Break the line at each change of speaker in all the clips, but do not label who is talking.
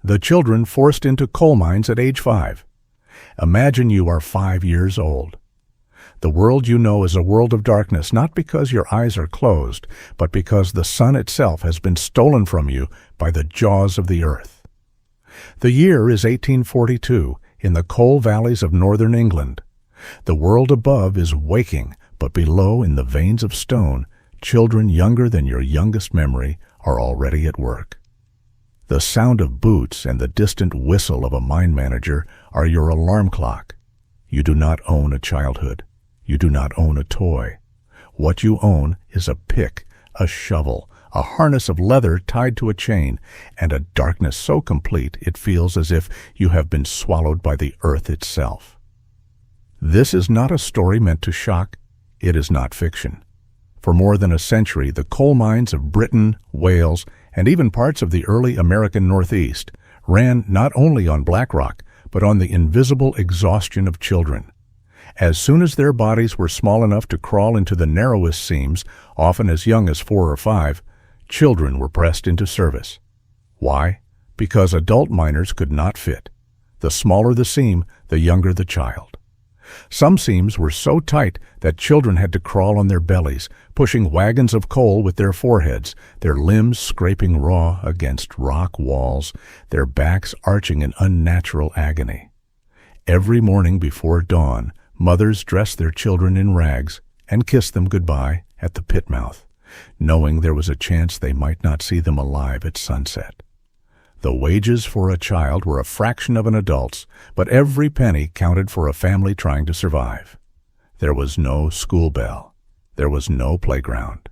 The children forced into coal mines at age 5. Imagine you are 5 years old. The world you know is a world of darkness, not because your eyes are closed, but because the sun itself has been stolen from you by the jaws of the earth. The year is 1842 in the coal valleys of northern England. The world above is waking, but below, in the veins of stone, children younger than your youngest memory are already at work. The sound of boots and the distant whistle of a mine manager are your alarm clock. You do not own a childhood. You do not own a toy. What you own is a pick, a shovel, a harness of leather tied to a chain, and a darkness so complete it feels as if you have been swallowed by the earth itself. This is not a story meant to shock. It is not fiction. For more than a century, the coal mines of Britain, Wales, and even parts of the early American Northeast ran not only on black rock, but on the invisible exhaustion of children. As soon as their bodies were small enough to crawl into the narrowest seams, often as young as 4 or 5, children were pressed into service. Why? Because adult miners could not fit. The smaller the seam, the younger the child. Some seams were so tight that children had to crawl on their bellies, pushing wagons of coal with their foreheads, their limbs scraping raw against rock walls, their backs arching in unnatural agony. Every morning before dawn, mothers dressed their children in rags and kissed them goodbye at the pit mouth, knowing there was a chance they might not see them alive at sunset. The wages for a child were a fraction of an adult's, but every penny counted for a family trying to survive. There was no school bell. There was no playground.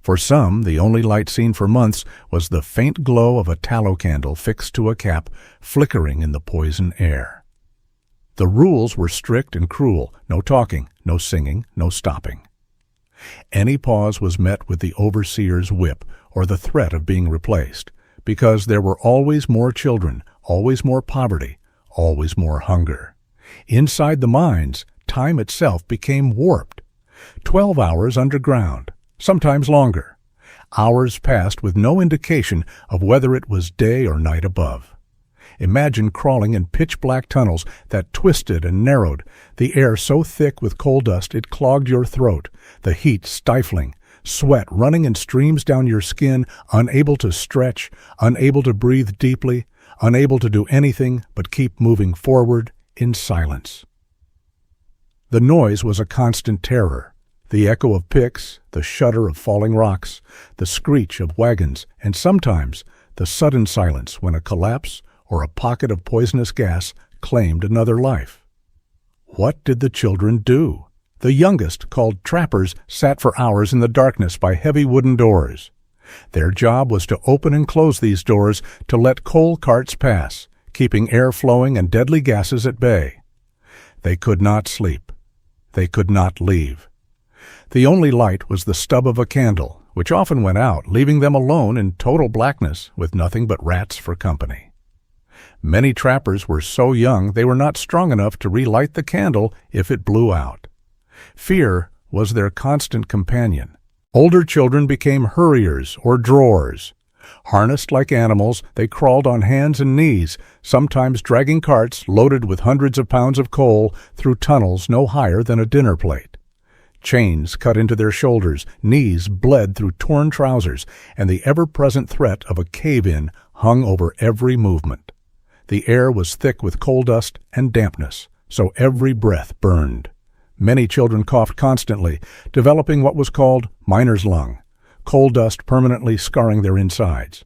For some, the only light seen for months was the faint glow of a tallow candle fixed to a cap, flickering in the poison air. The rules were strict and cruel: no talking, no singing, no stopping. Any pause was met with the overseer's whip or the threat of being replaced, because there were always more children, always more poverty, always more hunger. Inside the mines, time itself became warped. 12 hours underground, sometimes longer. Hours passed with no indication of whether it was day or night above. Imagine crawling in pitch-black tunnels that twisted and narrowed, the air so thick with coal dust it clogged your throat, the heat stifling, sweat running in streams down your skin, unable to stretch, unable to breathe deeply, unable to do anything but keep moving forward in silence. The noise was a constant terror. The echo of picks, the shudder of falling rocks, the screech of wagons, and sometimes the sudden silence when a collapse or a pocket of poisonous gas claimed another life. What did the children do? The youngest, called trappers, sat for hours in the darkness by heavy wooden doors. Their job was to open and close these doors to let coal carts pass, keeping air flowing and deadly gases at bay. They could not sleep. They could not leave. The only light was the stub of a candle, which often went out, leaving them alone in total blackness with nothing but rats for company. Many trappers were so young they were not strong enough to relight the candle if it blew out. Fear was their constant companion. Older children became hurriers or drawers. Harnessed like animals, they crawled on hands and knees, sometimes dragging carts loaded with hundreds of pounds of coal through tunnels no higher than a dinner plate. Chains cut into their shoulders, knees bled through torn trousers, and the ever-present threat of a cave-in hung over every movement. The air was thick with coal dust and dampness, so every breath burned. Many children coughed constantly, developing what was called miner's lung, coal dust permanently scarring their insides.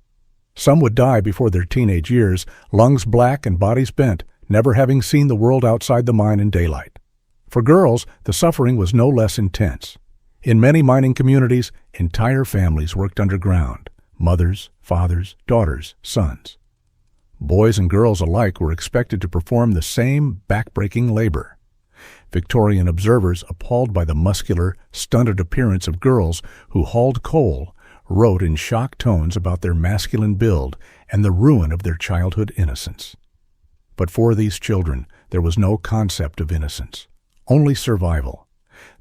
Some would die before their teenage years, lungs black and bodies bent, never having seen the world outside the mine in daylight. For girls, the suffering was no less intense. In many mining communities, entire families worked underground: mothers, fathers, daughters, sons. Boys and girls alike were expected to perform the same back-breaking labor. Victorian observers, appalled by the muscular, stunted appearance of girls who hauled coal, wrote in shocked tones about their masculine build and the ruin of their childhood innocence. But for these children, there was no concept of innocence, only survival.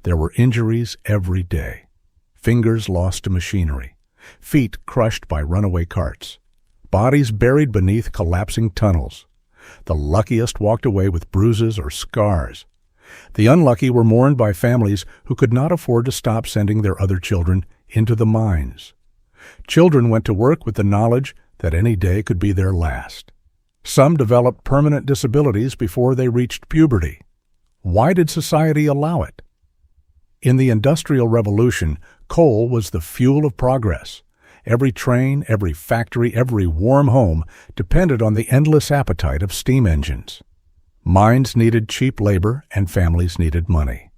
There were injuries every day: fingers lost to machinery, feet crushed by runaway carts, bodies buried beneath collapsing tunnels. The luckiest walked away with bruises or scars. The unlucky were mourned by families who could not afford to stop sending their other children into the mines. Children went to work with the knowledge that any day could be their last. Some developed permanent disabilities before they reached puberty. Why did society allow it? In the Industrial Revolution, coal was the fuel of progress. Every train, every factory, every warm home depended on the endless appetite of steam engines. Mines needed cheap labor and families needed money.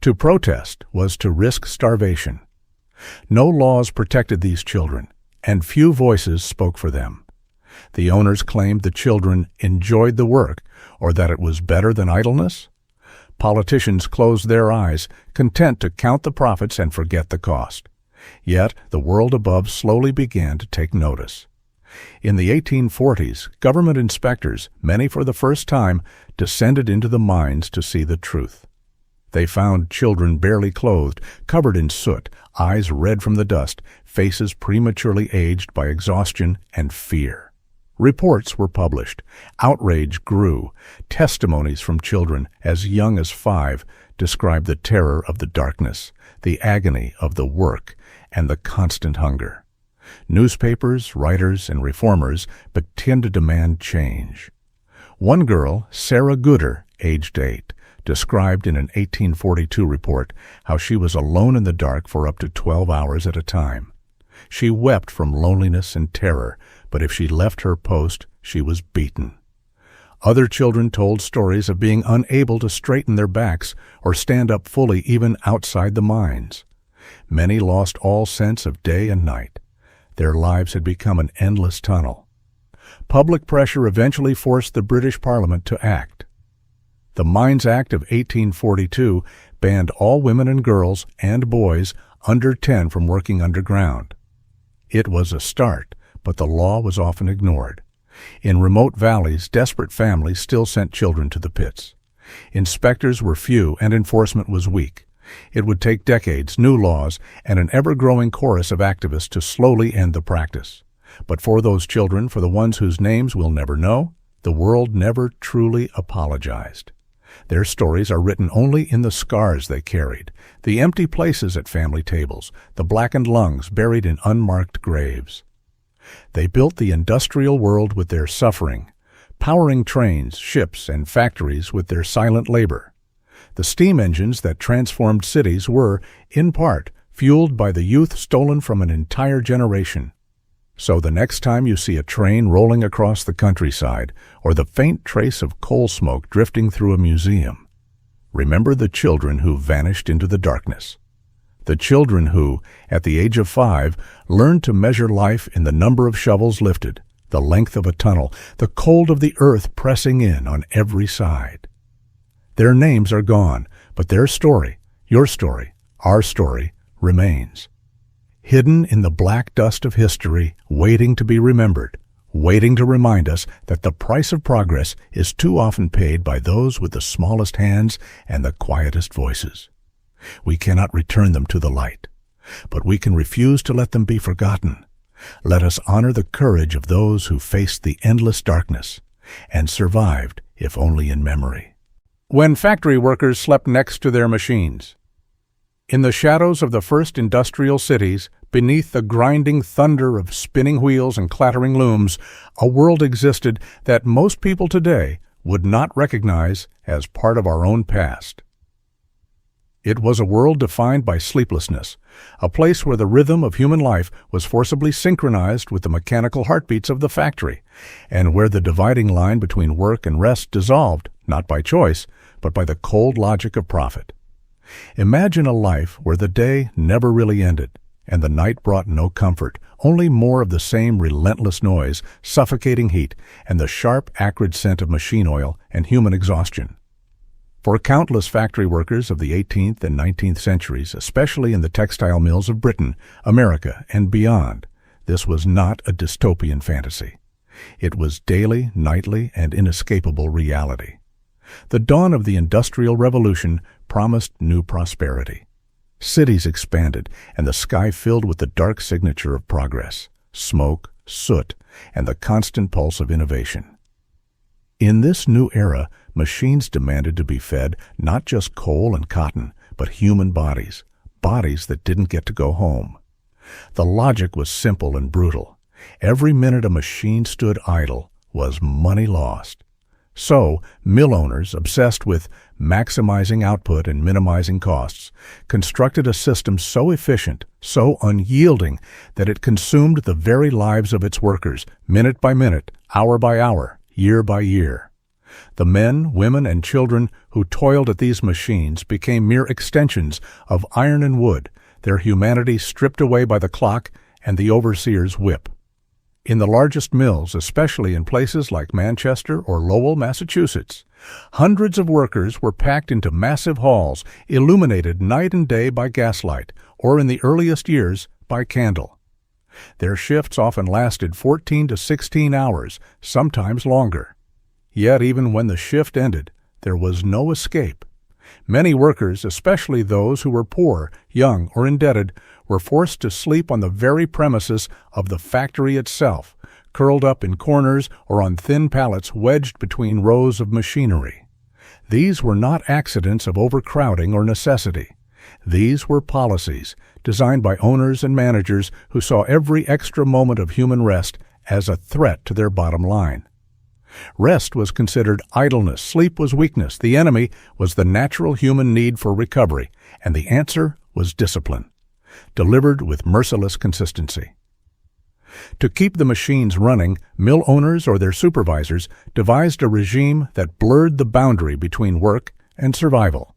To protest was to risk starvation. No laws protected these children, and few voices spoke for them. The owners claimed the children enjoyed the work, or that it was better than idleness. Politicians closed their eyes, content to count the profits and forget the cost. Yet the world above slowly began to take notice. In the 1840s, government inspectors, many for the first time, descended into the mines to see the truth. They found children barely clothed, covered in soot, eyes red from the dust, faces prematurely aged by exhaustion and fear. Reports were published. Outrage grew. Testimonies from children as young as 5 described the terror of the darkness, the agony of the work, and the constant hunger. Newspapers, writers, and reformers began to demand change. One girl, Sarah Gooder, aged 8, described in an 1842 report how she was alone in the dark for up to 12 hours at a time. She wept from loneliness and terror, but if she left her post, she was beaten. Other children told stories of being unable to straighten their backs or stand up fully even outside the mines. Many lost all sense of day and night. Their lives had become an endless tunnel. Public pressure eventually forced the British Parliament to act. The Mines Act of 1842 banned all women and girls and boys under 10 from working underground. It was a start, but the law was often ignored. In remote valleys, desperate families still sent children to the pits. Inspectors were few and enforcement was weak. It would take decades, new laws, and an ever-growing chorus of activists to slowly end the practice. But for those children, for the ones whose names we'll never know, the world never truly apologized. Their stories are written only in the scars they carried, the empty places at family tables, the blackened lungs buried in unmarked graves. They built the industrial world with their suffering, powering trains, ships, and factories with their silent labor. The steam engines that transformed cities were, in part, fueled by the youth stolen from an entire generation. So the next time you see a train rolling across the countryside or the faint trace of coal smoke drifting through a museum, remember the children who vanished into the darkness. The children who, at the age of 5, learned to measure life in the number of shovels lifted, the length of a tunnel, the cold of the earth pressing in on every side. Their names are gone, but their story, your story, our story, remains. Hidden in the black dust of history, waiting to be remembered, waiting to remind us that the price of progress is too often paid by those with the smallest hands and the quietest voices. We cannot return them to the light, but we can refuse to let them be forgotten. Let us honor the courage of those who faced the endless darkness and survived, if only in memory. When factory workers slept next to their machines. In the shadows of the first industrial cities, beneath the grinding thunder of spinning wheels and clattering looms, a world existed that most people today would not recognize as part of our own past. It was a world defined by sleeplessness, a place where the rhythm of human life was forcibly synchronized with the mechanical heartbeats of the factory, and where the dividing line between work and rest dissolved, not by choice, but by the cold logic of profit. Imagine a life where the day never really ended, and the night brought no comfort, only more of the same relentless noise, suffocating heat, and the sharp, acrid scent of machine oil and human exhaustion. For countless factory workers of the 18th and 19th centuries, especially in the textile mills of Britain, America, and beyond, this was not a dystopian fantasy. It was daily, nightly, and inescapable reality. The dawn of the Industrial Revolution promised new prosperity. Cities expanded, and the sky filled with the dark signature of progress: smoke, soot, and the constant pulse of innovation. In this new era, machines demanded to be fed not just coal and cotton, but human bodies, bodies that didn't get to go home. The logic was simple and brutal. Every minute a machine stood idle was money lost. So, mill owners, obsessed with maximizing output and minimizing costs, constructed a system so efficient, so unyielding, that it consumed the very lives of its workers, minute by minute, hour by hour, year by year. The men, women, and children who toiled at these machines became mere extensions of iron and wood, their humanity stripped away by the clock and the overseer's whip. In the largest mills, especially in places like Manchester or Lowell, Massachusetts, hundreds of workers were packed into massive halls, illuminated night and day by gaslight, or in the earliest years, by candle. Their shifts often lasted 14 to 16 hours, sometimes longer. Yet even when the shift ended, there was no escape. Many workers, especially those who were poor, young, or indebted, were forced to sleep on the very premises of the factory itself, curled up in corners or on thin pallets wedged between rows of machinery. These were not accidents of overcrowding or necessity. These were policies designed by owners and managers who saw every extra moment of human rest as a threat to their bottom line. Rest was considered idleness, sleep was weakness, the enemy was the natural human need for recovery, and the answer was discipline, delivered with merciless consistency. To keep the machines running, mill owners or their supervisors devised a regime that blurred the boundary between work and survival.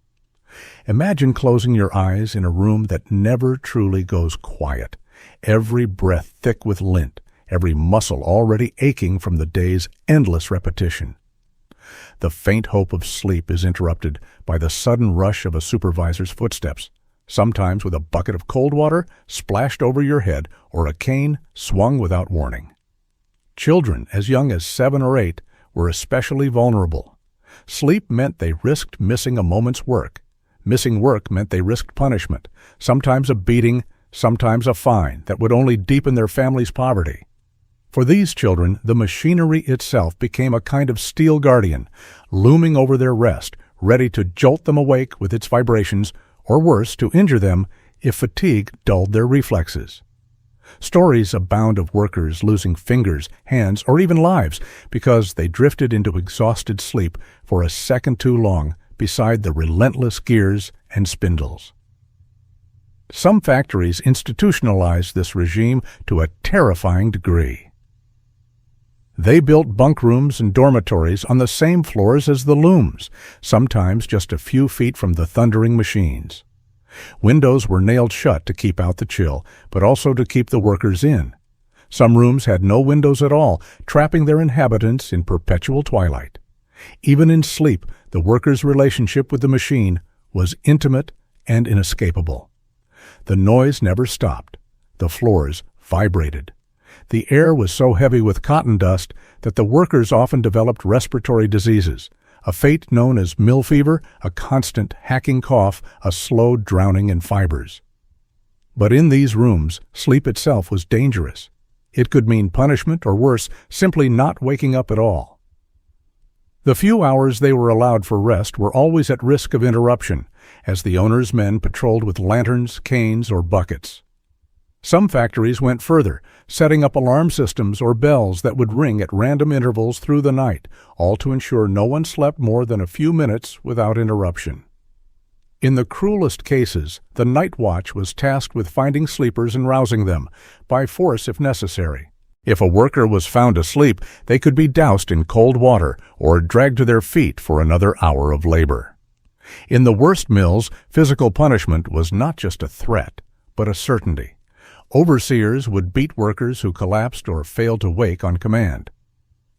Imagine closing your eyes in a room that never truly goes quiet, every breath thick with lint, every muscle already aching from the day's endless repetition. The faint hope of sleep is interrupted by the sudden rush of a supervisor's footsteps, sometimes with a bucket of cold water splashed over your head or a cane swung without warning. Children as young as 7 or 8 were especially vulnerable. Sleep meant they risked missing a moment's work. Missing work meant they risked punishment, sometimes a beating, sometimes a fine that would only deepen their family's poverty. For these children, the machinery itself became a kind of steel guardian, looming over their rest, ready to jolt them awake with its vibrations, or worse, to injure them if fatigue dulled their reflexes. Stories abound of workers losing fingers, hands, or even lives because they drifted into exhausted sleep for a second too long beside the relentless gears and spindles. Some factories institutionalized this regime to a terrifying degree. They built bunk rooms and dormitories on the same floors as the looms, sometimes just a few feet from the thundering machines. Windows were nailed shut to keep out the chill, but also to keep the workers in. Some rooms had no windows at all, trapping their inhabitants in perpetual twilight. Even in sleep, the worker's relationship with the machine was intimate and inescapable. The noise never stopped. The floors vibrated. The air was so heavy with cotton dust that the workers often developed respiratory diseases, a fate known as mill fever, a constant hacking cough, a slow drowning in fibers. But in these rooms, sleep itself was dangerous. It could mean punishment or worse, simply not waking up at all. The few hours they were allowed for rest were always at risk of interruption, as the owner's men patrolled with lanterns, canes, or buckets. Some factories went further, setting up alarm systems or bells that would ring at random intervals through the night, all to ensure no one slept more than a few minutes without interruption. In the cruelest cases, the night watch was tasked with finding sleepers and rousing them, by force if necessary. If a worker was found asleep, they could be doused in cold water or dragged to their feet for another hour of labor. In the worst mills, physical punishment was not just a threat, but a certainty. Overseers would beat workers who collapsed or failed to wake on command.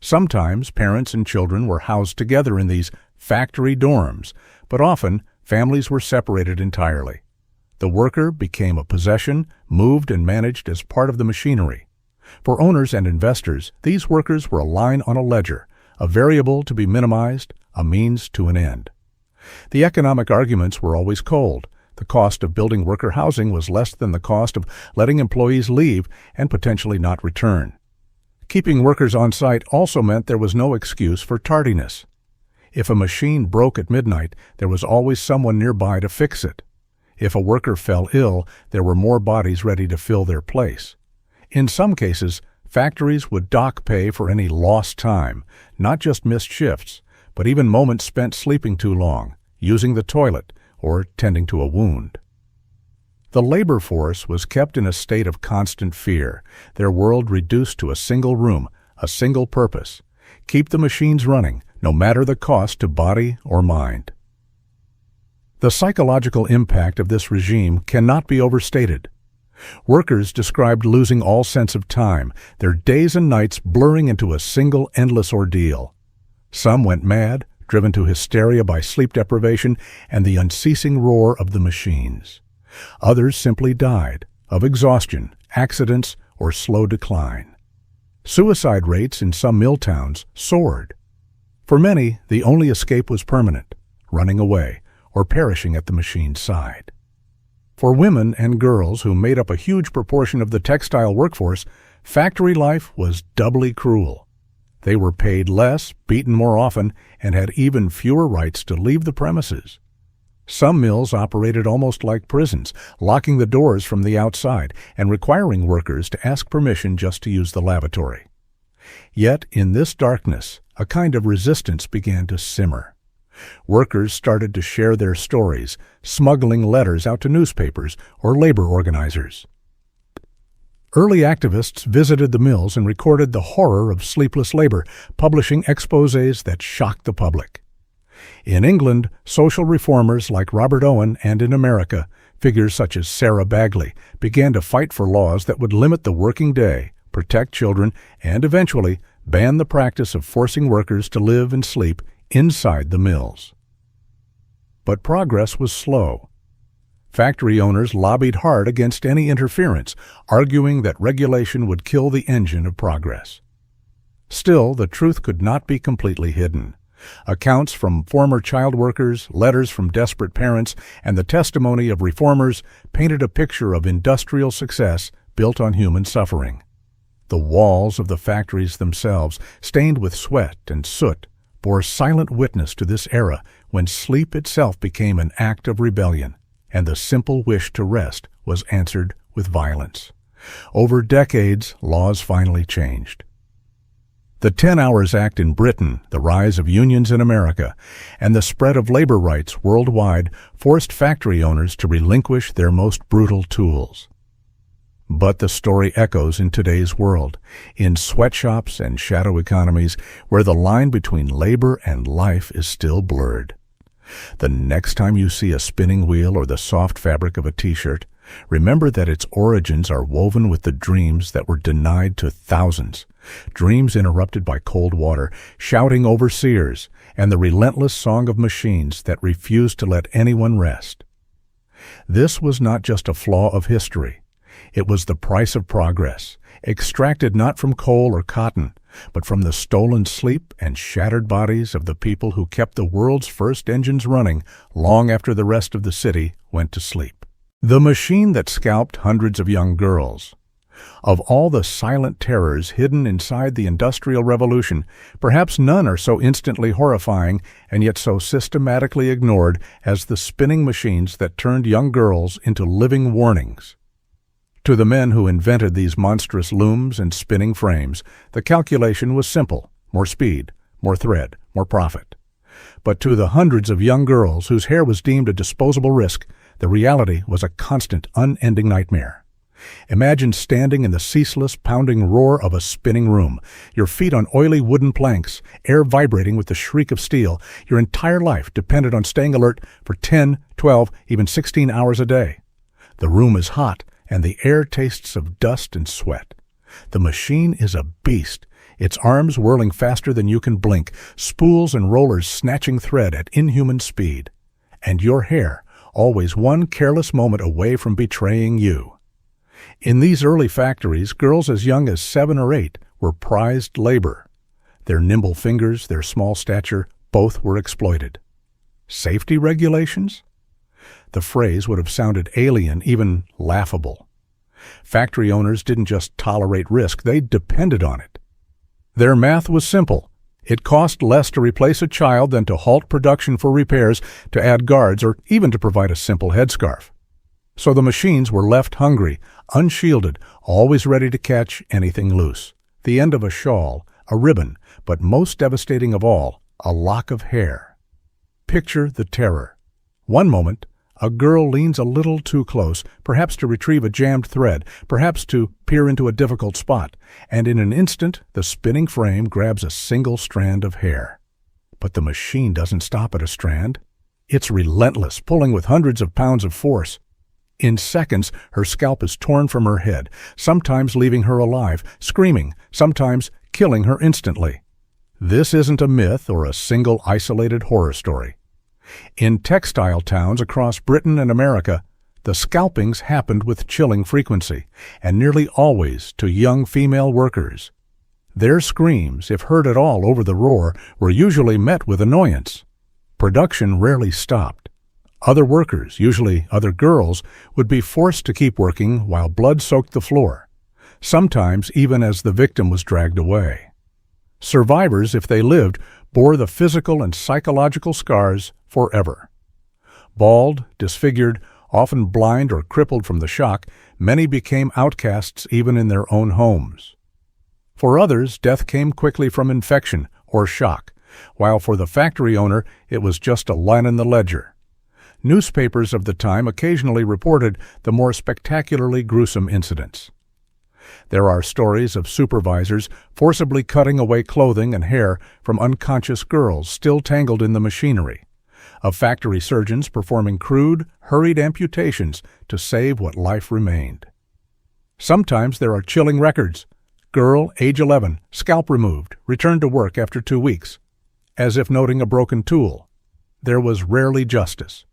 Sometimes parents and children were housed together in these factory dorms, but often families were separated entirely. The worker became a possession, moved and managed as part of the machinery. For owners and investors, these workers were a line on a ledger, a variable to be minimized, a means to an end. The economic arguments were always cold. The cost of building worker housing was less than the cost of letting employees leave and potentially not return. Keeping workers on site also meant there was no excuse for tardiness. If a machine broke at midnight, there was always someone nearby to fix it. If a worker fell ill, there were more bodies ready to fill their place. In some cases, factories would dock pay for any lost time, not just missed shifts, but even moments spent sleeping too long, using the toilet, or tending to a wound. The labor force was kept in a state of constant fear, their world reduced to a single room, a single purpose: keep the machines running, no matter the cost to body or mind. The psychological impact of this regime cannot be overstated. Workers described losing all sense of time, their days and nights blurring into a single endless ordeal. Some went mad, driven to hysteria by sleep deprivation and the unceasing roar of the machines. Others simply died, of exhaustion, accidents, or slow decline. Suicide rates in some mill towns soared. For many, the only escape was permanent: running away, or perishing at the machine's side. For women and girls who made up a huge proportion of the textile workforce, factory life was doubly cruel. They were paid less, beaten more often, and had even fewer rights to leave the premises. Some mills operated almost like prisons, locking the doors from the outside and requiring workers to ask permission just to use the lavatory. Yet, in this darkness, a kind of resistance began to simmer. Workers started to share their stories, smuggling letters out to newspapers or labor organizers. Early activists visited the mills and recorded the horror of sleepless labor, publishing exposés that shocked the public. In England, social reformers like Robert Owen, and in America, figures such as Sarah Bagley, began to fight for laws that would limit the working day, protect children, and eventually ban the practice of forcing workers to live and sleep inside the mills. But progress was slow. Factory owners lobbied hard against any interference, arguing that regulation would kill the engine of progress. Still, the truth could not be completely hidden. Accounts from former child workers, letters from desperate parents, and the testimony of reformers painted a picture of industrial success built on human suffering. The walls of the factories themselves, stained with sweat and soot, bore silent witness to this era when sleep itself became an act of rebellion, and the simple wish to rest was answered with violence. Over decades, laws finally changed. The 10 Hours Act in Britain, the rise of unions in America, and the spread of labor rights worldwide forced factory owners to relinquish their most brutal tools. But the story echoes in today's world, in sweatshops and shadow economies where the line between labor and life is still blurred. The next time you see a spinning wheel or the soft fabric of a t-shirt, remember that its origins are woven with the dreams that were denied to thousands, dreams interrupted by cold water, shouting overseers, and the relentless song of machines that refused to let anyone rest. This was not just a flaw of history. It was the price of progress, extracted not from coal or cotton, but from the stolen sleep and shattered bodies of the people who kept the world's first engines running long after the rest of the city went to sleep. The machine that scalped hundreds of young girls. Of all the silent terrors hidden inside the Industrial Revolution, perhaps none are so instantly horrifying and yet so systematically ignored as the spinning machines that turned young girls into living warnings. To the men who invented these monstrous looms and spinning frames, the calculation was simple: more speed, more thread, more profit. But to the hundreds of young girls whose hair was deemed a disposable risk, the reality was a constant, unending nightmare. Imagine standing in the ceaseless, pounding roar of a spinning room, your feet on oily wooden planks, air vibrating with the shriek of steel. Your entire life depended on staying alert for 10, 12, even 16 hours a day. The room is hot, and the air tastes of dust and sweat. The machine is a beast, its arms whirling faster than you can blink, spools and rollers snatching thread at inhuman speed. And your hair, always one careless moment away from betraying you. In these early factories, girls as young as 7 or 8 were prized labor. Their nimble fingers, their small stature, both were exploited. Safety regulations? The phrase would have sounded alien, even laughable. Factory owners didn't just tolerate risk, they depended on it. Their math was simple. It cost less to replace a child than to halt production for repairs, to add guards, or even to provide a simple headscarf. So the machines were left hungry, unshielded, always ready to catch anything loose. The end of a shawl, a ribbon, but most devastating of all, a lock of hair. Picture the terror. One moment, a girl leans a little too close, perhaps to retrieve a jammed thread, perhaps to peer into a difficult spot, and in an instant the spinning frame grabs a single strand of hair. But the machine doesn't stop at a strand. It's relentless, pulling with hundreds of pounds of force. In seconds, her scalp is torn from her head, sometimes leaving her alive, screaming, sometimes killing her instantly. This isn't a myth or a single isolated horror story. In textile towns across Britain and America, the scalpings happened with chilling frequency, and nearly always to young female workers. Their screams, if heard at all over the roar, were usually met with annoyance. Production rarely stopped. Other workers, usually other girls, would be forced to keep working while blood soaked the floor, sometimes even as the victim was dragged away. Survivors, if they lived, bore the physical and psychological scars forever. Bald, disfigured, often blind or crippled from the shock, many became outcasts even in their own homes. For others, death came quickly from infection or shock, while for the factory owner it was just a line in the ledger. Newspapers of the time occasionally reported the more spectacularly gruesome incidents. There are stories of supervisors forcibly cutting away clothing and hair from unconscious girls still tangled in the machinery, of factory surgeons performing crude, hurried amputations to save what life remained. Sometimes there are chilling records. Girl, age 11, scalp removed, returned to work after 2 weeks, as if noting a broken tool. There was rarely justice.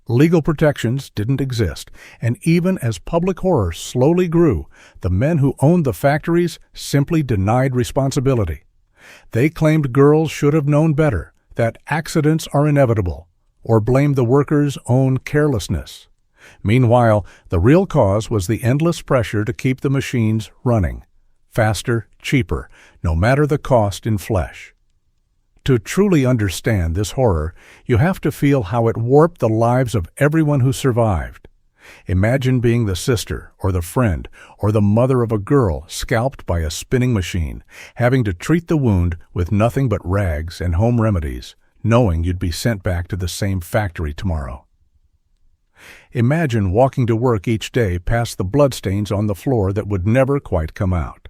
Legal protections didn't exist, and even as public horror slowly grew, the men who owned the factories simply denied responsibility. They claimed girls should have known better, that accidents are inevitable, or blamed the workers' own carelessness. Meanwhile, the real cause was the endless pressure to keep the machines running, faster, cheaper, no matter the cost in flesh. To truly understand this horror, you have to feel how it warped the lives of everyone who survived. Imagine being the sister, or the friend, or the mother of a girl scalped by a spinning machine, having to treat the wound with nothing but rags and home remedies, knowing you'd be sent back to the same factory tomorrow. Imagine walking to work each day past the bloodstains on the floor that would never quite come out.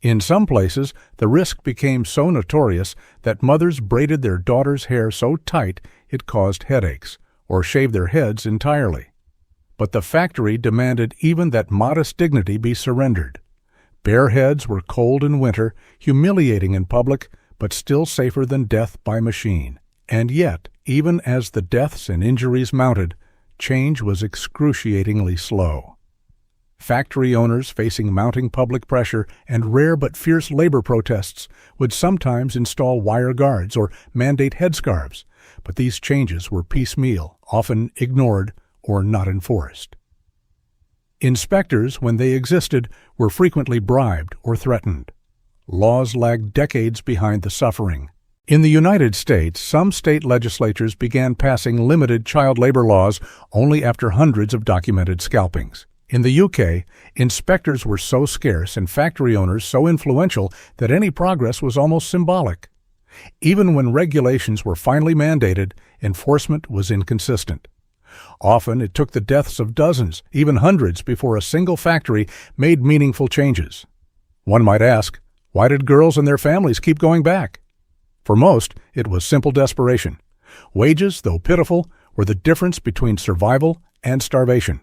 In some places, the risk became so notorious that mothers braided their daughters' hair so tight it caused headaches, or shaved their heads entirely. But the factory demanded even that modest dignity be surrendered. Bare heads were cold in winter, humiliating in public, but still safer than death by machine. And yet, even as the deaths and injuries mounted, change was excruciatingly slow. Factory owners facing mounting public pressure and rare but fierce labor protests would sometimes install wire guards or mandate headscarves, but these changes were piecemeal, often ignored or not enforced. Inspectors, when they existed, were frequently bribed or threatened. Laws lagged decades behind the suffering. In the United States, some state legislatures began passing limited child labor laws only after hundreds of documented scalpings. In the UK, inspectors were so scarce and factory owners so influential that any progress was almost symbolic. Even when regulations were finally mandated, enforcement was inconsistent. Often it took the deaths of dozens, even hundreds, before a single factory made meaningful changes. One might ask, why did girls and their families keep going back? For most, it was simple desperation. Wages, though pitiful, were the difference between survival and starvation.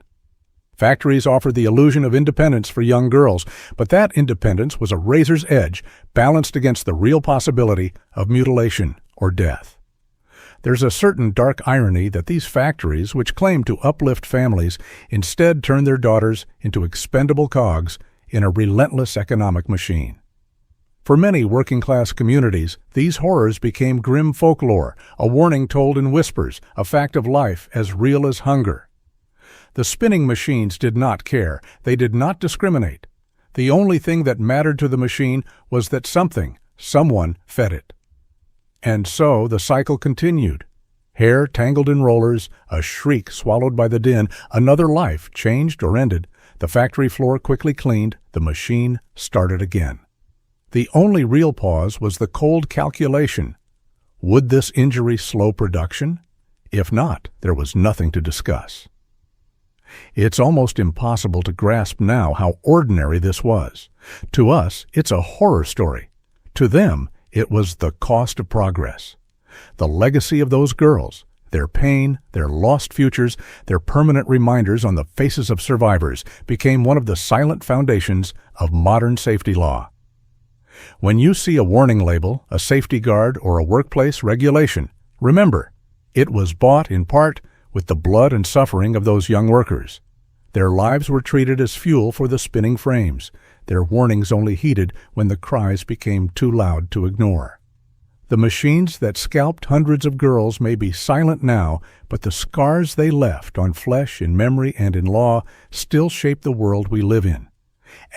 Factories offered the illusion of independence for young girls, but that independence was a razor's edge balanced against the real possibility of mutilation or death. There's a certain dark irony that these factories, which claim to uplift families, instead turn their daughters into expendable cogs in a relentless economic machine. For many working-class communities, these horrors became grim folklore, a warning told in whispers, a fact of life as real as hunger. The spinning machines did not care. They did not discriminate. The only thing that mattered to the machine was that something, someone fed it. And so the cycle continued. Hair tangled in rollers, a shriek swallowed by the din, another life changed or ended, the factory floor quickly cleaned, the machine started again. The only real pause was the cold calculation. Would this injury slow production? If not, there was nothing to discuss. It's almost impossible to grasp now how ordinary this was. To us, it's a horror story. To them, it was the cost of progress. The legacy of those girls, their pain, their lost futures, their permanent reminders on the faces of survivors, became one of the silent foundations of modern safety law. When you see a warning label, a safety guard, or a workplace regulation, remember, it was bought in part with the blood and suffering of those young workers. Their lives were treated as fuel for the spinning frames, their warnings only heeded when the cries became too loud to ignore. The machines that scalped hundreds of girls may be silent now, but the scars they left on flesh, in memory, and in law still shape the world we live in.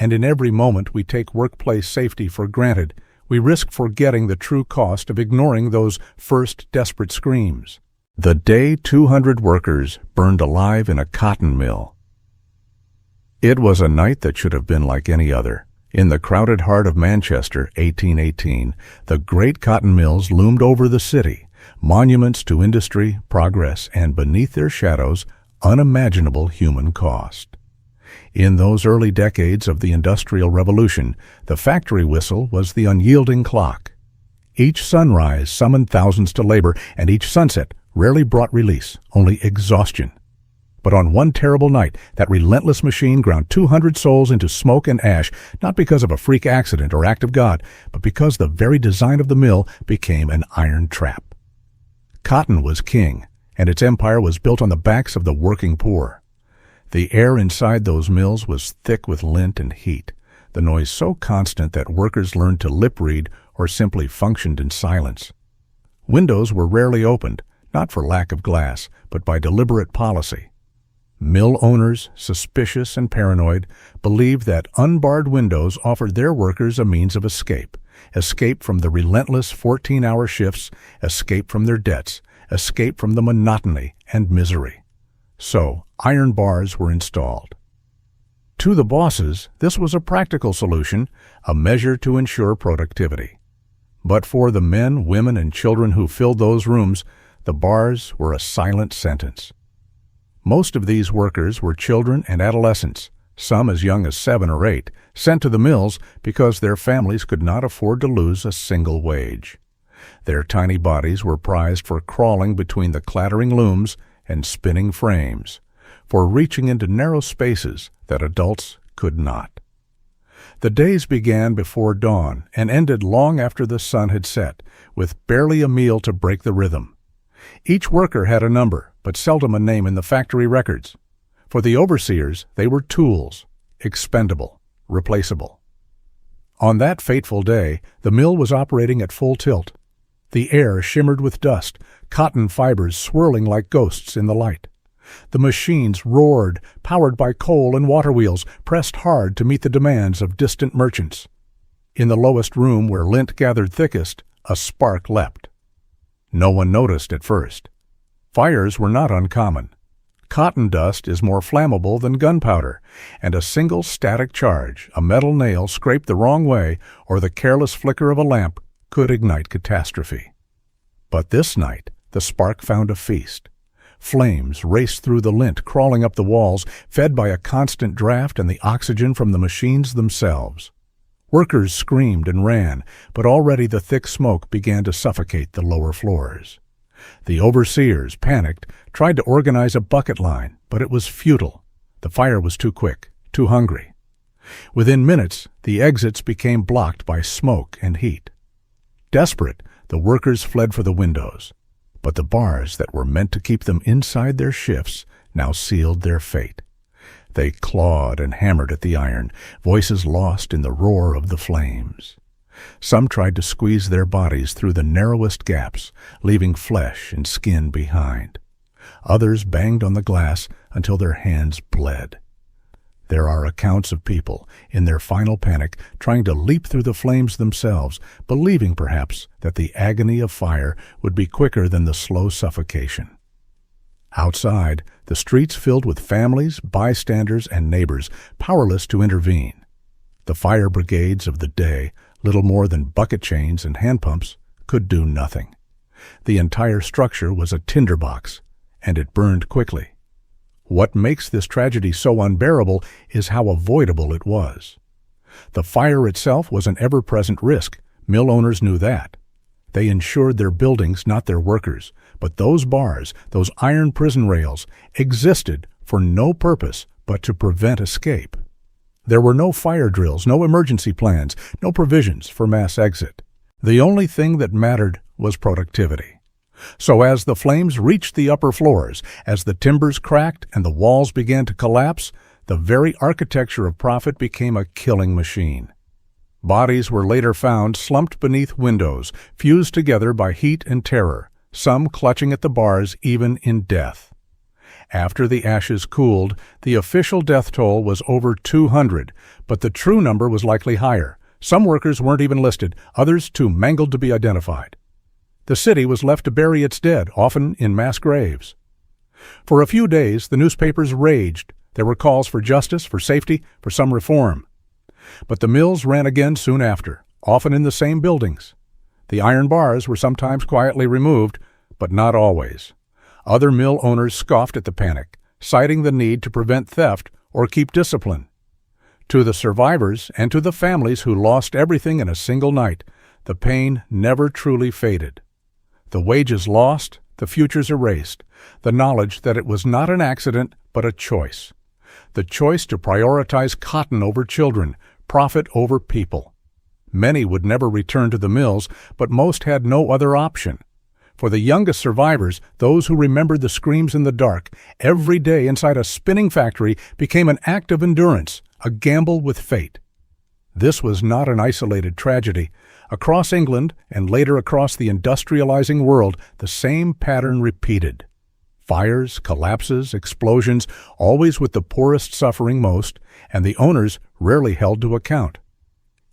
And in every moment we take workplace safety for granted, we risk forgetting the true cost of ignoring those first desperate screams. The day 200 workers burned alive in a cotton mill. It was a night that should have been like any other. In the crowded heart of Manchester, 1818, the great cotton mills loomed over the city, monuments to industry, progress, and beneath their shadows, unimaginable human cost. In those early decades of the Industrial Revolution, the factory whistle was the unyielding clock. Each sunrise summoned thousands to labor, and each sunset rarely brought release, only exhaustion. But on one terrible night, that relentless machine ground 200 souls into smoke and ash, not because of a freak accident or act of God, but because the very design of the mill became an iron trap. Cotton was king, and its empire was built on the backs of the working poor. The air inside those mills was thick with lint and heat, the noise so constant that workers learned to lip-read or simply functioned in silence. Windows were rarely opened, not for lack of glass, but by deliberate policy. Mill owners, suspicious and paranoid, believed that unbarred windows offered their workers a means of escape from the relentless 14-hour shifts, escape from their debts, escape from the monotony and misery. So, iron bars were installed. To the bosses, this was a practical solution, a measure to ensure productivity. But for the men, women, and children who filled those rooms, the bars were a silent sentence. Most of these workers were children and adolescents, some as young as 7 or 8, sent to the mills because their families could not afford to lose a single wage. Their tiny bodies were prized for crawling between the clattering looms and spinning frames, for reaching into narrow spaces that adults could not. The days began before dawn and ended long after the sun had set, with barely a meal to break the rhythm. Each worker had a number, but seldom a name in the factory records. For the overseers, they were tools, expendable, replaceable. On that fateful day, the mill was operating at full tilt. The air shimmered with dust, cotton fibers swirling like ghosts in the light. The machines roared, powered by coal and water wheels, pressed hard to meet the demands of distant merchants. In the lowest room where lint gathered thickest, a spark leapt. No one noticed at first. Fires were not uncommon. Cotton dust is more flammable than gunpowder, and a single static charge, a metal nail scraped the wrong way, or the careless flicker of a lamp could ignite catastrophe. But this night, the spark found a feast. Flames raced through the lint, crawling up the walls, fed by a constant draft and the oxygen from the machines themselves. Workers screamed and ran, but already the thick smoke began to suffocate the lower floors. The overseers, panicked, tried to organize a bucket line, but it was futile. The fire was too quick, too hungry. Within minutes, the exits became blocked by smoke and heat. Desperate, the workers fled for the windows, but the bars that were meant to keep them inside their shifts now sealed their fate. They clawed and hammered at the iron, voices lost in the roar of the flames. Some tried to squeeze their bodies through the narrowest gaps, leaving flesh and skin behind. Others banged on the glass until their hands bled. There are accounts of people, in their final panic, trying to leap through the flames themselves, believing perhaps that the agony of fire would be quicker than the slow suffocation. Outside, the streets filled with families, bystanders, and neighbors, powerless to intervene. The fire brigades of the day, little more than bucket chains and hand pumps, could do nothing. The entire structure was a tinderbox, and it burned quickly. What makes this tragedy so unbearable is how avoidable it was. The fire itself was an ever-present risk. Mill owners knew that. They insured their buildings, not their workers. But those bars, those iron prison rails, existed for no purpose but to prevent escape. There were no fire drills, no emergency plans, no provisions for mass exit. The only thing that mattered was productivity. So as the flames reached the upper floors, as the timbers cracked and the walls began to collapse, the very architecture of profit became a killing machine. Bodies were later found slumped beneath windows, fused together by heat and terror, some clutching at the bars even in death. After the ashes cooled, the official death toll was over 200, but the true number was likely higher. Some workers weren't even listed, others too mangled to be identified. The city was left to bury its dead, often in mass graves. For a few days, the newspapers raged. There were calls for justice, for safety, for some reform. But the mills ran again soon after, often in the same buildings. The iron bars were sometimes quietly removed, but not always. Other mill owners scoffed at the panic, citing the need to prevent theft or keep discipline. To the survivors and to the families who lost everything in a single night, the pain never truly faded. The wages lost, the futures erased, the knowledge that it was not an accident but a choice. The choice to prioritize cotton over children, profit over people. Many would never return to the mills, but most had no other option. For the youngest survivors, those who remembered the screams in the dark, every day inside a spinning factory became an act of endurance, a gamble with fate. This was not an isolated tragedy. Across England, and later across the industrializing world, the same pattern repeated. Fires, collapses, explosions, always with the poorest suffering most, and the owners rarely held to account.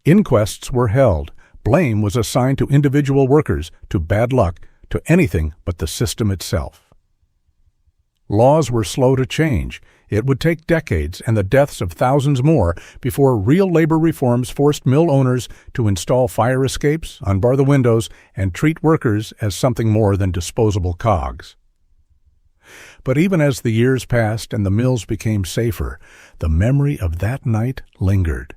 Inquests were held. Blame was assigned to individual workers, to bad luck, to anything but the system itself. Laws were slow to change. It would take decades and the deaths of thousands more before real labor reforms forced mill owners to install fire escapes, unbar the windows, and treat workers as something more than disposable cogs. But even as the years passed and the mills became safer, the memory of that night lingered.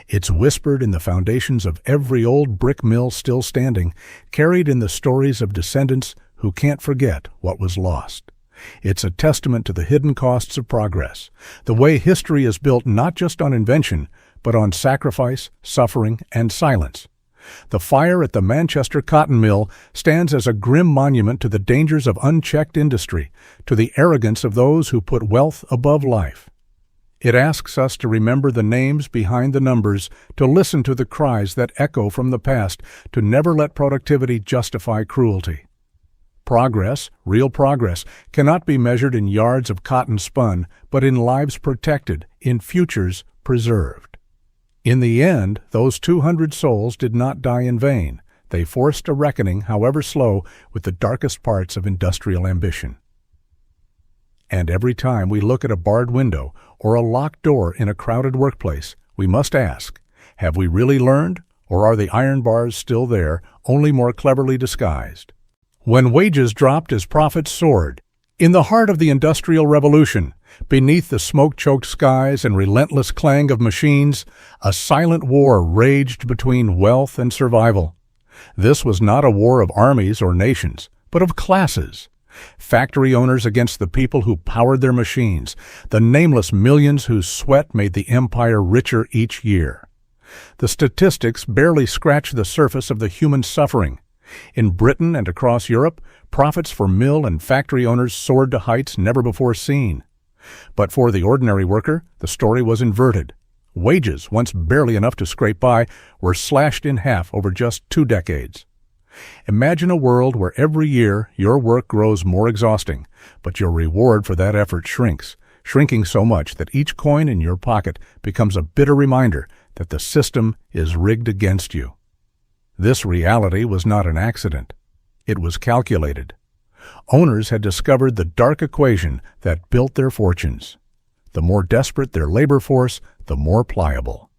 It's whispered in the foundations of every old brick mill still standing, carried in the stories of descendants who can't forget what was lost. It's a testament to the hidden costs of progress, the way history is built not just on invention, but on sacrifice, suffering, and silence. The fire at the Manchester cotton mill stands as a grim monument to the dangers of unchecked industry, to the arrogance of those who put wealth above life. It asks us to remember the names behind the numbers, to listen to the cries that echo from the past, to never let productivity justify cruelty. Progress, real progress, cannot be measured in yards of cotton spun, but in lives protected, in futures preserved. In the end, those 200 souls did not die in vain. They forced a reckoning, however slow, with the darkest parts of industrial ambition. And every time we look at a barred window or a locked door in a crowded workplace, we must ask, have we really learned, or are the iron bars still there, only more cleverly disguised? When wages dropped as profits soared, in the heart of the Industrial Revolution, beneath the smoke-choked skies and relentless clang of machines, a silent war raged between wealth and survival. This was not a war of armies or nations, but of classes. Factory owners against the people who powered their machines, the nameless millions whose sweat made the empire richer each year. The statistics barely scratch the surface of the human suffering. In Britain and across Europe, profits for mill and factory owners soared to heights never before seen. But for the ordinary worker, the story was inverted. Wages, once barely enough to scrape by, were slashed in half over just 2 decades. Imagine a world where every year your work grows more exhausting, but your reward for that effort shrinks, shrinking so much that each coin in your pocket becomes a bitter reminder that the system is rigged against you. This reality was not an accident. It was calculated. Owners had discovered the dark equation that built their fortunes. The more desperate their labor force, the more pliable.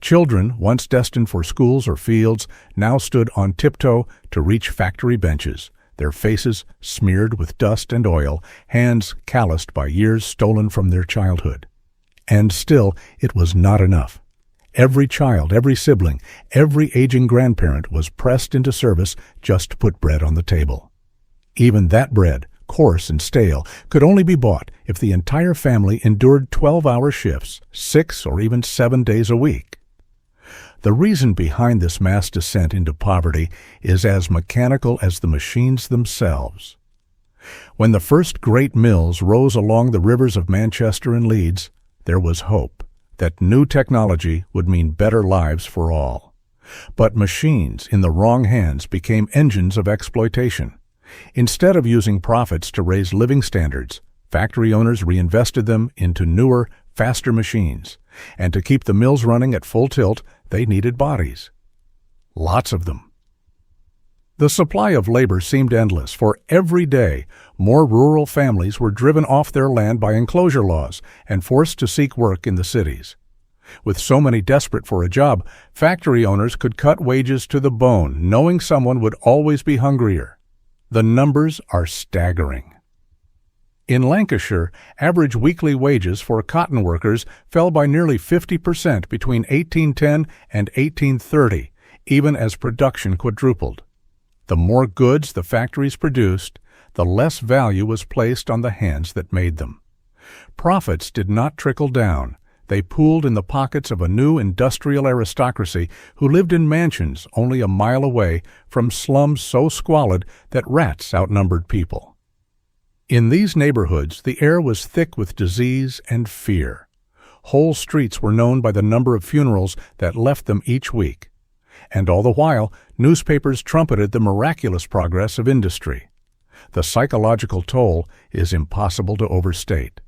Children, once destined for schools or fields, now stood on tiptoe to reach factory benches, their faces smeared with dust and oil, hands calloused by years stolen from their childhood. And still, it was not enough. Every child, every sibling, every aging grandparent was pressed into service just to put bread on the table. Even that bread, coarse and stale, could only be bought if the entire family endured 12-hour shifts, 6 or even 7 days a week. The reason behind this mass descent into poverty is as mechanical as the machines themselves. When the first great mills rose along the rivers of Manchester and Leeds, there was hope that new technology would mean better lives for all. But machines in the wrong hands became engines of exploitation. Instead of using profits to raise living standards, factory owners reinvested them into newer, faster machines. And to keep the mills running at full tilt, they needed bodies. Lots of them. The supply of labor seemed endless, for every day more rural families were driven off their land by enclosure laws and forced to seek work in the cities. With so many desperate for a job, factory owners could cut wages to the bone, knowing someone would always be hungrier. The numbers are staggering. In Lancashire, average weekly wages for cotton workers fell by nearly 50% between 1810 and 1830, even as production quadrupled. The more goods the factories produced, the less value was placed on the hands that made them. Profits did not trickle down. They pooled in the pockets of a new industrial aristocracy who lived in mansions only a mile away from slums so squalid that rats outnumbered people. In these neighborhoods, the air was thick with disease and fear. Whole streets were known by the number of funerals that left them each week. And all the while, newspapers trumpeted the miraculous progress of industry. The psychological toll is impossible to overstate.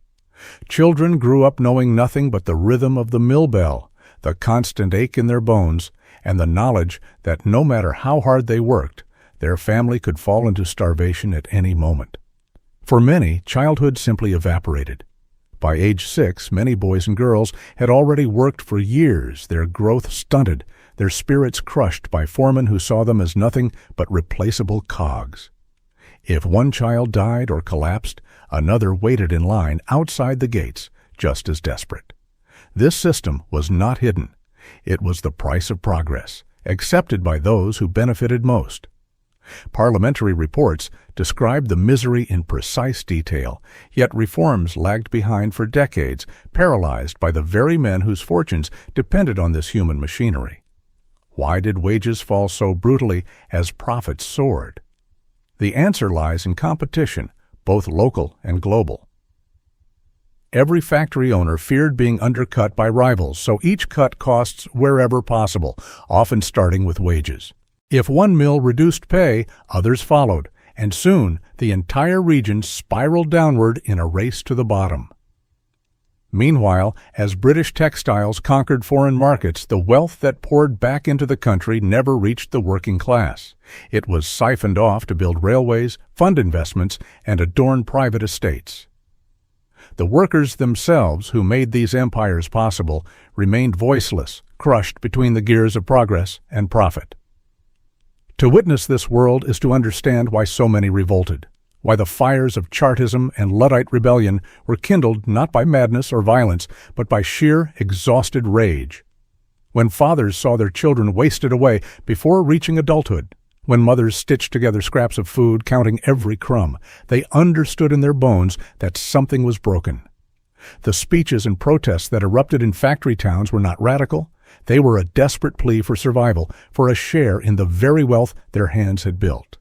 Children grew up knowing nothing but the rhythm of the mill bell, the constant ache in their bones, and the knowledge that no matter how hard they worked, their family could fall into starvation at any moment. For many, childhood simply evaporated. By age 6, many boys and girls had already worked for years, their growth stunted, their spirits crushed by foremen who saw them as nothing but replaceable cogs. If one child died or collapsed, another waited in line outside the gates, just as desperate. This system was not hidden. It was the price of progress, accepted by those who benefited most. Parliamentary reports described the misery in precise detail, yet reforms lagged behind for decades, paralyzed by the very men whose fortunes depended on this human machinery. Why did wages fall so brutally as profits soared? The answer lies in competition, both local and global. Every factory owner feared being undercut by rivals, so each cut costs wherever possible, often starting with wages. If one mill reduced pay, others followed, and soon the entire region spiraled downward in a race to the bottom. Meanwhile, as British textiles conquered foreign markets, the wealth that poured back into the country never reached the working class. It was siphoned off to build railways, fund investments, and adorn private estates. The workers themselves, who made these empires possible, remained voiceless, crushed between the gears of progress and profit. To witness this world is to understand why so many revolted, why the fires of Chartism and Luddite rebellion were kindled not by madness or violence, but by sheer, exhausted rage. When fathers saw their children wasted away before reaching adulthood, when mothers stitched together scraps of food, counting every crumb, they understood in their bones that something was broken. The speeches and protests that erupted in factory towns were not radical. They were a desperate plea for survival, for a share in the very wealth their hands had built.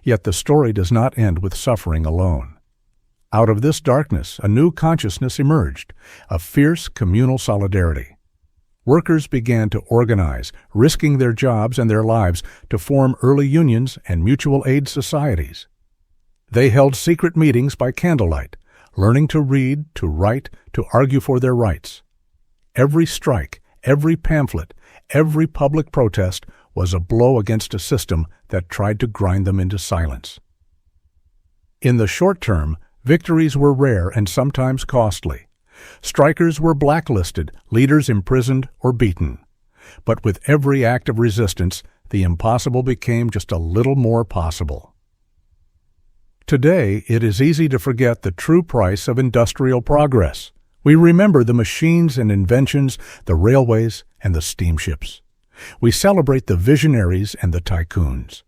Yet the story does not end with suffering alone. Out of this darkness, a new consciousness emerged, a fierce communal solidarity. Workers began to organize, risking their jobs and their lives to form early unions and mutual aid societies. They held secret meetings by candlelight, learning to read, to write, to argue for their rights. Every strike, every pamphlet, every public protest was a blow against a system that tried to grind them into silence. In the short term, victories were rare and sometimes costly. Strikers were blacklisted, leaders imprisoned or beaten. But with every act of resistance, the impossible became just a little more possible. Today, it is easy to forget the true price of industrial progress. We remember the machines and inventions, the railways and the steamships. We celebrate the visionaries and the tycoons.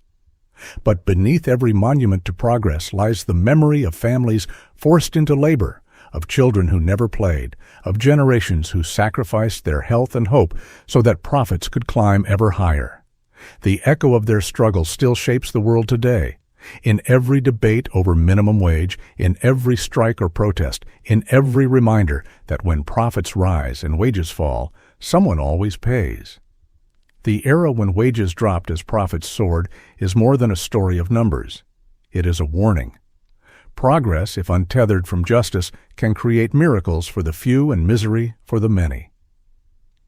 But beneath every monument to progress lies the memory of families forced into labor, of children who never played, of generations who sacrificed their health and hope so that profits could climb ever higher. The echo of their struggle still shapes the world today. In every debate over minimum wage, in every strike or protest, in every reminder that when profits rise and wages fall, someone always pays. The era when wages dropped as profits soared is more than a story of numbers. It is a warning. Progress, if untethered from justice, can create miracles for the few and misery for the many.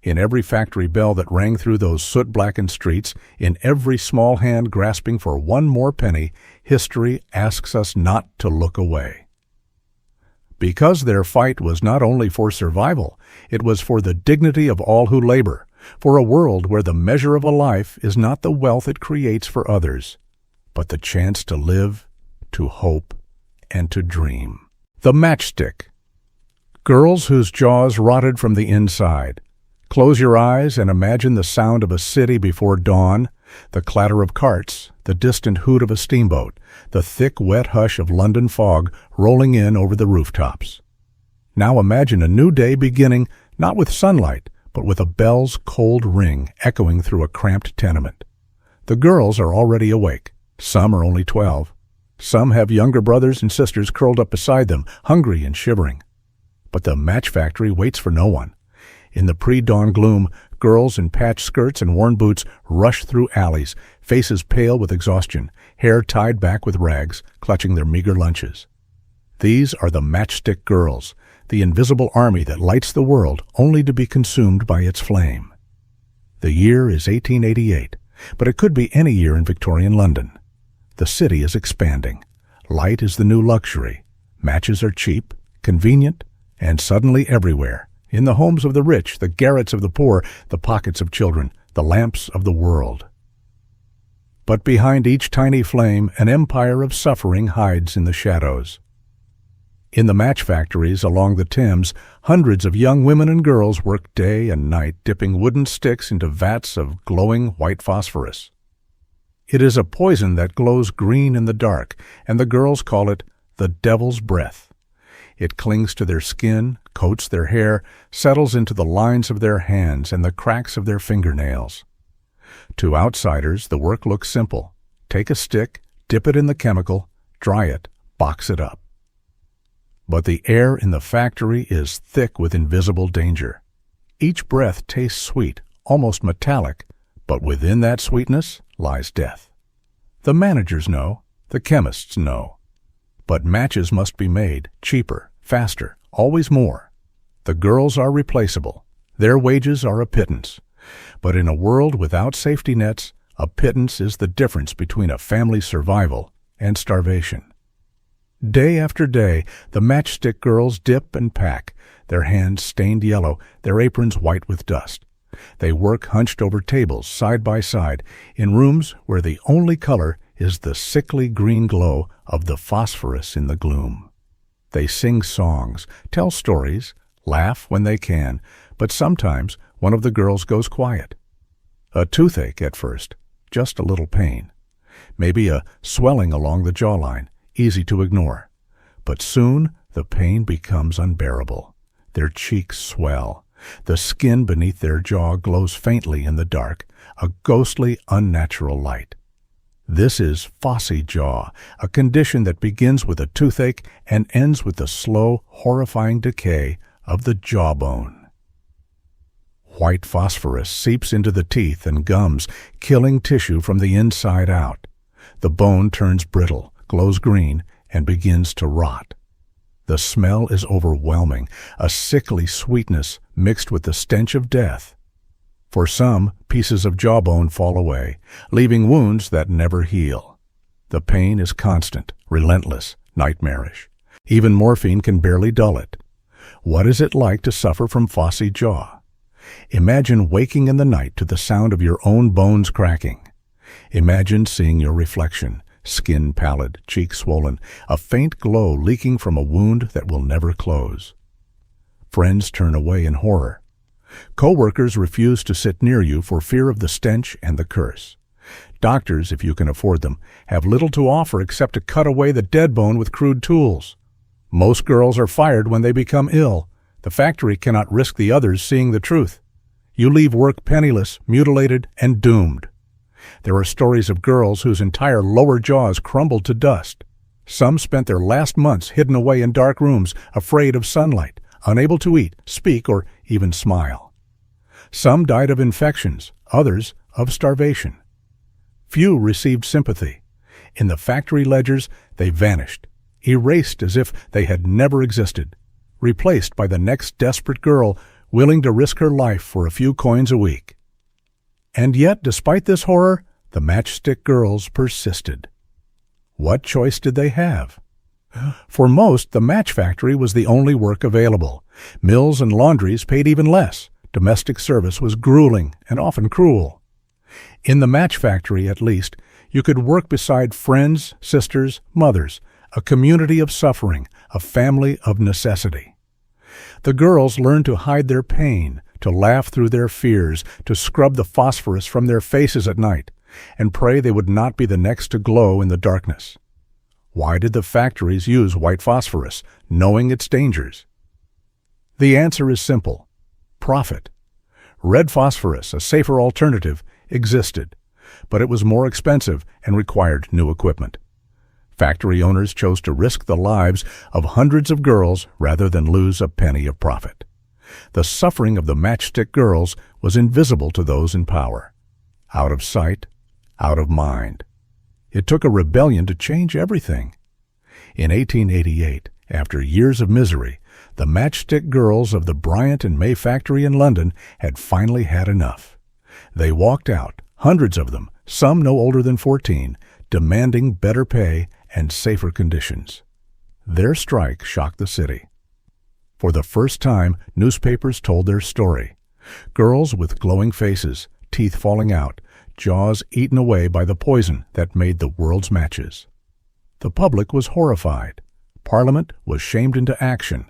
In every factory bell that rang through those soot-blackened streets, in every small hand grasping for one more penny, history asks us not to look away. Because their fight was not only for survival, it was for the dignity of all who labor, for a world where the measure of a life is not the wealth it creates for others, but the chance to live, to hope, and to dream. The Matchstick. Girls whose jaws rotted from the inside. Close your eyes and imagine the sound of a city before dawn, the clatter of carts, the distant hoot of a steamboat, the thick, wet hush of London fog rolling in over the rooftops. Now imagine a new day beginning not with sunlight, but with a bell's cold ring echoing through a cramped tenement. The girls are already awake. Some are only 12. Some have younger brothers and sisters curled up beside them, hungry and shivering. But the match factory waits for no one. In the pre-dawn gloom, girls in patched skirts and worn boots rush through alleys, faces pale with exhaustion, hair tied back with rags, clutching their meager lunches. These are the Matchstick girls, the invisible army that lights the world only to be consumed by its flame. The year is 1888, but it could be any year in Victorian London. The city is expanding. Light is the new luxury. Matches are cheap, convenient, and suddenly everywhere. In the homes of the rich, the garrets of the poor, the pockets of children, the lamps of the world. But behind each tiny flame, an empire of suffering hides in the shadows. In the match factories along the Thames, hundreds of young women and girls work day and night dipping wooden sticks into vats of glowing white phosphorus. It is a poison that glows green in the dark, and the girls call it the devil's breath. It clings to their skin, coats their hair, settles into the lines of their hands and the cracks of their fingernails. To outsiders, the work looks simple. Take a stick, dip it in the chemical, dry it, box it up. But the air in the factory is thick with invisible danger. Each breath tastes sweet, almost metallic, but within that sweetness lies death. The managers know, the chemists know. But matches must be made, cheaper, faster, always more. The girls are replaceable. Their wages are a pittance. But in a world without safety nets, a pittance is the difference between a family's survival and starvation. Day after day, the Matchstick girls dip and pack, their hands stained yellow, their aprons white with dust. They work hunched over tables, side by side, in rooms where the only color is the sickly green glow of the phosphorus in the gloom. They sing songs, tell stories, laugh when they can, but sometimes one of the girls goes quiet. A toothache at first, just a little pain. Maybe a swelling along the jawline, easy to ignore. But soon the pain becomes unbearable. Their cheeks swell. The skin beneath their jaw glows faintly in the dark, a ghostly, unnatural light. This is phossy jaw, a condition that begins with a toothache and ends with the slow, horrifying decay of the jawbone. White phosphorus seeps into the teeth and gums, killing tissue from the inside out. The bone turns brittle, glows green, and begins to rot. The smell is overwhelming, a sickly sweetness mixed with the stench of death. For some, pieces of jawbone fall away, leaving wounds that never heal. The pain is constant, relentless, nightmarish. Even morphine can barely dull it. What is it like to suffer from phossy jaw? Imagine waking in the night to the sound of your own bones cracking. Imagine seeing your reflection, skin pallid, cheeks swollen, a faint glow leaking from a wound that will never close. Friends turn away in horror. Co-workers refuse to sit near you for fear of the stench and the curse. Doctors, if you can afford them, have little to offer except to cut away the dead bone with crude tools. Most girls are fired when they become ill. The factory cannot risk the others seeing the truth. You leave work penniless, mutilated, and doomed. There are stories of girls whose entire lower jaws crumbled to dust. Some spent their last months hidden away in dark rooms, afraid of sunlight, unable to eat, speak, or even smile. Some died of infections, others of starvation. Few received sympathy. In the factory ledgers, they vanished, erased as if they had never existed, replaced by the next desperate girl willing to risk her life for a few coins a week. And yet, despite this horror, the Matchstick girls persisted. What choice did they have? For most, the match factory was the only work available. Mills and laundries paid even less. Domestic service was grueling and often cruel. In the match factory, at least, you could work beside friends, sisters, mothers, a community of suffering, a family of necessity. The girls learned to hide their pain, to laugh through their fears, to scrub the phosphorus from their faces at night, and pray they would not be the next to glow in the darkness. Why did the factories use white phosphorus, knowing its dangers? The answer is simple: profit. Red phosphorus, a safer alternative, existed, but it was more expensive and required new equipment. Factory owners chose to risk the lives of hundreds of girls rather than lose a penny of profit. The suffering of the Matchstick girls was invisible to those in power. Out of sight, out of mind. It took a rebellion to change everything. In 1888, after years of misery, the Matchstick girls of the Bryant and May factory in London had finally had enough. They walked out, hundreds of them, some no older than 14, demanding better pay and safer conditions. Their strike shocked the city. For the first time, newspapers told their story. Girls with glowing faces, teeth falling out, jaws eaten away by the poison that made the world's matches. The public was horrified. Parliament was shamed into action.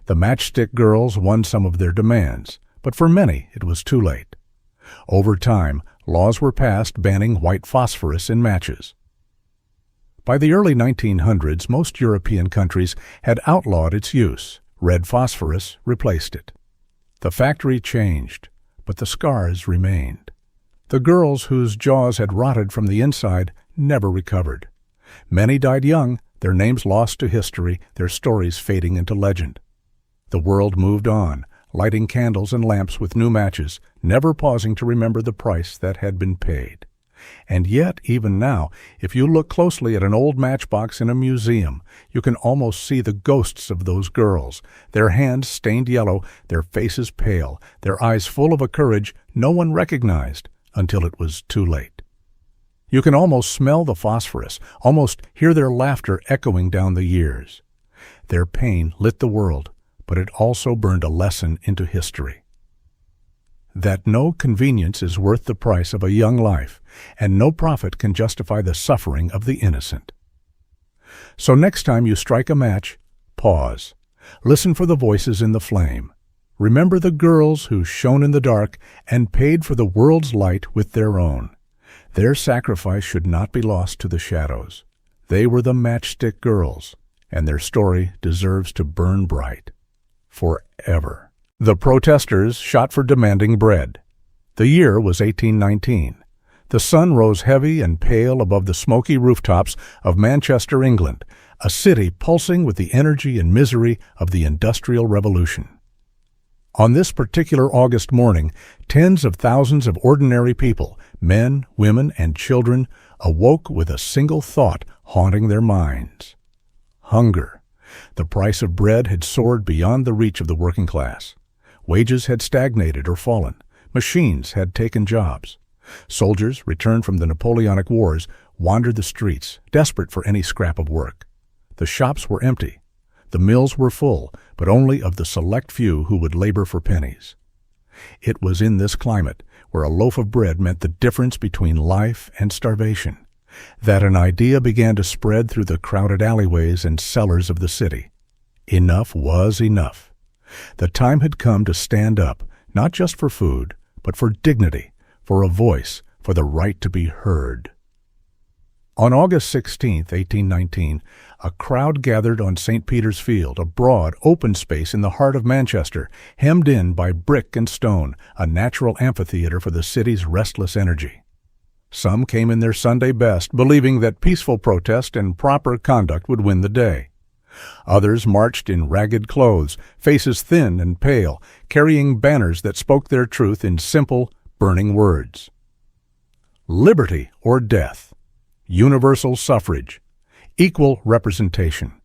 The Matchstick girls won some of their demands, but for many it was too late. Over time, laws were passed banning white phosphorus in matches. By the early 1900s, most European countries had outlawed its use. Red phosphorus replaced it. The factory changed, but the scars remained. The girls whose jaws had rotted from the inside never recovered. Many died young, their names lost to history, their stories fading into legend. The world moved on, lighting candles and lamps with new matches, never pausing to remember the price that had been paid. And yet, even now, if you look closely at an old matchbox in a museum, you can almost see the ghosts of those girls, their hands stained yellow, their faces pale, their eyes full of a courage no one recognized until it was too late. You can almost smell the phosphorus, almost hear their laughter echoing down the years. Their pain lit the world, but it also burned a lesson into history. That no convenience is worth the price of a young life, and no profit can justify the suffering of the innocent. So next time you strike a match, pause. Listen for the voices in the flame. Remember the girls who shone in the dark and paid for the world's light with their own. Their sacrifice should not be lost to the shadows. They were the Matchstick girls, and their story deserves to burn bright. Forever. The protesters shot for demanding bread. The year was 1819. The sun rose heavy and pale above the smoky rooftops of Manchester, England, a city pulsing with the energy and misery of the Industrial Revolution. On this particular August morning, tens of thousands of ordinary people, men, women, and children, awoke with a single thought haunting their minds: hunger. The price of bread had soared beyond the reach of the working class. Wages had stagnated or fallen. Machines had taken jobs. Soldiers, returned from the Napoleonic Wars, wandered the streets, desperate for any scrap of work. The shops were empty. The mills were full, but only of the select few who would labor for pennies. It was in this climate, where a loaf of bread meant the difference between life and starvation, that an idea began to spread through the crowded alleyways and cellars of the city. Enough was enough. The time had come to stand up, not just for food, but for dignity, for a voice, for the right to be heard. On August 16, 1819, a crowd gathered on St. Peter's Field, a broad, open space in the heart of Manchester, hemmed in by brick and stone, a natural amphitheater for the city's restless energy. Some came in their Sunday best, believing that peaceful protest and proper conduct would win the day. Others marched in ragged clothes, faces thin and pale, carrying banners that spoke their truth in simple, burning words. Liberty or death. Universal suffrage. Equal representation.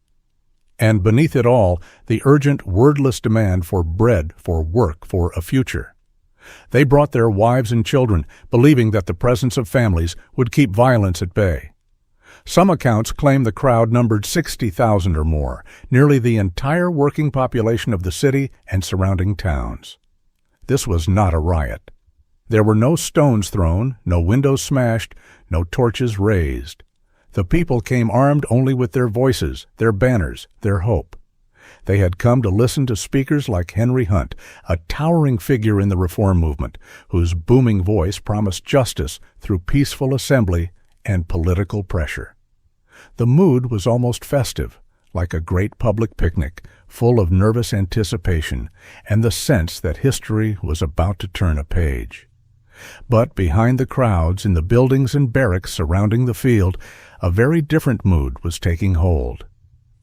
And beneath it all, the urgent, wordless demand for bread, for work, for a future. They brought their wives and children, believing that the presence of families would keep violence at bay. Some accounts claim the crowd numbered 60,000 or more, nearly the entire working population of the city and surrounding towns. This was not a riot. There were no stones thrown, no windows smashed, no torches raised. The people came armed only with their voices, their banners, their hope. They had come to listen to speakers like Henry Hunt, a towering figure in the reform movement, whose booming voice promised justice through peaceful assembly and political pressure. The mood was almost festive, like a great public picnic, full of nervous anticipation and the sense that history was about to turn a page. But behind the crowds, in the buildings and barracks surrounding the field, a very different mood was taking hold.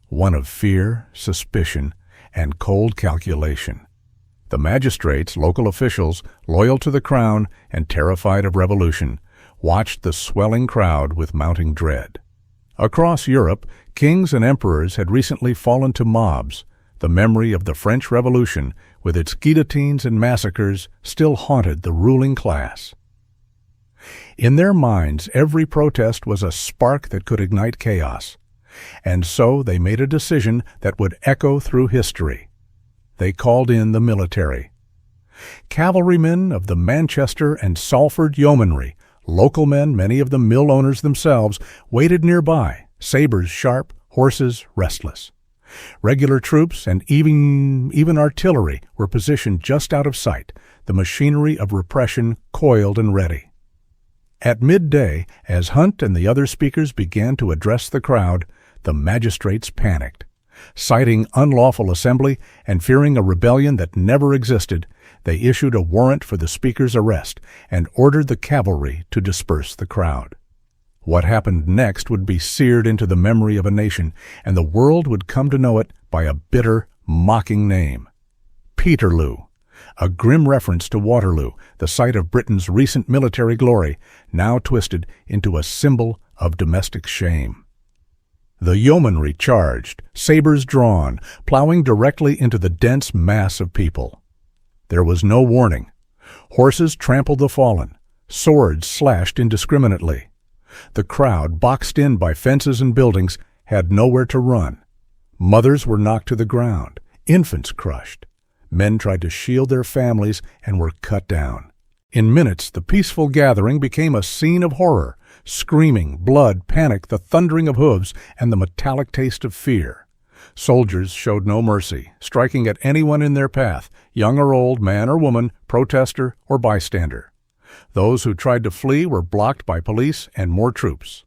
One of fear, suspicion, and cold calculation. The magistrates, local officials, loyal to the crown and terrified of revolution, watched the swelling crowd with mounting dread. Across Europe, kings and emperors had recently fallen to mobs. The memory of the French Revolution, with its guillotines and massacres, still haunted the ruling class. In their minds, every protest was a spark that could ignite chaos, and so they made a decision that would echo through history. They called in the military. Cavalrymen of the Manchester and Salford yeomanry, local men, many of them mill owners themselves, waited nearby, sabers sharp, horses restless. Regular troops and even artillery were positioned just out of sight, the machinery of repression coiled and ready. At midday, as Hunt and the other speakers began to address the crowd, the magistrates panicked. Citing unlawful assembly and fearing a rebellion that never existed, they issued a warrant for the speaker's arrest and ordered the cavalry to disperse the crowd. What happened next would be seared into the memory of a nation, and the world would come to know it by a bitter, mocking name. Peterloo, a grim reference to Waterloo, the site of Britain's recent military glory, now twisted into a symbol of domestic shame. The yeomanry charged, sabers drawn, plowing directly into the dense mass of people. There was no warning. Horses trampled the fallen. Swords slashed indiscriminately. The crowd, boxed in by fences and buildings, had nowhere to run. Mothers were knocked to the ground, infants crushed. Men tried to shield their families and were cut down. In minutes, the peaceful gathering became a scene of horror. Screaming, blood, panic, the thundering of hooves, and the metallic taste of fear. Soldiers showed no mercy, striking at anyone in their path, young or old, man or woman, protester or bystander. Those who tried to flee were blocked by police and more troops.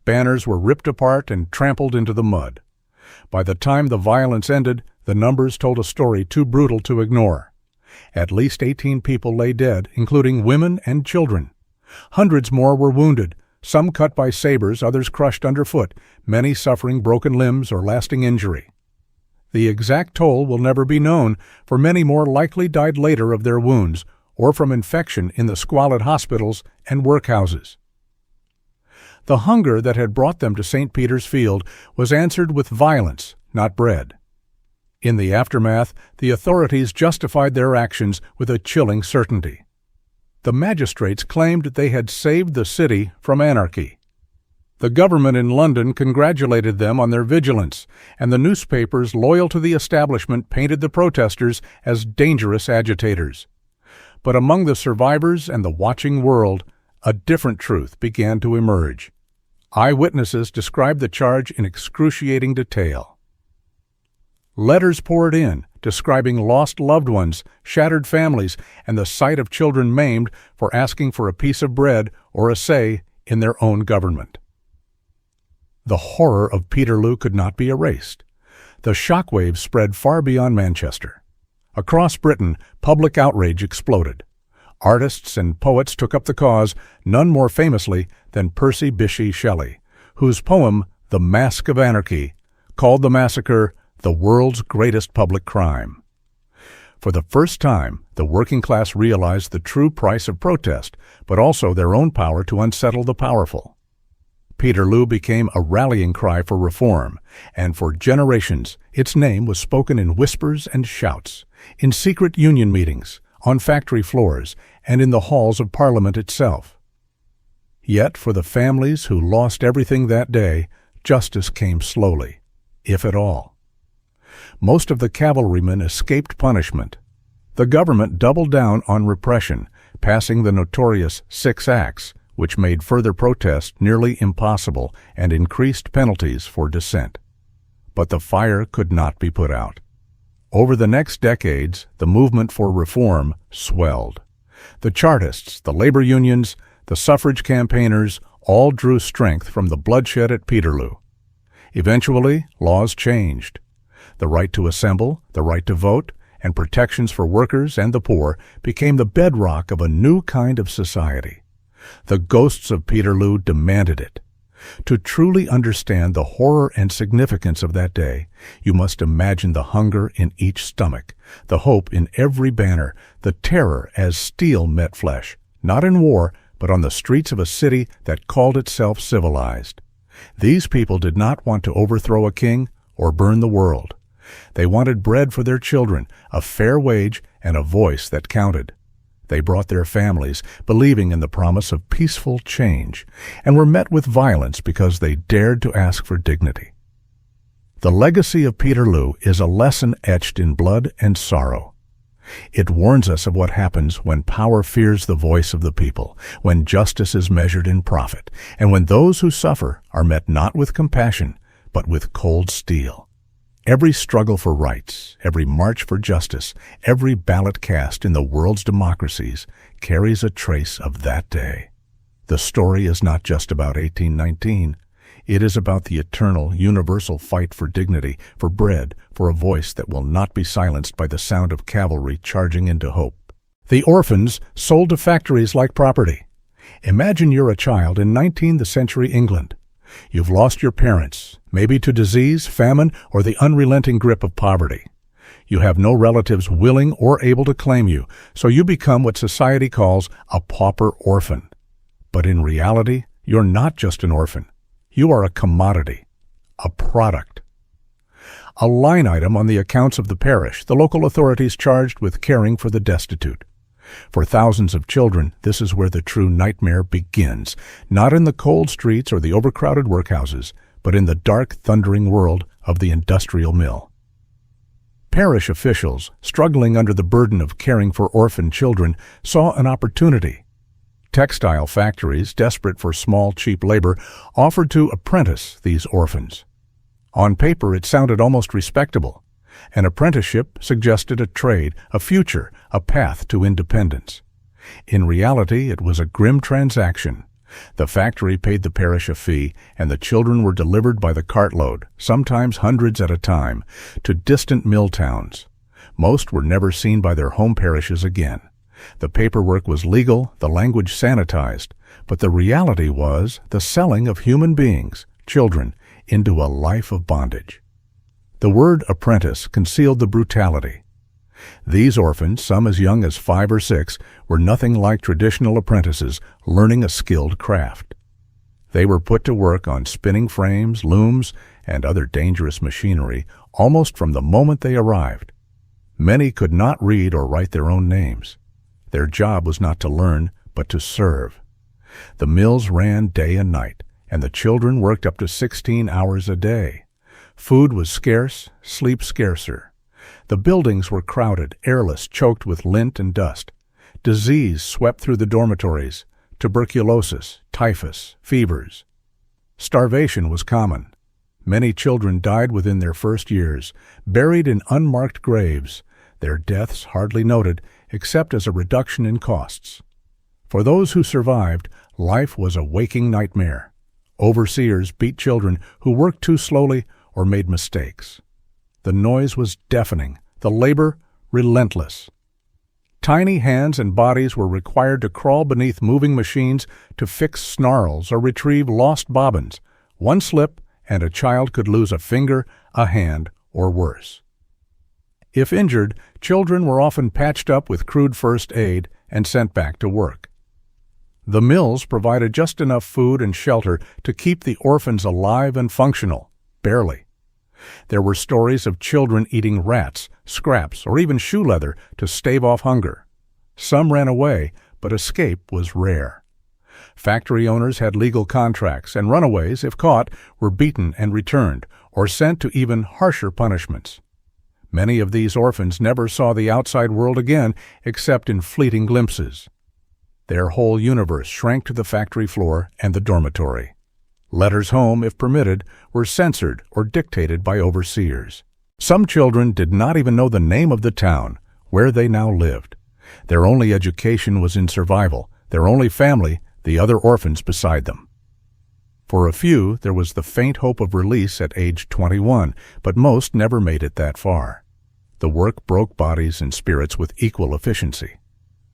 Banners were ripped apart and trampled into the mud. By the time the violence ended, the numbers told a story too brutal to ignore. At least 18 people lay dead, including women and children. Hundreds more were wounded, some cut by sabers, others crushed underfoot, many suffering broken limbs or lasting injury. The exact toll will never be known, for many more likely died later of their wounds or from infection in the squalid hospitals and workhouses. The hunger that had brought them to St. Peter's Field was answered with violence, not bread. In the aftermath, the authorities justified their actions with a chilling certainty. The magistrates claimed they had saved the city from anarchy. The government in London congratulated them on their vigilance, and the newspapers loyal to the establishment painted the protesters as dangerous agitators. But among the survivors and the watching world, a different truth began to emerge. Eyewitnesses described the charge in excruciating detail. Letters poured in, describing lost loved ones, shattered families, and the sight of children maimed for asking for a piece of bread or a say in their own government. The horror of Peterloo could not be erased. The shockwaves spread far beyond Manchester. Across Britain, public outrage exploded. Artists and poets took up the cause, none more famously than Percy Bysshe Shelley, whose poem, The Mask of Anarchy, called the massacre the world's greatest public crime. For the first time, the working class realized the true price of protest, but also their own power to unsettle the powerful. Peterloo became a rallying cry for reform, and for generations its name was spoken in whispers and shouts, in secret union meetings, on factory floors, and in the halls of Parliament itself. Yet for the families who lost everything that day, justice came slowly, if at all. Most of the cavalrymen escaped punishment. The government doubled down on repression, passing the notorious 6 Acts, which made further protest nearly impossible and increased penalties for dissent. But the fire could not be put out. Over the next decades, the movement for reform swelled. The Chartists, the labor unions, the suffrage campaigners all drew strength from the bloodshed at Peterloo. Eventually, laws changed. The right to assemble, the right to vote, and protections for workers and the poor became the bedrock of a new kind of society. The ghosts of Peterloo demanded it. To truly understand the horror and significance of that day, you must imagine the hunger in each stomach, the hope in every banner, the terror as steel met flesh, not in war, but on the streets of a city that called itself civilized. These people did not want to overthrow a king or burn the world. They wanted bread for their children, a fair wage, and a voice that counted. They brought their families, believing in the promise of peaceful change, and were met with violence because they dared to ask for dignity. The legacy of Peterloo is a lesson etched in blood and sorrow. It warns us of what happens when power fears the voice of the people, when justice is measured in profit, and when those who suffer are met not with compassion, but with cold steel. Every struggle for rights, every march for justice, every ballot cast in the world's democracies carries a trace of that day. The story is not just about 1819. It is about the eternal, universal fight for dignity, for bread, for a voice that will not be silenced by the sound of cavalry charging into hope. The orphans sold to factories like property. Imagine you're a child in 19th century England. You've lost your parents, maybe to disease, famine, or the unrelenting grip of poverty. You have no relatives willing or able to claim you, so you become what society calls a pauper orphan. But in reality, you're not just an orphan. You are a commodity, a product. A line item on the accounts of the parish, the local authorities charged with caring for the destitute. For thousands of children, this is where the true nightmare begins, not in the cold streets or the overcrowded workhouses, but in the dark, thundering world of the industrial mill. Parish officials, struggling under the burden of caring for orphan children, saw an opportunity. Textile factories, desperate for small, cheap labor, offered to apprentice these orphans. On paper, it sounded almost respectable. An apprenticeship suggested a trade, a future, a path to independence. In reality, it was a grim transaction. The factory paid the parish a fee, and the children were delivered by the cartload, sometimes hundreds at a time, to distant mill towns. Most were never seen by their home parishes again. The paperwork was legal, the language sanitized, but the reality was the selling of human beings, children, into a life of bondage. The word apprentice concealed the brutality. These orphans, some as young as 5 or 6, were nothing like traditional apprentices learning a skilled craft. They were put to work on spinning frames, looms, and other dangerous machinery almost from the moment they arrived. Many could not read or write their own names. Their job was not to learn, but to serve. The mills ran day and night, and the children worked up to 16 hours a day. Food was scarce, sleep scarcer. The buildings were crowded, airless, choked with lint and dust. Disease swept through the dormitories, tuberculosis, typhus, fevers. Starvation was common. Many children died within their first years, buried in unmarked graves, their deaths hardly noted except as a reduction in costs. For those who survived, life was a waking nightmare. Overseers beat children who worked too slowly or made mistakes. The noise was deafening, the labor relentless. Tiny hands and bodies were required to crawl beneath moving machines to fix snarls or retrieve lost bobbins. One slip, and a child could lose a finger, a hand, or worse. If injured, children were often patched up with crude first aid and sent back to work. The mills provided just enough food and shelter to keep the orphans alive and functional, barely. There were stories of children eating rats, scraps, or even shoe leather to stave off hunger. Some ran away, but escape was rare. Factory owners had legal contracts, and runaways, if caught, were beaten and returned, or sent to even harsher punishments. Many of these orphans never saw the outside world again except in fleeting glimpses. Their whole universe shrank to the factory floor and the dormitory. Letters home, if permitted, were censored or dictated by overseers. Some children did not even know the name of the town where they now lived. Their only education was in survival, their only family, the other orphans beside them. For a few, there was the faint hope of release at age 21, but most never made it that far. The work broke bodies and spirits with equal efficiency.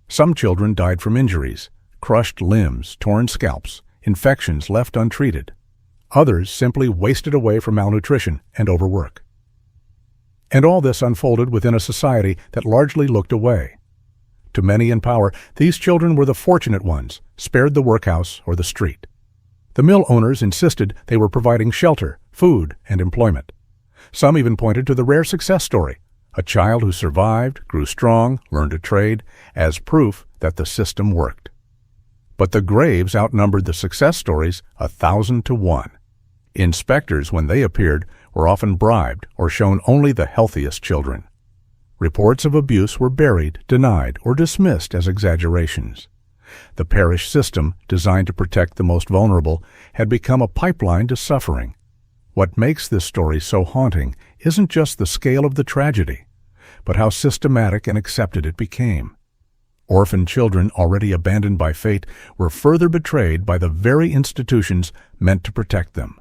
Some children died from injuries, crushed limbs, torn scalps, infections left untreated. Others simply wasted away from malnutrition and overwork. And all this unfolded within a society that largely looked away. To many in power, these children were the fortunate ones, spared the workhouse or the street. The mill owners insisted they were providing shelter, food, and employment. Some even pointed to the rare success story, a child who survived, grew strong, learned a trade, as proof that the system worked. But the graves outnumbered the success stories 1,000 to 1. Inspectors, when they appeared, were often bribed or shown only the healthiest children. Reports of abuse were buried, denied, or dismissed as exaggerations. The parish system, designed to protect the most vulnerable, had become a pipeline to suffering. What makes this story so haunting isn't just the scale of the tragedy, but how systematic and accepted it became. Orphan children, already abandoned by fate, were further betrayed by the very institutions meant to protect them.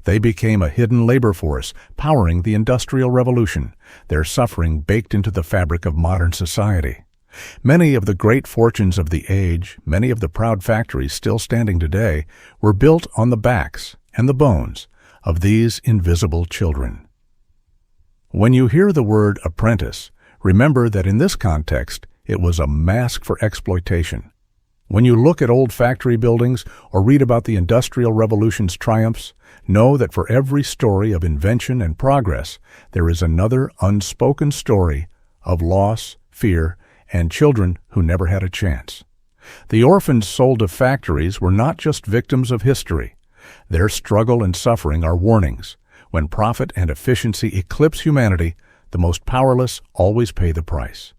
They became a hidden labor force, powering the Industrial Revolution, their suffering baked into the fabric of modern society. Many of the great fortunes of the age, many of the proud factories still standing today, were built on the backs and the bones of these invisible children. When you hear the word apprentice, remember that in this context, it was a mask for exploitation. When you look at old factory buildings or read about the Industrial Revolution's triumphs, know that for every story of invention and progress, there is another unspoken story of loss, fear, and children who never had a chance. The orphans sold to factories were not just victims of history. Their struggle and suffering are warnings. When profit and efficiency eclipse humanity, the most powerless always pay the price.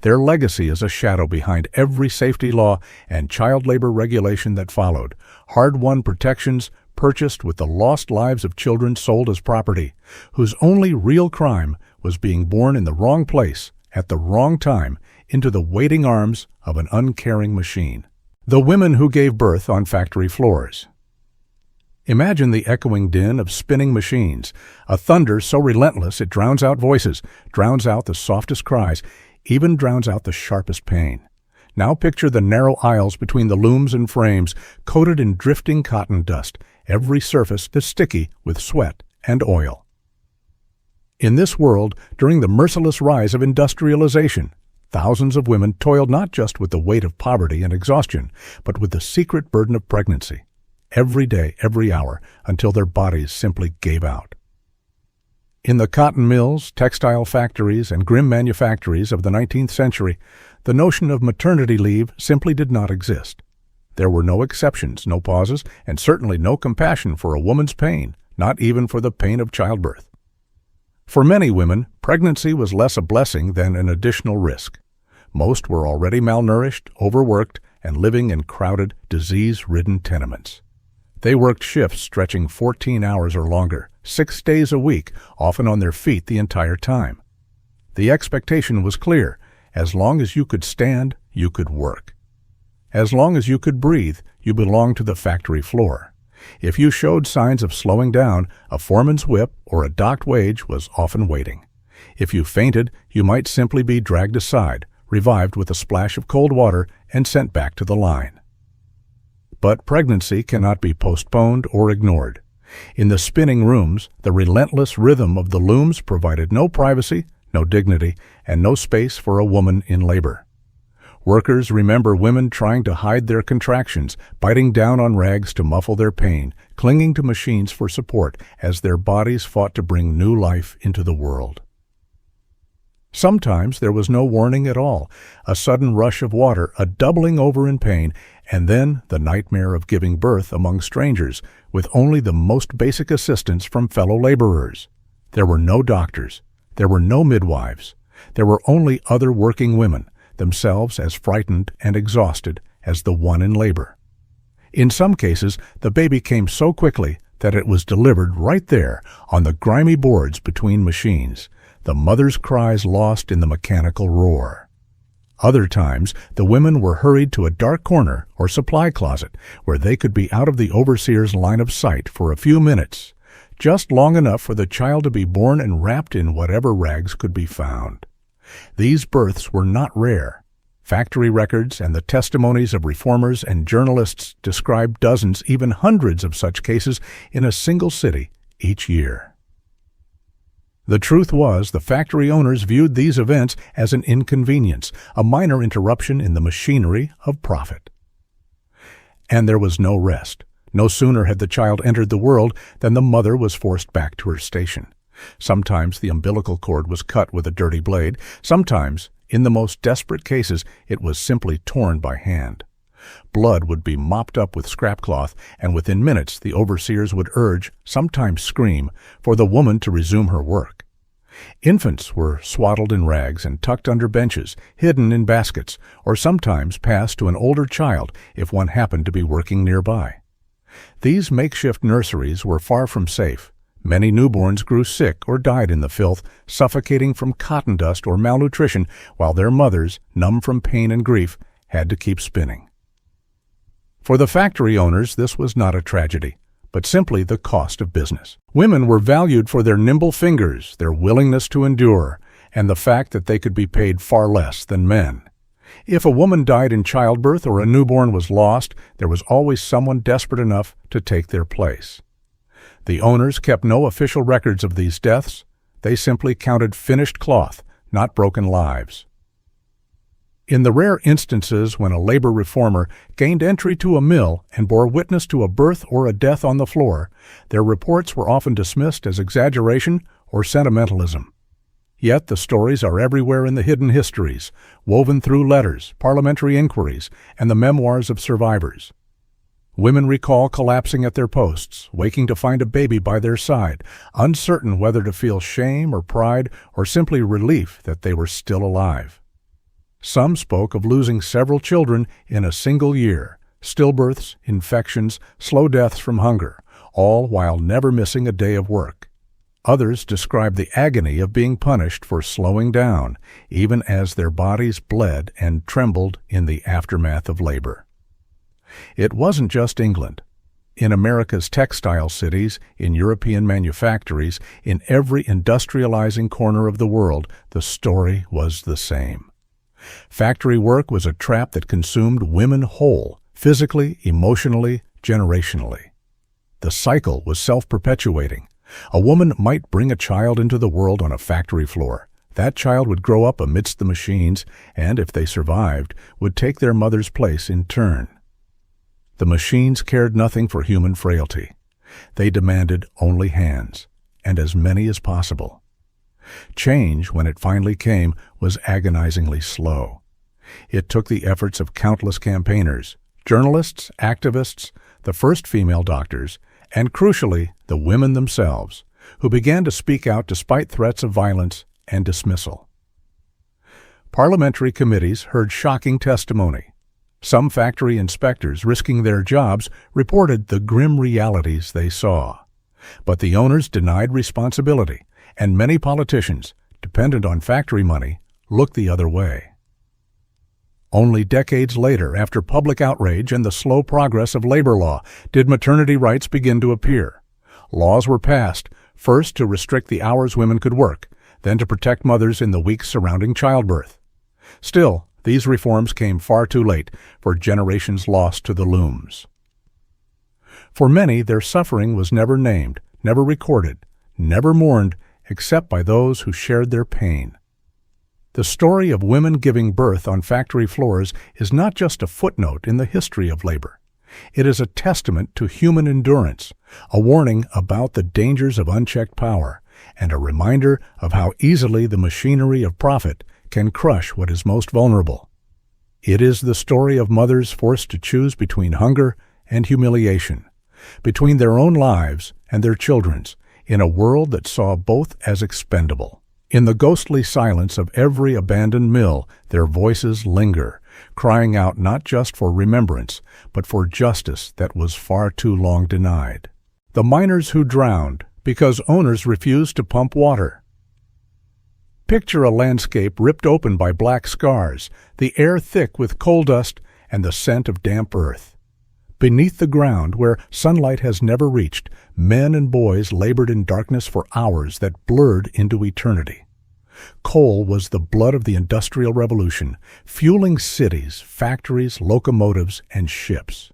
Their legacy is a shadow behind every safety law and child labor regulation that followed, hard-won protections purchased with the lost lives of children sold as property, whose only real crime was being born in the wrong place, at the wrong time, into the waiting arms of an uncaring machine. The women who gave birth on factory floors. Imagine the echoing din of spinning machines, a thunder so relentless it drowns out voices, drowns out the softest cries, even drowns out the sharpest pain. Now picture the narrow aisles between the looms and frames, coated in drifting cotton dust, every surface is sticky with sweat and oil. In this world, during the merciless rise of industrialization, thousands of women toiled not just with the weight of poverty and exhaustion, but with the secret burden of pregnancy. every day, every hour, until their bodies simply gave out. In the cotton mills, textile factories, and grim manufactories of the 19th century, the notion of maternity leave simply did not exist. There were no exceptions, no pauses, and certainly no compassion for a woman's pain, not even for the pain of childbirth. For many women, pregnancy was less a blessing than an additional risk. Most were already malnourished, overworked, and living in crowded, disease-ridden tenements. They worked shifts stretching 14 hours or longer, 6 days a week, often on their feet the entire time. The expectation was clear: as long as you could stand, you could work. As long as you could breathe, you belonged to the factory floor. If you showed signs of slowing down, a foreman's whip or a docked wage was often waiting. If you fainted, you might simply be dragged aside, revived with a splash of cold water, and sent back to the line. But pregnancy cannot be postponed or ignored. In the spinning rooms, the relentless rhythm of the looms provided no privacy, no dignity, and no space for a woman in labor. Workers remember women trying to hide their contractions, biting down on rags to muffle their pain, clinging to machines for support as their bodies fought to bring new life into the world. Sometimes there was no warning at all, a sudden rush of water, a doubling over in pain, and then the nightmare of giving birth among strangers, with only the most basic assistance from fellow laborers. There were no doctors. There were no midwives. There were only other working women, themselves as frightened and exhausted as the one in labor. In some cases, the baby came so quickly that it was delivered right there on the grimy boards between machines, the mother's cries lost in the mechanical roar. Other times, the women were hurried to a dark corner or supply closet where they could be out of the overseer's line of sight for a few minutes, just long enough for the child to be born and wrapped in whatever rags could be found. These births were not rare. Factory records and the testimonies of reformers and journalists describe dozens, even hundreds of such cases in a single city each year. The truth was, the factory owners viewed these events as an inconvenience, a minor interruption in the machinery of profit. And there was no rest. No sooner had the child entered the world than the mother was forced back to her station. Sometimes the umbilical cord was cut with a dirty blade. Sometimes, in the most desperate cases, it was simply torn by hand. Blood would be mopped up with scrap cloth, and within minutes the overseers would urge, sometimes scream, for the woman to resume her work. Infants were swaddled in rags and tucked under benches, hidden in baskets, or sometimes passed to an older child if one happened to be working nearby. These makeshift nurseries were far from safe. Many newborns grew sick or died in the filth, suffocating from cotton dust or malnutrition, while their mothers, numb from pain and grief, had to keep spinning. For the factory owners, this was not a tragedy, but simply the cost of business. Women were valued for their nimble fingers, their willingness to endure, and the fact that they could be paid far less than men. If a woman died in childbirth or a newborn was lost, there was always someone desperate enough to take their place. The owners kept no official records of these deaths. They simply counted finished cloth, not broken lives. In the rare instances when a labor reformer gained entry to a mill and bore witness to a birth or a death on the floor, their reports were often dismissed as exaggeration or sentimentalism. Yet the stories are everywhere in the hidden histories, woven through letters, parliamentary inquiries, and the memoirs of survivors. Women recall collapsing at their posts, waking to find a baby by their side, uncertain whether to feel shame or pride or simply relief that they were still alive. Some spoke of losing several children in a single year, stillbirths, infections, slow deaths from hunger, all while never missing a day of work. Others described the agony of being punished for slowing down, even as their bodies bled and trembled in the aftermath of labor. It wasn't just England. In America's textile cities, in European manufactories, in every industrializing corner of the world, the story was the same. Factory work was a trap that consumed women whole, physically, emotionally, generationally. The cycle was self-perpetuating. A woman might bring a child into the world on a factory floor. That child would grow up amidst the machines, and if they survived, would take their mother's place in turn. The machines cared nothing for human frailty. They demanded only hands, and as many as possible. Change, when it finally came, was agonizingly slow. It took the efforts of countless campaigners, journalists, activists, the first female doctors, and crucially, the women themselves, who began to speak out despite threats of violence and dismissal. Parliamentary committees heard shocking testimony. Some factory inspectors, risking their jobs, reported the grim realities they saw. But the owners denied responsibility, and many politicians, dependent on factory money, looked the other way. Only decades later, after public outrage and the slow progress of labor law, did maternity rights begin to appear. Laws were passed, first to restrict the hours women could work, then to protect mothers in the weeks surrounding childbirth. Still, these reforms came far too late for generations lost to the looms. For many, their suffering was never named, never recorded, never mourned, except by those who shared their pain. The story of women giving birth on factory floors is not just a footnote in the history of labor. It is a testament to human endurance, a warning about the dangers of unchecked power, and a reminder of how easily the machinery of profit can crush what is most vulnerable. It is the story of mothers forced to choose between hunger and humiliation, between their own lives and their children's, in a world that saw both as expendable. In the ghostly silence of every abandoned mill, their voices linger, crying out not just for remembrance, but for justice that was far too long denied. The miners who drowned because owners refused to pump water. Picture a landscape ripped open by black scars, the air thick with coal dust and the scent of damp earth. Beneath the ground, where sunlight has never reached, men and boys labored in darkness for hours that blurred into eternity. Coal was the blood of the Industrial Revolution, fueling cities, factories, locomotives, and ships.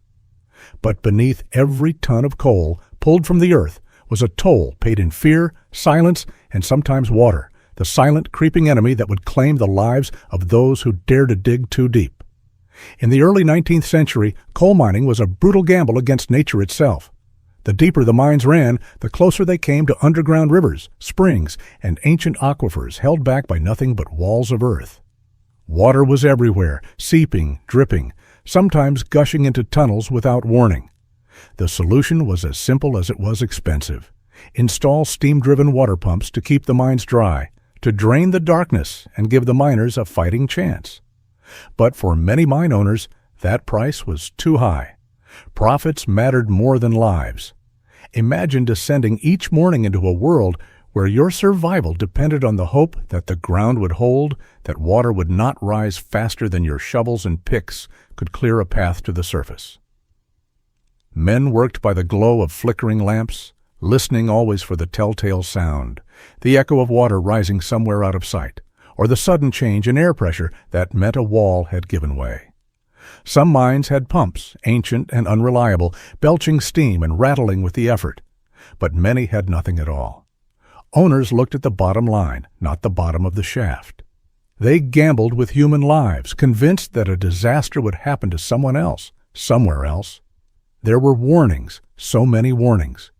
But beneath every ton of coal pulled from the earth was a toll paid in fear, silence, and sometimes water, the silent, creeping enemy that would claim the lives of those who dared to dig too deep. In the early 19th century, coal mining was a brutal gamble against nature itself. The deeper the mines ran, the closer they came to underground rivers, springs, and ancient aquifers held back by nothing but walls of earth. Water was everywhere, seeping, dripping, sometimes gushing into tunnels without warning. The solution was as simple as it was expensive. Install steam-driven water pumps to keep the mines dry, to drain the darkness and give the miners a fighting chance. But for many mine owners, that price was too high. Profits mattered more than lives. Imagine descending each morning into a world where your survival depended on the hope that the ground would hold, that water would not rise faster than your shovels and picks could clear a path to the surface. Men worked by the glow of flickering lamps, listening always for the telltale sound, the echo of water rising somewhere out of sight, or the sudden change in air pressure that meant a wall had given way. Some mines had pumps, ancient and unreliable, belching steam and rattling with the effort, but many had nothing at all. Owners looked at the bottom line, not the bottom of the shaft. They gambled with human lives, convinced that a disaster would happen to someone else, somewhere else. There were warnings, so many warnings.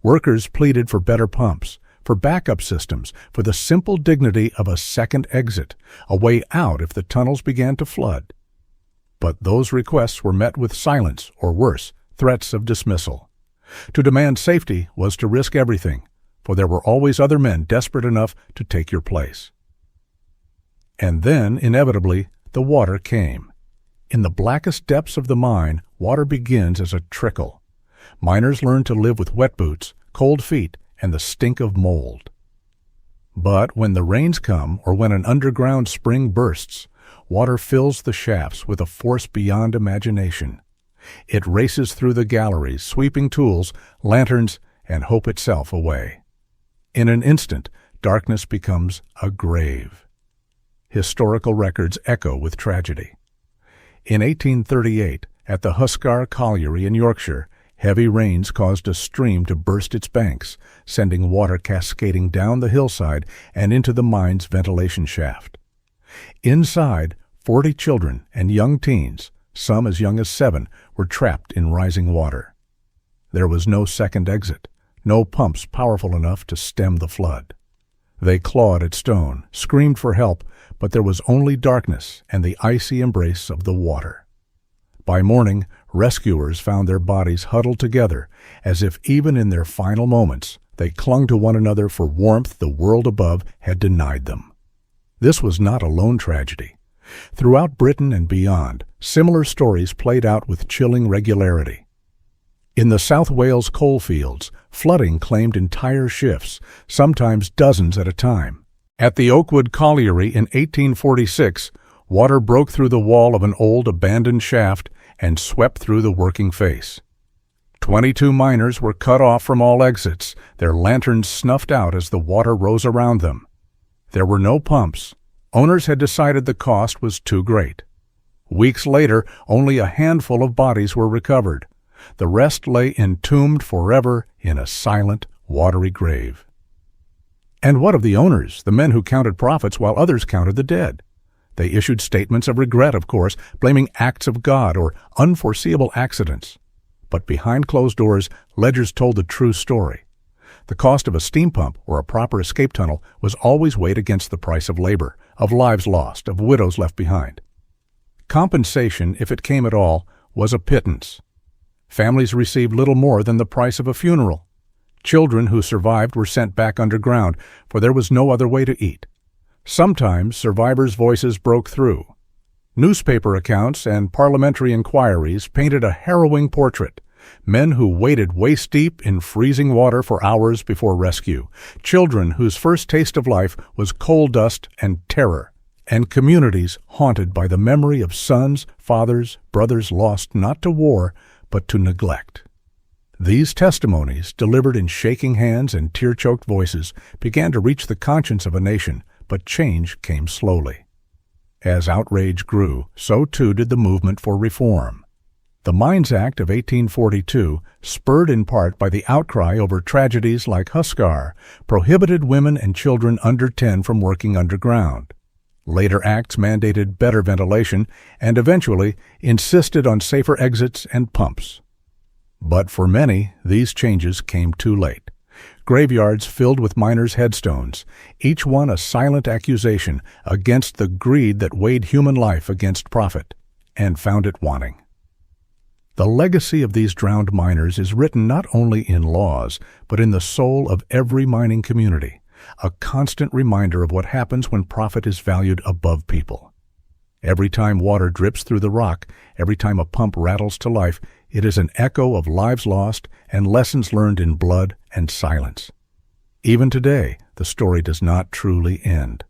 Workers pleaded for better pumps, for backup systems, for the simple dignity of a second exit, a way out if the tunnels began to flood. But those requests were met with silence, or worse, threats of dismissal. To demand safety was to risk everything, for there were always other men desperate enough to take your place. And then, inevitably, the water came. In the blackest depths of the mine, water begins as a trickle. Miners learn to live with wet boots, cold feet, and the stink of mold. But when the rains come, or when an underground spring bursts, water fills the shafts with a force beyond imagination. It races through the galleries, sweeping tools, lanterns, and hope itself away. In an instant, darkness becomes a grave. Historical records echo with tragedy. In 1838, at the Huskar Colliery in Yorkshire, heavy rains caused a stream to burst its banks, sending water cascading down the hillside and into the mine's ventilation shaft. Inside, 40 children and young teens, Some as young as 7 were trapped in rising water. There was no second exit, no pumps powerful enough to stem the flood. They clawed at stone, screamed for help, but there was only darkness and the icy embrace of the water. By morning, rescuers found their bodies huddled together, as if even in their final moments they clung to one another for warmth the world above had denied them. This was not a lone tragedy. Throughout Britain and beyond, similar stories played out with chilling regularity. In the South Wales coalfields, flooding claimed entire shifts, sometimes dozens at a time. At the Oakwood Colliery in 1846, water broke through the wall of an old abandoned shaft and swept through the working face. 22 miners were cut off from all exits, their lanterns snuffed out as the water rose around them. There were no pumps. Owners had decided the cost was too great. Weeks later, only a handful of bodies were recovered. The rest lay entombed forever in a silent, watery grave. And what of the owners, the men who counted profits while others counted the dead? They issued statements of regret, of course, blaming acts of God or unforeseeable accidents. But behind closed doors, ledgers told the true story. The cost of a steam pump or a proper escape tunnel was always weighed against the price of labor, of lives lost, of widows left behind. Compensation, if it came at all, was a pittance. Families received little more than the price of a funeral. Children who survived were sent back underground, for there was no other way to eat. Sometimes survivors' voices broke through. Newspaper accounts and parliamentary inquiries painted a harrowing portrait. Men who waded waist-deep in freezing water for hours before rescue. Children whose first taste of life was coal dust and terror. And communities haunted by the memory of sons, fathers, brothers lost not to war, but to neglect. These testimonies, delivered in shaking hands and tear-choked voices, began to reach the conscience of a nation, but change came slowly. As outrage grew, so too did the movement for reform. The Mines Act of 1842, spurred in part by the outcry over tragedies like Huskar, prohibited women and children under 10 from working underground. Later acts mandated better ventilation and eventually insisted on safer exits and pumps. But for many, these changes came too late. Graveyards filled with miners' headstones, each one a silent accusation against the greed that weighed human life against profit, and found it wanting. The legacy of these drowned miners is written not only in laws, but in the soul of every mining community. A constant reminder of what happens when profit is valued above people. Every time water drips through the rock, every time a pump rattles to life, it is an echo of lives lost and lessons learned in blood and silence. Even today, the story does not truly end.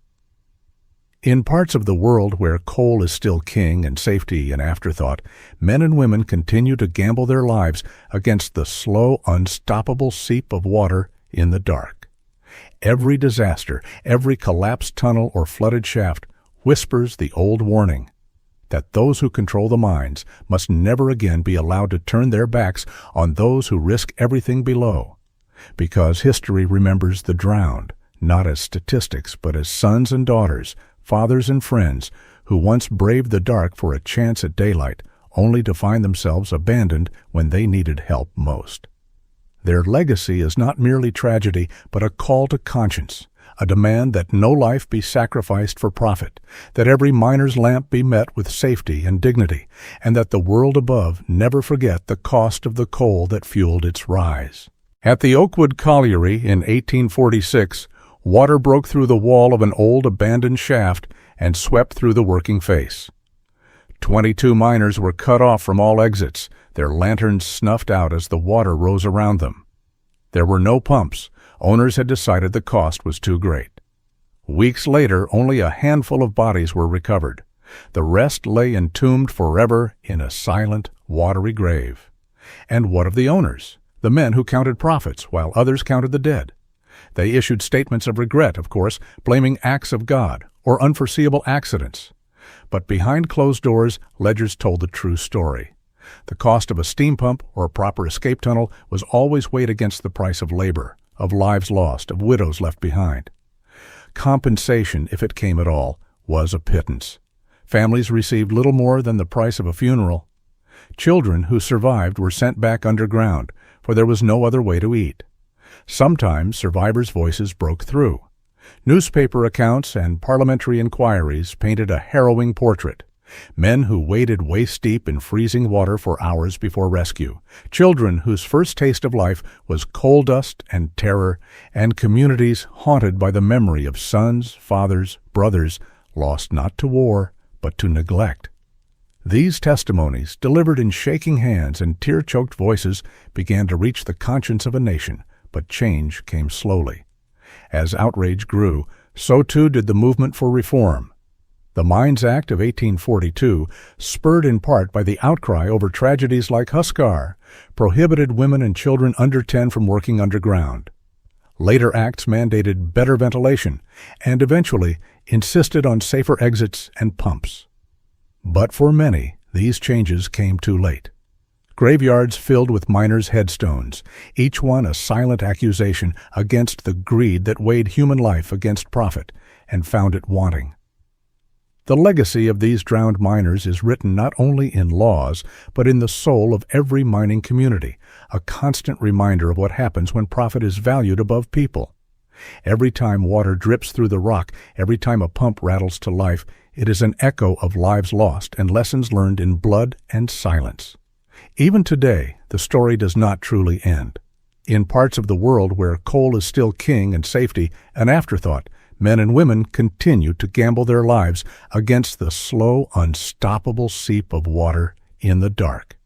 In parts of the world where coal is still king and safety an afterthought, men and women continue to gamble their lives against the slow, unstoppable seep of water in the dark. Every disaster, every collapsed tunnel or flooded shaft whispers the old warning that those who control the mines must never again be allowed to turn their backs on those who risk everything below, because history remembers the drowned, not as statistics, but as sons and daughters, fathers and friends, who once braved the dark for a chance at daylight, only to find themselves abandoned when they needed help most. Their legacy is not merely tragedy, but a call to conscience, a demand that no life be sacrificed for profit, that every miner's lamp be met with safety and dignity, and that the world above never forget the cost of the coal that fueled its rise. At the Oakwood Colliery in 1846, water broke through the wall of an old abandoned shaft and swept through the working face. 22 miners were cut off from all exits, their lanterns snuffed out as the water rose around them. There were no pumps. Owners had decided the cost was too great. Weeks later, only a handful of bodies were recovered. The rest lay entombed forever in a silent, watery grave. And what of the owners, the men who counted profits while others counted the dead? They issued statements of regret, of course, blaming acts of God or unforeseeable accidents. But behind closed doors, ledgers told the true story. The cost of a steam pump or a proper escape tunnel was always weighed against the price of labor, of lives lost, of widows left behind. Compensation, if it came at all, was a pittance. Families received little more than the price of a funeral. Children who survived were sent back underground, for there was no other way to eat. Sometimes survivors' voices broke through. Newspaper accounts and parliamentary inquiries painted a harrowing portrait. Men who waded waist-deep in freezing water for hours before rescue. Children whose first taste of life was coal dust and terror, and communities haunted by the memory of sons, fathers, brothers, lost not to war, but to neglect. These testimonies, delivered in shaking hands and tear-choked voices, began to reach the conscience of a nation, but change came slowly. As outrage grew, so too did the movement for reform. The Mines Act of 1842, spurred in part by the outcry over tragedies like Huskar, prohibited women and children under 10 from working underground. Later acts mandated better ventilation and eventually insisted on safer exits and pumps. But for many, these changes came too late. Graveyards filled with miners' headstones, each one a silent accusation against the greed that weighed human life against profit and found it wanting. The legacy of these drowned miners is written not only in laws, but in the soul of every mining community, a constant reminder of what happens when profit is valued above people. Every time water drips through the rock, every time a pump rattles to life, it is an echo of lives lost and lessons learned in blood and silence. Even today, the story does not truly end. In parts of the world where coal is still king and safety an afterthought, men and women continue to gamble their lives against the slow, unstoppable seep of water in the dark.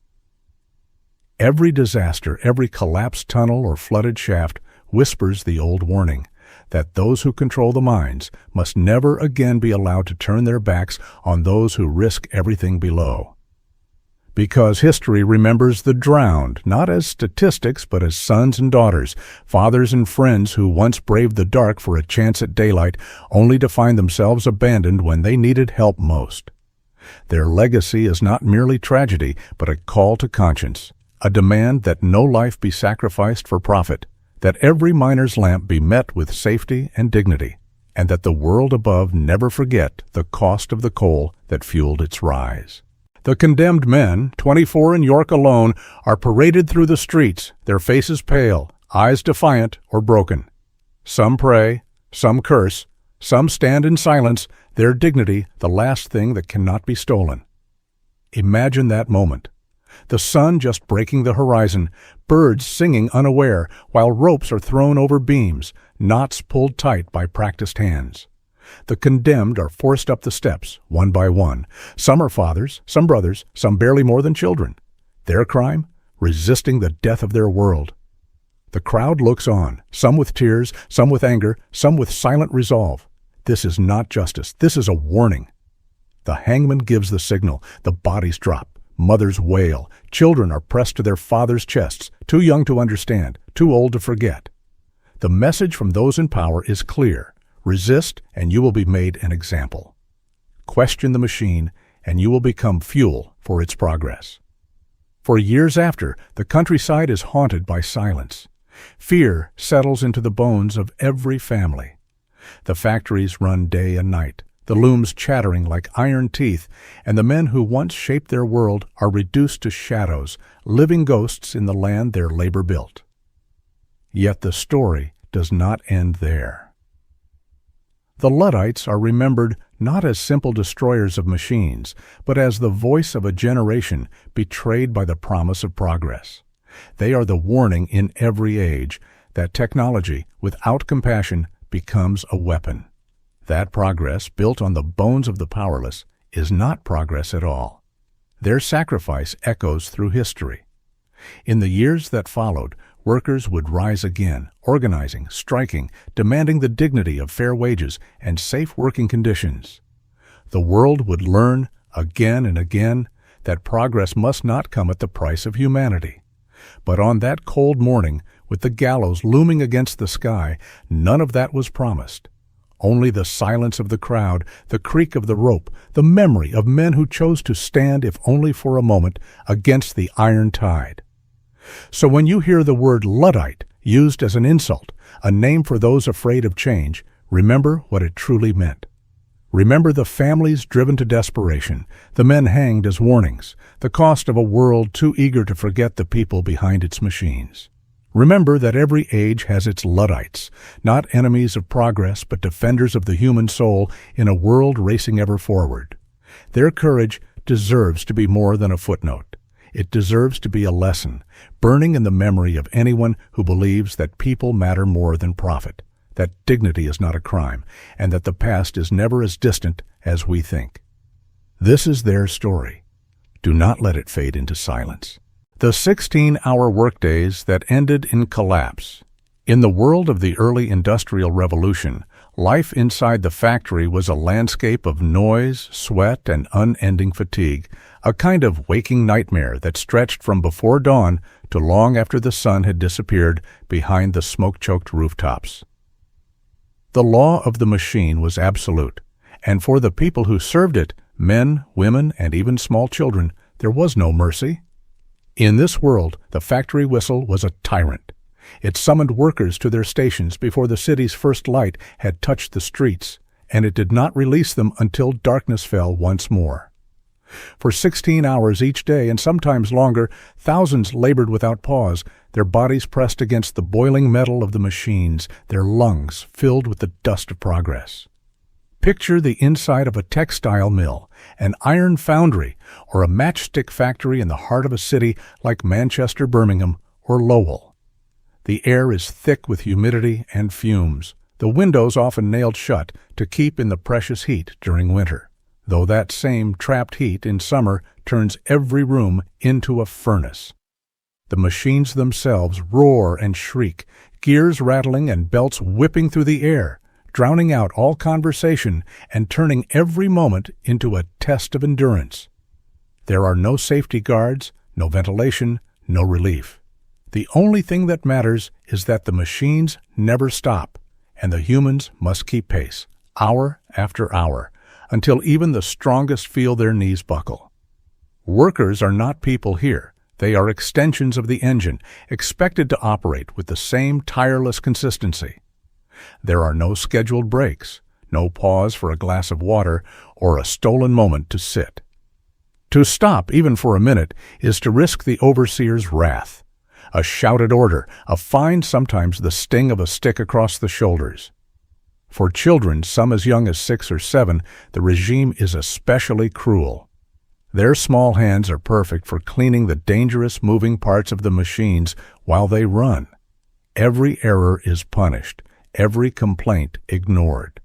Every disaster, every collapsed tunnel or flooded shaft whispers the old warning that those who control the mines must never again be allowed to turn their backs on those who risk everything below. Because history remembers the drowned, not as statistics, but as sons and daughters, fathers and friends who once braved the dark for a chance at daylight, only to find themselves abandoned when they needed help most. Their legacy is not merely tragedy, but a call to conscience, a demand that no life be sacrificed for profit, that every miner's lamp be met with safety and dignity, and that the world above never forget the cost of the coal that fueled its rise. The condemned men, 24 in York alone, are paraded through the streets, their faces pale, eyes defiant or broken. Some pray, some curse, some stand in silence, their dignity the last thing that cannot be stolen. Imagine that moment. The sun just breaking the horizon, birds singing unaware, while ropes are thrown over beams, knots pulled tight by practiced hands. The condemned are forced up the steps, one by one. Some are fathers, some brothers, some barely more than children. Their crime? Resisting the death of their world. The crowd looks on, some with tears, some with anger, some with silent resolve. This is not justice. This is a warning. The hangman gives the signal. The bodies drop. Mothers wail. Children are pressed to their fathers' chests, too young to understand, too old to forget. The message from those in power is clear. Resist, and you will be made an example. Question the machine, and you will become fuel for its progress. For years after, the countryside is haunted by silence. Fear settles into the bones of every family. The factories run day and night, the looms chattering like iron teeth, and the men who once shaped their world are reduced to shadows, living ghosts in the land their labor built. Yet the story does not end there. The Luddites are remembered not as simple destroyers of machines, but as the voice of a generation betrayed by the promise of progress. They are the warning in every age that technology, without compassion, becomes a weapon. That progress, built on the bones of the powerless, is not progress at all. Their sacrifice echoes through history. In the years that followed, workers would rise again, organizing, striking, demanding the dignity of fair wages and safe working conditions. The world would learn, again and again, that progress must not come at the price of humanity. But on that cold morning, with the gallows looming against the sky, none of that was promised. Only the silence of the crowd, the creak of the rope, the memory of men who chose to stand, if only for a moment, against the iron tide. So when you hear the word Luddite used as an insult, a name for those afraid of change, remember what it truly meant. Remember the families driven to desperation, the men hanged as warnings, the cost of a world too eager to forget the people behind its machines. Remember that every age has its Luddites, not enemies of progress but defenders of the human soul in a world racing ever forward. Their courage deserves to be more than a footnote. It deserves to be a lesson, burning in the memory of anyone who believes that people matter more than profit, that dignity is not a crime, and that the past is never as distant as we think. This is their story. Do not let it fade into silence. The 16-hour workdays that ended in collapse. In the world of the early Industrial Revolution, life inside the factory was a landscape of noise, sweat, and unending fatigue, a kind of waking nightmare that stretched from before dawn to long after the sun had disappeared behind the smoke-choked rooftops. The law of the machine was absolute, and for the people who served it, men, women, and even small children, there was no mercy. In this world, the factory whistle was a tyrant. It summoned workers to their stations before the city's first light had touched the streets, and it did not release them until darkness fell once more. For 16 hours each day, and sometimes longer, thousands labored without pause, their bodies pressed against the boiling metal of the machines, their lungs filled with the dust of progress. Picture the inside of a textile mill, an iron foundry, or a matchstick factory in the heart of a city like Manchester, Birmingham, or Lowell. The air is thick with humidity and fumes, the windows often nailed shut to keep in the precious heat during winter, though that same trapped heat in summer turns every room into a furnace. The machines themselves roar and shriek, gears rattling and belts whipping through the air, drowning out all conversation and turning every moment into a test of endurance. There are no safety guards, no ventilation, no relief. The only thing that matters is that the machines never stop, and the humans must keep pace, hour after hour, until even the strongest feel their knees buckle. Workers are not people here. They are extensions of the engine, expected to operate with the same tireless consistency. There are no scheduled breaks, no pause for a glass of water, or a stolen moment to sit. To stop, even for a minute, is to risk the overseer's wrath. A shouted order, a fine, sometimes the sting of a stick across the shoulders. For children, some as young as 6 or 7, the regime is especially cruel. Their small hands are perfect for cleaning the dangerous moving parts of the machines while they run. Every error is punished, every complaint ignored.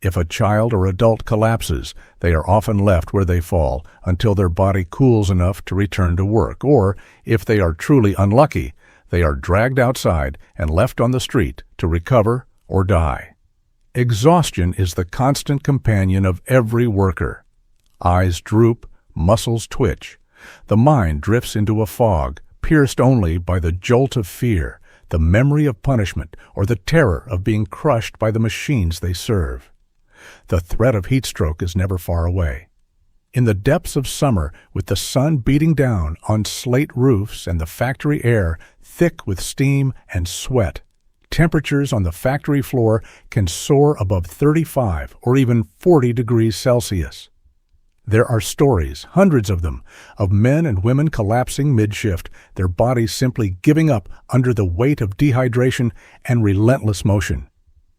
If a child or adult collapses, they are often left where they fall until their body cools enough to return to work, or, if they are truly unlucky, they are dragged outside and left on the street to recover or die. Exhaustion is the constant companion of every worker. Eyes droop, muscles twitch. The mind drifts into a fog, pierced only by the jolt of fear, the memory of punishment, or the terror of being crushed by the machines they serve. The threat of heat stroke is never far away. In the depths of summer, with the sun beating down on slate roofs and the factory air thick with steam and sweat, temperatures on the factory floor can soar above 35 or even 40 degrees Celsius. There are stories, hundreds of them, of men and women collapsing mid-shift, their bodies simply giving up under the weight of dehydration and relentless motion.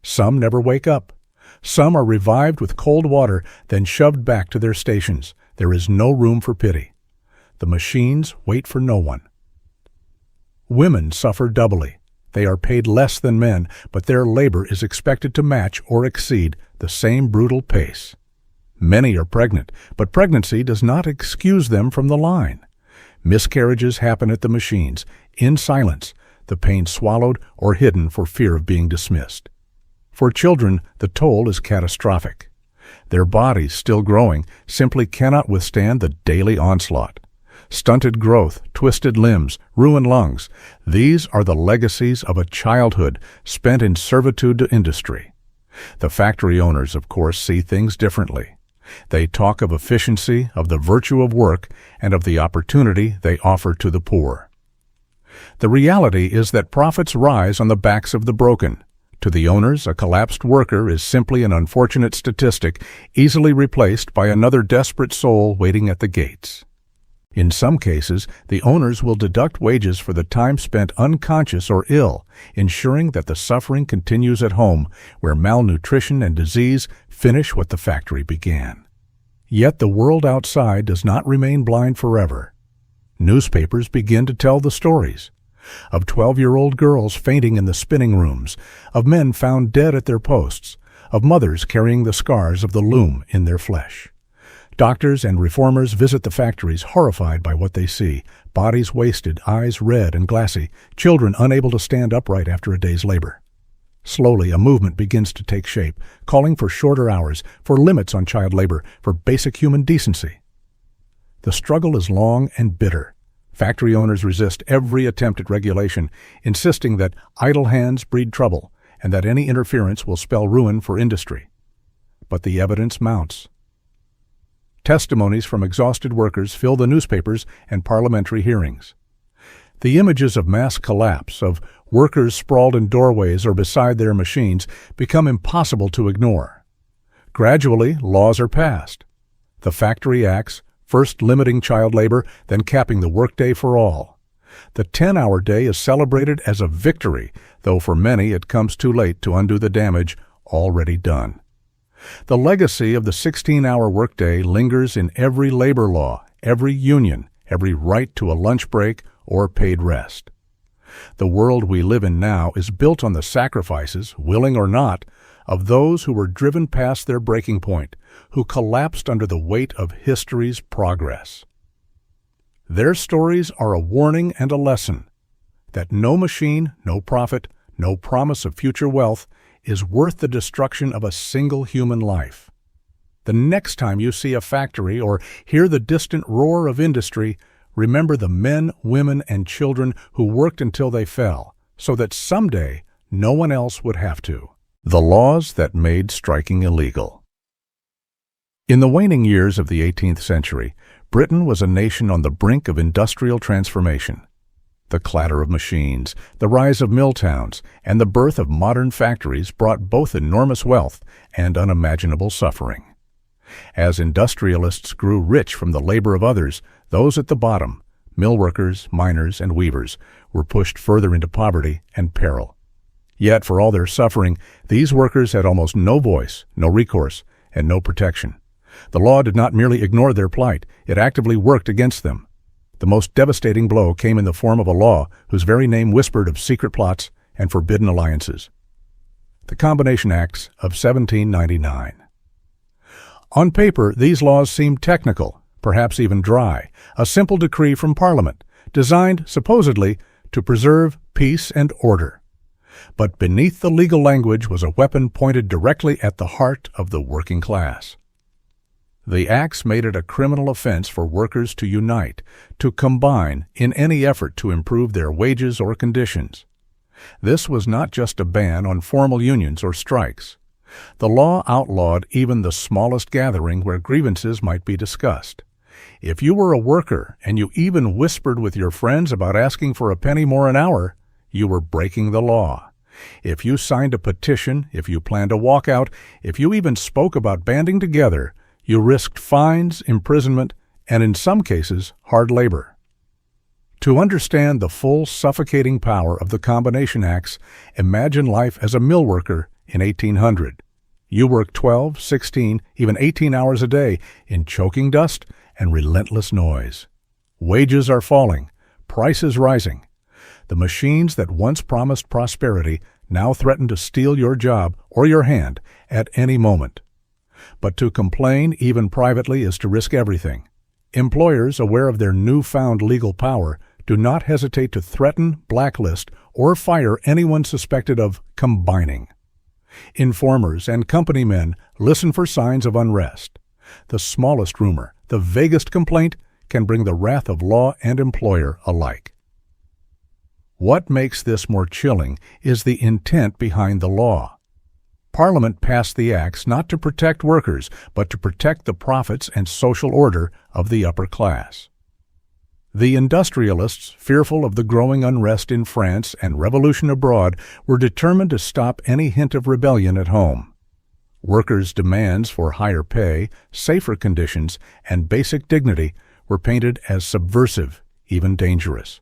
Some never wake up. Some are revived with cold water, then shoved back to their stations. There is no room for pity. The machines wait for no one. Women suffer doubly. They are paid less than men, but their labor is expected to match or exceed the same brutal pace. Many are pregnant, but pregnancy does not excuse them from the line. Miscarriages happen at the machines, in silence, the pain swallowed or hidden for fear of being dismissed. For children, the toll is catastrophic. Their bodies, still growing, simply cannot withstand the daily onslaught. Stunted growth, twisted limbs, ruined lungs, these are the legacies of a childhood spent in servitude to industry. The factory owners, of course, see things differently. They talk of efficiency, of the virtue of work, and of the opportunity they offer to the poor. The reality is that profits rise on the backs of the broken. To the owners, a collapsed worker is simply an unfortunate statistic, easily replaced by another desperate soul waiting at the gates. In some cases, the owners will deduct wages for the time spent unconscious or ill, ensuring that the suffering continues at home, where malnutrition and disease finish what the factory began. Yet the world outside does not remain blind forever. Newspapers begin to tell the stories of 12-year-old girls fainting in the spinning rooms, of men found dead at their posts, of mothers carrying the scars of the loom in their flesh. Doctors and reformers visit the factories horrified by what they see, bodies wasted, eyes red and glassy, children unable to stand upright after a day's labor. Slowly, a movement begins to take shape, calling for shorter hours, for limits on child labor, for basic human decency. The struggle is long and bitter. Factory owners resist every attempt at regulation, insisting that idle hands breed trouble and that any interference will spell ruin for industry. But the evidence mounts. Testimonies from exhausted workers fill the newspapers and parliamentary hearings. The images of mass collapse, of workers sprawled in doorways or beside their machines, become impossible to ignore. Gradually, laws are passed. The factory acts, first limiting child labor, then capping the workday for all. The 10-hour day is celebrated as a victory, though for many it comes too late to undo the damage already done. The legacy of the 16-hour workday lingers in every labor law, every union, every right to a lunch break or paid rest. The world we live in now is built on the sacrifices, willing or not, of those who were driven past their breaking point, who collapsed under the weight of history's progress. Their stories are a warning and a lesson that no machine, no profit, no promise of future wealth is worth the destruction of a single human life. The next time you see a factory or hear the distant roar of industry, remember the men, women, and children who worked until they fell, so that someday no one else would have to. The laws that made striking illegal. In the waning years of the 18th century, Britain was a nation on the brink of industrial transformation. The clatter of machines, the rise of mill towns, and the birth of modern factories brought both enormous wealth and unimaginable suffering. As industrialists grew rich from the labor of others, those at the bottom, mill workers, miners, and weavers, were pushed further into poverty and peril. Yet, for all their suffering, these workers had almost no voice, no recourse, and no protection. The law did not merely ignore their plight, it actively worked against them. The most devastating blow came in the form of a law whose very name whispered of secret plots and forbidden alliances. The Combination Acts of 1799. On paper, these laws seemed technical, perhaps even dry, a simple decree from Parliament, designed, supposedly, to preserve peace and order. But beneath the legal language was a weapon pointed directly at the heart of the working class. The acts made it a criminal offense for workers to unite, to combine, in any effort to improve their wages or conditions. This was not just a ban on formal unions or strikes. The law outlawed even the smallest gathering where grievances might be discussed. If you were a worker and you even whispered with your friends about asking for a penny more an hour, you were breaking the law. If you signed a petition, if you planned a walkout, if you even spoke about banding together, you risked fines, imprisonment, and in some cases, hard labor. To understand the full suffocating power of the Combination Acts, imagine life as a mill worker in 1800. You work 12, 16, even 18 hours a day in choking dust and relentless noise. Wages are falling, prices rising. The machines that once promised prosperity now threaten to steal your job or your hand at any moment. But to complain, even privately, is to risk everything. Employers, aware of their newfound legal power, do not hesitate to threaten, blacklist, or fire anyone suspected of combining. Informers and company men listen for signs of unrest. The smallest rumor, the vaguest complaint, can bring the wrath of law and employer alike. What makes this more chilling is the intent behind the law. Parliament passed the acts not to protect workers, but to protect the profits and social order of the upper class. The industrialists, fearful of the growing unrest in France and revolution abroad, were determined to stop any hint of rebellion at home. Workers' demands for higher pay, safer conditions, and basic dignity were painted as subversive, even dangerous.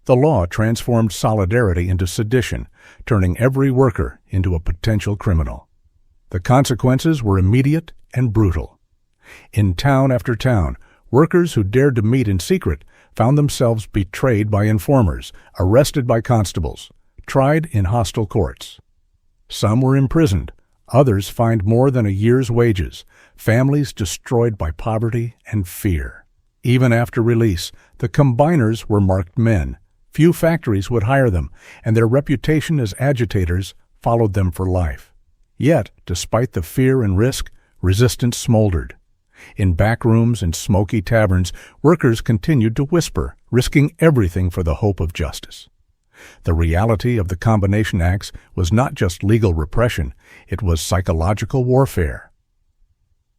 The law transformed solidarity into sedition, turning every worker into a potential criminal. The consequences were immediate and brutal. In town after town, workers who dared to meet in secret found themselves betrayed by informers, arrested by constables, tried in hostile courts. Some were imprisoned, others fined more than a year's wages, families destroyed by poverty and fear. Even after release, the combiners were marked men. Few factories would hire them, and their reputation as agitators followed them for life. Yet, despite the fear and risk, resistance smoldered. In back rooms and smoky taverns, workers continued to whisper, risking everything for the hope of justice. The reality of the Combination Acts was not just legal repression, it was psychological warfare.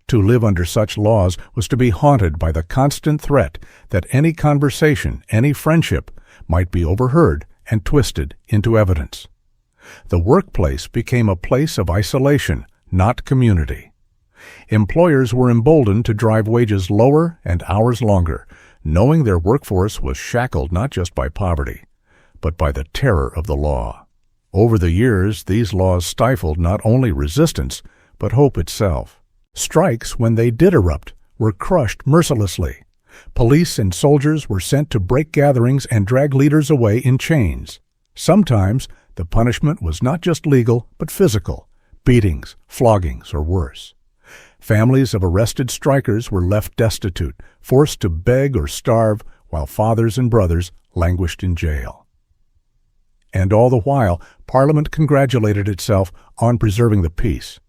To live under such laws was to be haunted by the constant threat that any conversation, any friendship, might be overheard and twisted into evidence. The workplace became a place of isolation, not community. Employers were emboldened to drive wages lower and hours longer, knowing their workforce was shackled not just by poverty, but by the terror of the law. Over the years, these laws stifled not only resistance, but hope itself. Strikes, when they did erupt, were crushed mercilessly. Police and soldiers were sent to break gatherings and drag leaders away in chains. Sometimes, the punishment was not just legal, but physical: beatings, floggings, or worse. Families of arrested strikers were left destitute, forced to beg or starve, while fathers and brothers languished in jail. And all the while, Parliament congratulated itself on preserving the peace.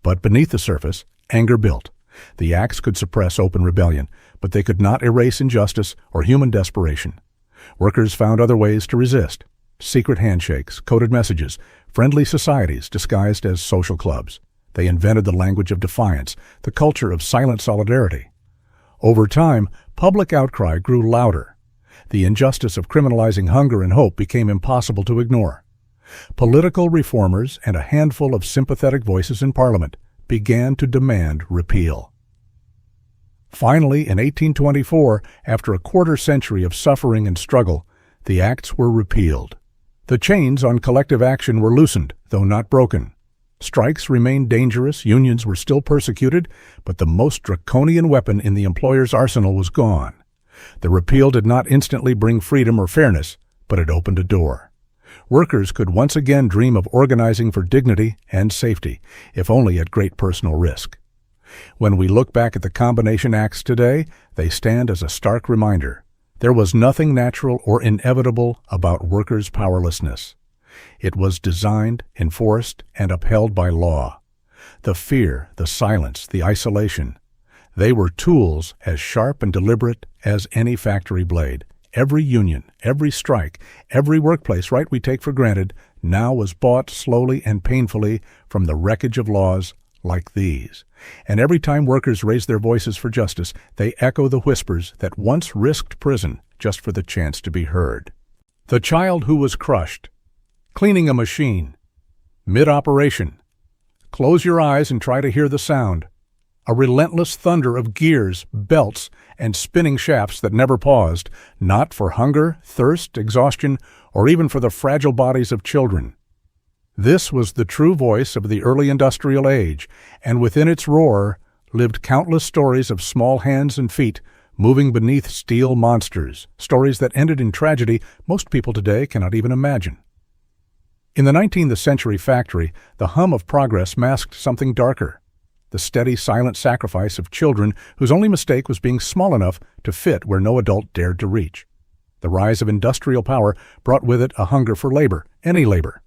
But beneath the surface, anger built. The acts could suppress open rebellion, but they could not erase injustice or human desperation. Workers found other ways to resist: secret handshakes, coded messages, friendly societies disguised as social clubs. They invented the language of defiance, the culture of silent solidarity. Over time, public outcry grew louder. The injustice of criminalizing hunger and hope became impossible to ignore. Political reformers and a handful of sympathetic voices in Parliament began to demand repeal. Finally, in 1824, after a quarter century of suffering and struggle, the acts were repealed. The chains on collective action were loosened, though not broken. Strikes remained dangerous, unions were still persecuted, but the most draconian weapon in the employer's arsenal was gone. The repeal did not instantly bring freedom or fairness, but it opened a door. Workers could once again dream of organizing for dignity and safety, if only at great personal risk. When we look back at the Combination Acts today, they stand as a stark reminder. There was nothing natural or inevitable about workers' powerlessness. It was designed, enforced, and upheld by law. The fear, the silence, the isolation, they were tools as sharp and deliberate as any factory blade. Every union, every strike, every workplace right we take for granted now was bought slowly and painfully from the wreckage of laws like these. And every time workers raise their voices for justice, they echo the whispers that once risked prison just for the chance to be heard. The child who was crushed, cleaning a machine, mid-operation. Close your eyes and try to hear the sound. A relentless thunder of gears, belts, and spinning shafts that never paused, not for hunger, thirst, exhaustion, or even for the fragile bodies of children. This was the true voice of the early industrial age, and within its roar lived countless stories of small hands and feet moving beneath steel monsters, stories that ended in tragedy most people today cannot even imagine. In the 19th century factory, the hum of progress masked something darker: the steady, silent sacrifice of children whose only mistake was being small enough to fit where no adult dared to reach. The rise of industrial power brought with it a hunger for labor, any labor.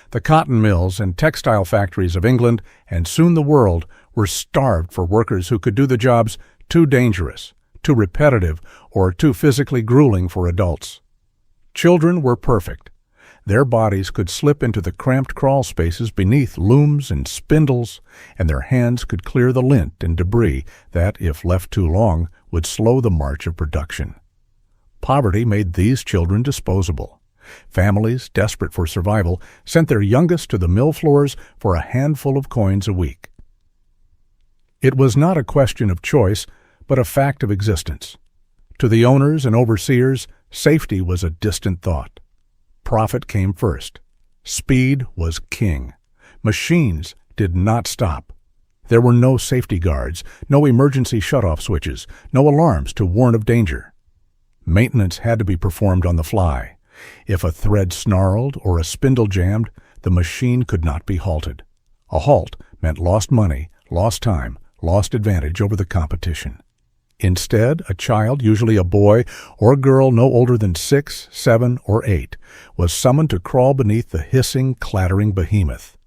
The cotton mills and textile factories of England, and soon the world, were starved for workers who could do the jobs too dangerous, too repetitive, or too physically grueling for adults. Children were perfect. Their bodies could slip into the cramped crawl spaces beneath looms and spindles, and their hands could clear the lint and debris that, if left too long, would slow the march of production. Poverty made these children disposable. Families, desperate for survival, sent their youngest to the mill floors for a handful of coins a week. It was not a question of choice, but a fact of existence. To the owners and overseers, safety was a distant thought. Profit came first. Speed was king. Machines did not stop. There were no safety guards, no emergency shutoff switches, no alarms to warn of danger. Maintenance had to be performed on the fly. If a thread snarled or a spindle jammed, the machine could not be halted. A halt meant lost money, lost time, lost advantage over the competition. Instead, a child, usually a boy or girl no older than 6, 7, or 8, was summoned to crawl beneath the hissing, clattering behemoth.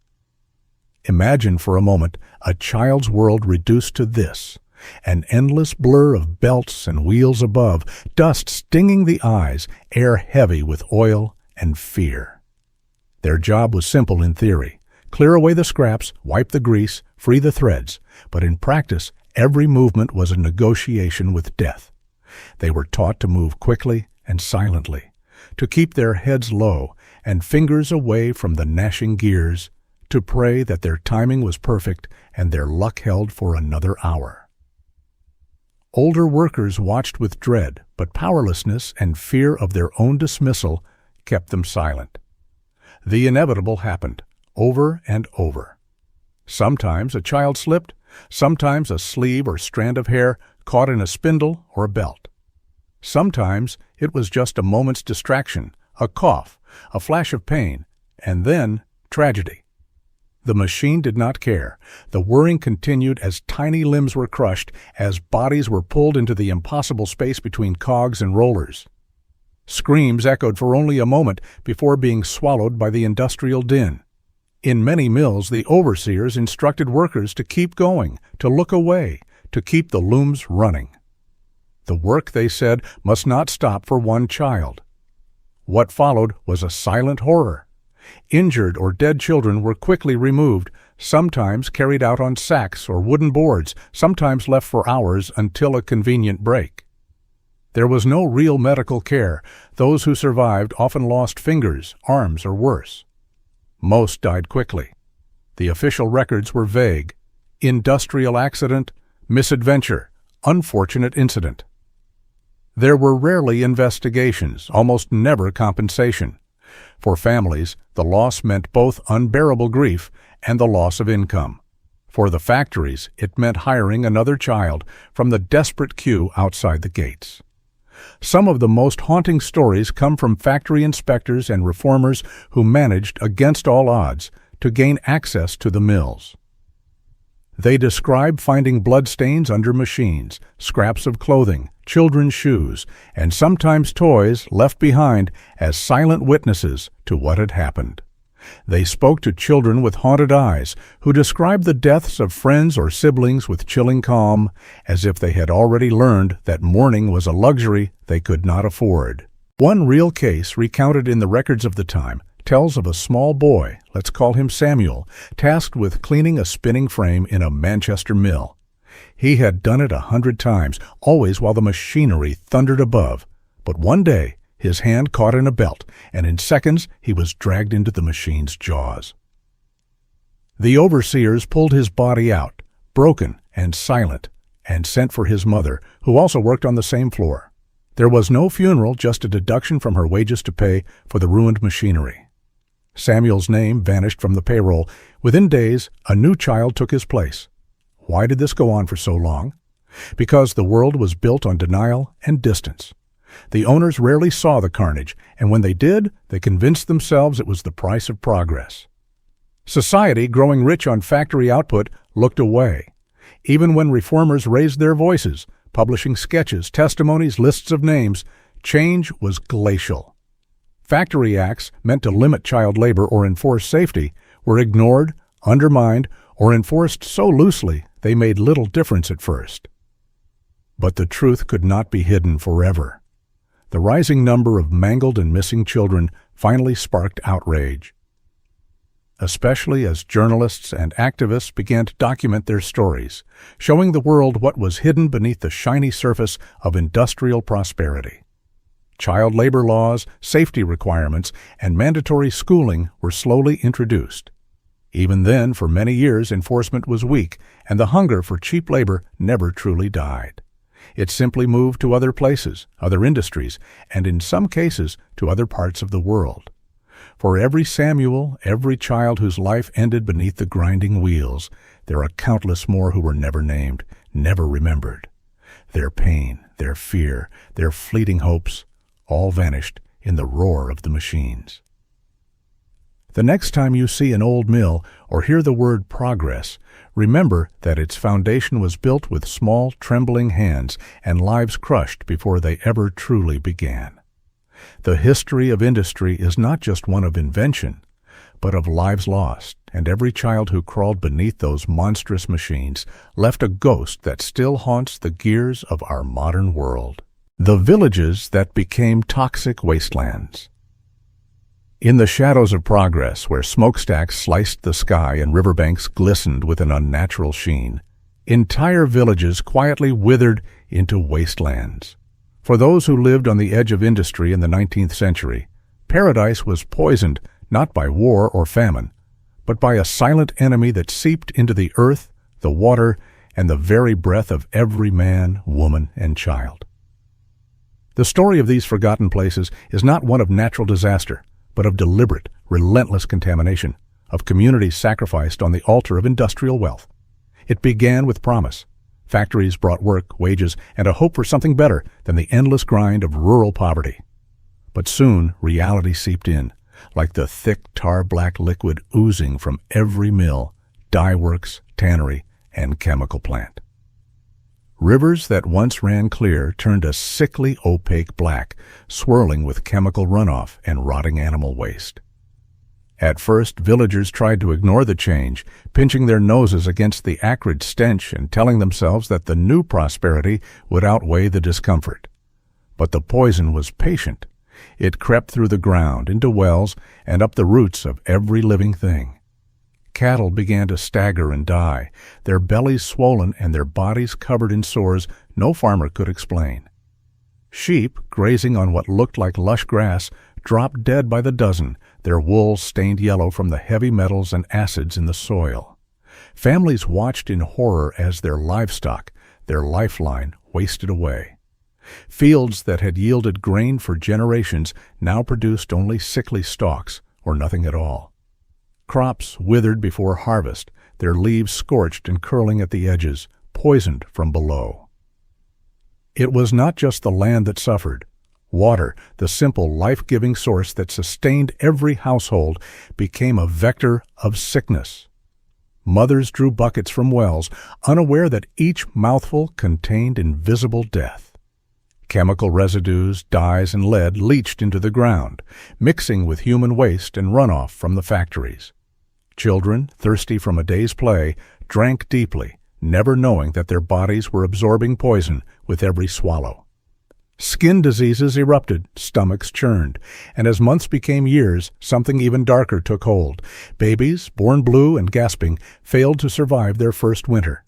Imagine for a moment a child's world reduced to this: an endless blur of belts and wheels above, dust stinging the eyes, air heavy with oil and fear. Their job was simple in theory: clear away the scraps, wipe the grease, free the threads, but in practice, every movement was a negotiation with death. They were taught to move quickly and silently, to keep their heads low and fingers away from the gnashing gears, to pray that their timing was perfect and their luck held for another hour. Older workers watched with dread, but powerlessness and fear of their own dismissal kept them silent. The inevitable happened, over and over. Sometimes a child slipped, sometimes a sleeve or strand of hair caught in a spindle or a belt. Sometimes it was just a moment's distraction, a cough, a flash of pain, and then tragedy. The machine did not care. The whirring continued as tiny limbs were crushed, as bodies were pulled into the impossible space between cogs and rollers. Screams echoed for only a moment before being swallowed by the industrial din. In many mills, the overseers instructed workers to keep going, to look away, to keep the looms running. The work, they said, must not stop for one child. What followed was a silent horror. Injured or dead children were quickly removed, sometimes carried out on sacks or wooden boards, sometimes left for hours until a convenient break. There was no real medical care. Those who survived often lost fingers, arms, or worse. Most died quickly. The official records were vague: industrial accident, misadventure, unfortunate incident. There were rarely investigations, almost never compensation. For families, the loss meant both unbearable grief and the loss of income. For the factories, it meant hiring another child from the desperate queue outside the gates. Some of the most haunting stories come from factory inspectors and reformers who managed, against all odds, to gain access to the mills. They describe finding bloodstains under machines, scraps of clothing, children's shoes, and sometimes toys left behind as silent witnesses to what had happened. They spoke to children with haunted eyes, who described the deaths of friends or siblings with chilling calm, as if they had already learned that mourning was a luxury they could not afford. One real case, recounted in the records of the time, tells of a small boy, let's call him Samuel, tasked with cleaning a spinning frame in a Manchester mill. He had done it 100 times, always while the machinery thundered above. But one day, his hand caught in a belt, and in seconds he was dragged into the machine's jaws. The overseers pulled his body out, broken and silent, and sent for his mother, who also worked on the same floor. There was no funeral, just a deduction from her wages to pay for the ruined machinery. Samuel's name vanished from the payroll. Within days, a new child took his place. Why did this go on for so long? Because the world was built on denial and distance. The owners rarely saw the carnage, and when they did, they convinced themselves it was the price of progress. Society, growing rich on factory output, looked away. Even when reformers raised their voices, publishing sketches, testimonies, lists of names, change was glacial. Factory acts meant to limit child labor or enforce safety were ignored, undermined, or enforced so loosely they made little difference at first. But the truth could not be hidden forever. The rising number of mangled and missing children finally sparked outrage, especially as journalists and activists began to document their stories, showing the world what was hidden beneath the shiny surface of industrial prosperity. Child labor laws, safety requirements, and mandatory schooling were slowly introduced. Even then, for many years, enforcement was weak, and the hunger for cheap labor never truly died. It simply moved to other places, other industries, and in some cases, to other parts of the world. For every Samuel, every child whose life ended beneath the grinding wheels, there are countless more who were never named, never remembered. Their pain, their fear, their fleeting hopes, all vanished in the roar of the machines. The next time you see an old mill or hear the word progress, remember that its foundation was built with small, trembling hands and lives crushed before they ever truly began. The history of industry is not just one of invention, but of lives lost, and every child who crawled beneath those monstrous machines left a ghost that still haunts the gears of our modern world. The villages that became toxic wastelands. In the shadows of progress, where smokestacks sliced the sky and riverbanks glistened with an unnatural sheen, entire villages quietly withered into wastelands. For those who lived on the edge of industry in the 19th century, paradise was poisoned not by war or famine, but by a silent enemy that seeped into the earth, the water, and the very breath of every man, woman, and child. The story of these forgotten places is not one of natural disaster, but of deliberate, relentless contamination, of communities sacrificed on the altar of industrial wealth. It began with promise. Factories brought work, wages, and a hope for something better than the endless grind of rural poverty. But soon, reality seeped in, like the thick tar-black liquid oozing from every mill, dye works, tannery, and chemical plant. Rivers that once ran clear turned a sickly opaque black, swirling with chemical runoff and rotting animal waste. At first, villagers tried to ignore the change, pinching their noses against the acrid stench and telling themselves that the new prosperity would outweigh the discomfort. But the poison was patient. It crept through the ground, into wells, and up the roots of every living thing. Cattle began to stagger and die, their bellies swollen and their bodies covered in sores no farmer could explain. Sheep, grazing on what looked like lush grass, dropped dead by the dozen, their wool stained yellow from the heavy metals and acids in the soil. Families watched in horror as their livestock, their lifeline, wasted away. Fields that had yielded grain for generations now produced only sickly stalks or nothing at all. Crops withered before harvest, their leaves scorched and curling at the edges, poisoned from below. It was not just the land that suffered. Water, the simple, life-giving source that sustained every household, became a vector of sickness. Mothers drew buckets from wells, unaware that each mouthful contained invisible death. Chemical residues, dyes, and lead leached into the ground, mixing with human waste and runoff from the factories. Children, thirsty from a day's play, drank deeply, never knowing that their bodies were absorbing poison with every swallow. Skin diseases erupted, stomachs churned, and as months became years, something even darker took hold. Babies, born blue and gasping, failed to survive their first winter.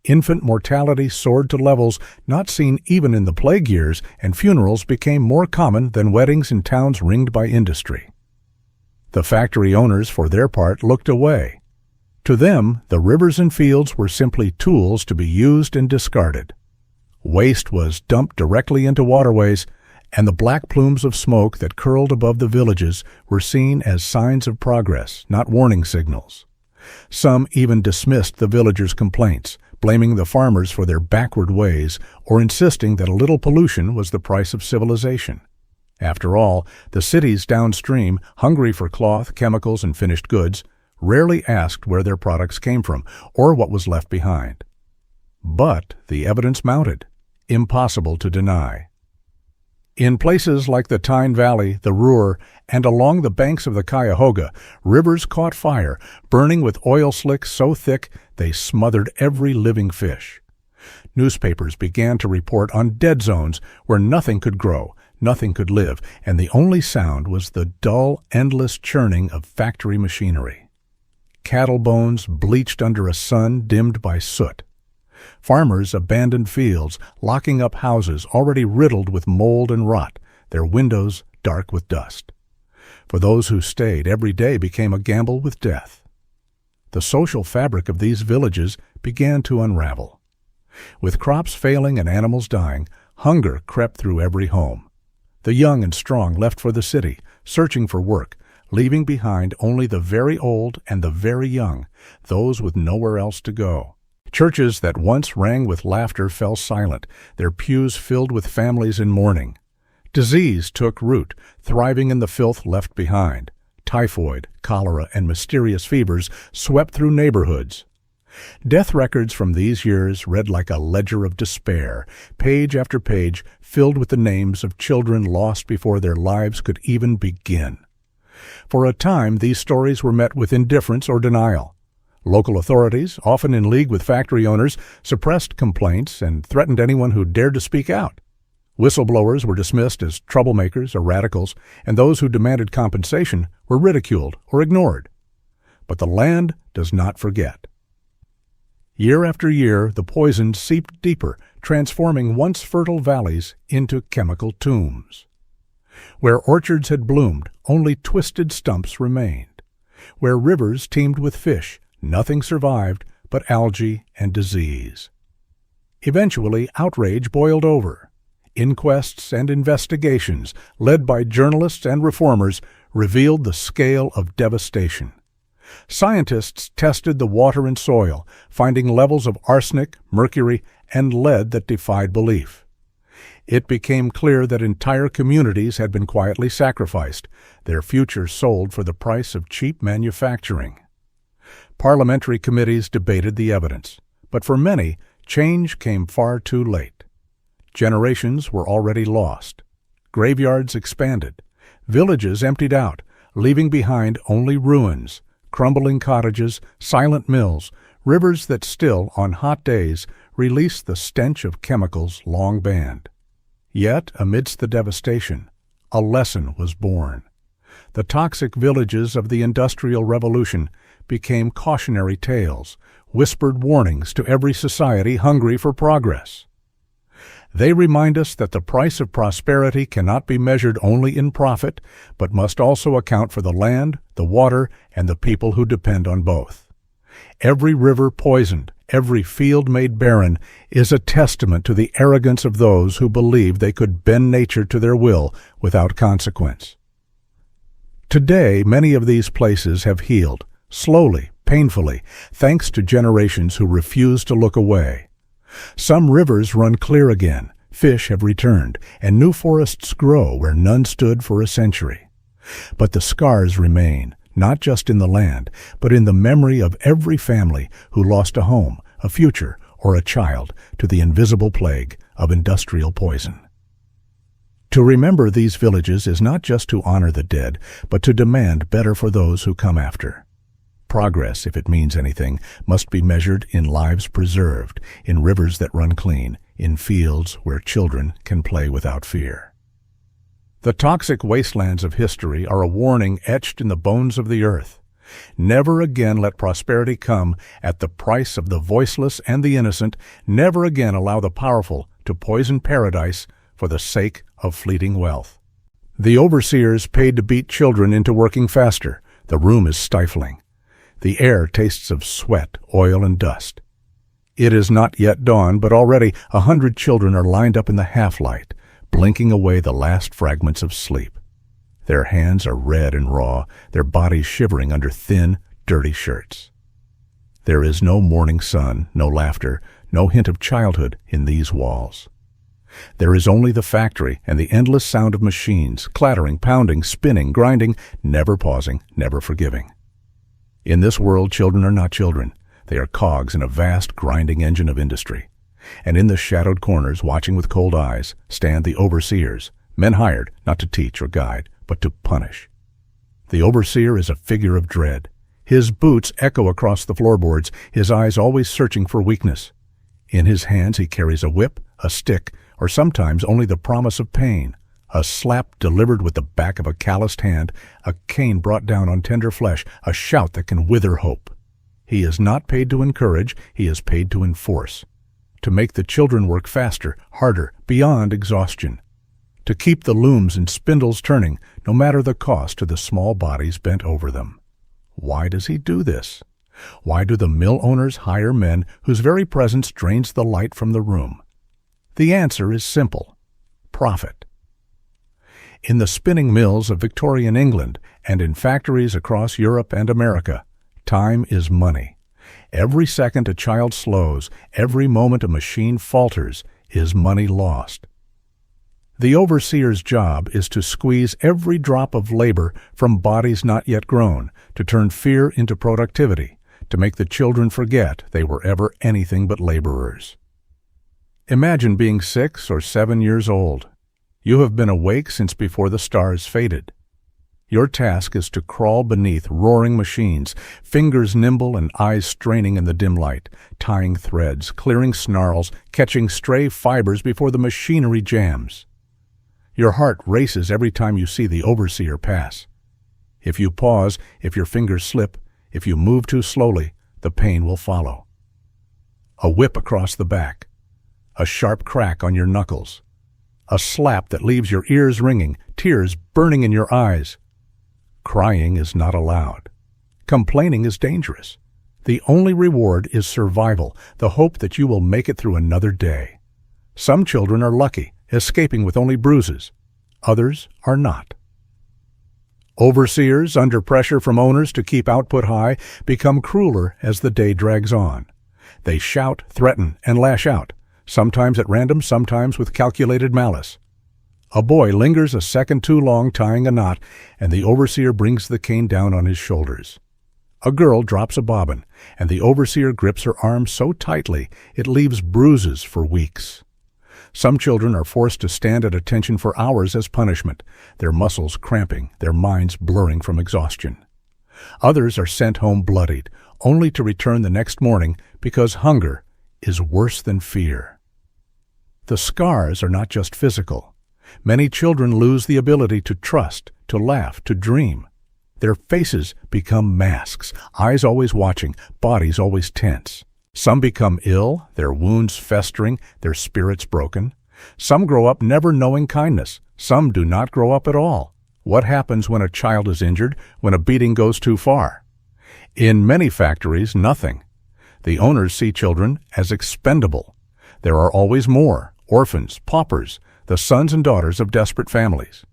Infant mortality soared to levels not seen even in the plague years, and funerals became more common than weddings in towns ringed by industry. The factory owners, for their part, looked away. To them, the rivers and fields were simply tools to be used and discarded. Waste was dumped directly into waterways, and the black plumes of smoke that curled above the villages were seen as signs of progress, not warning signals. Some even dismissed the villagers' complaints, blaming the farmers for their backward ways or insisting that a little pollution was the price of civilization. After all, the cities downstream, hungry for cloth, chemicals, and finished goods, rarely asked where their products came from or what was left behind. But the evidence mounted, impossible to deny. In places like the Tyne Valley, the Ruhr, and along the banks of the Cuyahoga, rivers caught fire, burning with oil slicks so thick they smothered every living fish. Newspapers began to report on dead zones where nothing could grow, nothing could live, and the only sound was the dull, endless churning of factory machinery. Cattle bones bleached under a sun dimmed by soot. Farmers abandoned fields, locking up houses already riddled with mold and rot, their windows dark with dust. For those who stayed, every day became a gamble with death. The social fabric of these villages began to unravel. With crops failing and animals dying, hunger crept through every home. The young and strong left for the city, searching for work, leaving behind only the very old and the very young, those with nowhere else to go. Churches that once rang with laughter fell silent, their pews filled with families in mourning. Disease took root, thriving in the filth left behind. Typhoid, cholera, and mysterious fevers swept through neighborhoods. Death records from these years read like a ledger of despair, page after page filled with the names of children lost before their lives could even begin. For a time, these stories were met with indifference or denial. Local authorities, often in league with factory owners, suppressed complaints and threatened anyone who dared to speak out. Whistleblowers were dismissed as troublemakers or radicals, and those who demanded compensation were ridiculed or ignored. But the land does not forget. Year after year, the poison seeped deeper, transforming once fertile valleys into chemical tombs. Where orchards had bloomed, only twisted stumps remained. Where rivers teemed with fish, nothing survived but algae and disease. Eventually, outrage boiled over. Inquests and investigations, led by journalists and reformers, revealed the scale of devastation. Scientists tested the water and soil, finding levels of arsenic, mercury, and lead that defied belief. It became clear that entire communities had been quietly sacrificed, their future sold for the price of cheap manufacturing. Parliamentary committees debated the evidence, but for many, change came far too late. Generations were already lost. Graveyards expanded. Villages emptied out, leaving behind only ruins, crumbling cottages, silent mills, rivers that still, on hot days, released the stench of chemicals long banned. Yet, amidst the devastation, a lesson was born. The toxic villages of the Industrial Revolution became cautionary tales, whispered warnings to every society hungry for progress. They remind us that the price of prosperity cannot be measured only in profit, but must also account for the land, the water, and the people who depend on both. Every river poisoned, every field made barren, is a testament to the arrogance of those who believe they could bend nature to their will without consequence. Today, many of these places have healed, slowly, painfully, thanks to generations who refuse to look away. Some rivers run clear again, fish have returned, and new forests grow where none stood for a century. But the scars remain, not just in the land, but in the memory of every family who lost a home, a future, or a child to the invisible plague of industrial poison. To remember these villages is not just to honor the dead, but to demand better for those who come after. Progress, if it means anything, must be measured in lives preserved, in rivers that run clean, in fields where children can play without fear. The toxic wastelands of history are a warning etched in the bones of the earth. Never again let prosperity come at the price of the voiceless and the innocent. Never again allow the powerful to poison paradise for the sake of fleeting wealth. The overseers paid to beat children into working faster. The room is stifling. The air tastes of sweat, oil, and dust. It is not yet dawn, but already 100 children are lined up in the half-light, blinking away the last fragments of sleep. Their hands are red and raw, their bodies shivering under thin, dirty shirts. There is no morning sun, no laughter, no hint of childhood in these walls. There is only the factory and the endless sound of machines, clattering, pounding, spinning, grinding, never pausing, never forgiving. In this world, children are not children. They are cogs in a vast, grinding engine of industry. And in the shadowed corners, watching with cold eyes, stand the overseers, men hired not to teach or guide, but to punish. The overseer is a figure of dread. His boots echo across the floorboards, his eyes always searching for weakness. In his hands he carries a whip, a stick, or sometimes only the promise of pain. A slap delivered with the back of a calloused hand, a cane brought down on tender flesh, a shout that can wither hope. He is not paid to encourage, he is paid to enforce. To make the children work faster, harder, beyond exhaustion. to keep the looms and spindles turning, no matter the cost to the small bodies bent over them. Why does he do this? Why do the mill owners hire men whose very presence drains the light from the room? The answer is simple: profit. In the spinning mills of Victorian England and in factories across Europe and America, time is money. Every second a child slows, every moment a machine falters, is money lost. The overseer's job is to squeeze every drop of labor from bodies not yet grown, to turn fear into productivity, to make the children forget they were ever anything but laborers. Imagine being 6 or 7 years old. You have been awake since before the stars faded. Your task is to crawl beneath roaring machines, fingers nimble and eyes straining in the dim light, tying threads, clearing snarls, catching stray fibers before the machinery jams. Your heart races every time you see the overseer pass. If you pause, if your fingers slip, if you move too slowly, the pain will follow. A whip across the back, a sharp crack on your knuckles, a slap that leaves your ears ringing, tears burning in your eyes. Crying is not allowed. Complaining is dangerous. The only reward is survival, the hope that you will make it through another day. Some children are lucky, escaping with only bruises. Others are not. Overseers, under pressure from owners to keep output high, become crueler as the day drags on. They shout, threaten, and lash out, sometimes at random, sometimes with calculated malice. A boy lingers a second too long tying a knot, and the overseer brings the cane down on his shoulders. A girl drops a bobbin, and the overseer grips her arm so tightly it leaves bruises for weeks. Some children are forced to stand at attention for hours as punishment, their muscles cramping, their minds blurring from exhaustion. Others are sent home bloodied, only to return the next morning because hunger is worse than fear. The scars are not just physical. Many children lose the ability to trust, to laugh, to dream. Their faces become masks, eyes always watching, bodies always tense. Some become ill, their wounds festering, their spirits broken. Some grow up never knowing kindness. Some do not grow up at all. What happens when a child is injured, when a beating goes too far? In many factories, nothing. The owners see children as expendable. There are always more, orphans, paupers, the sons and daughters of desperate families.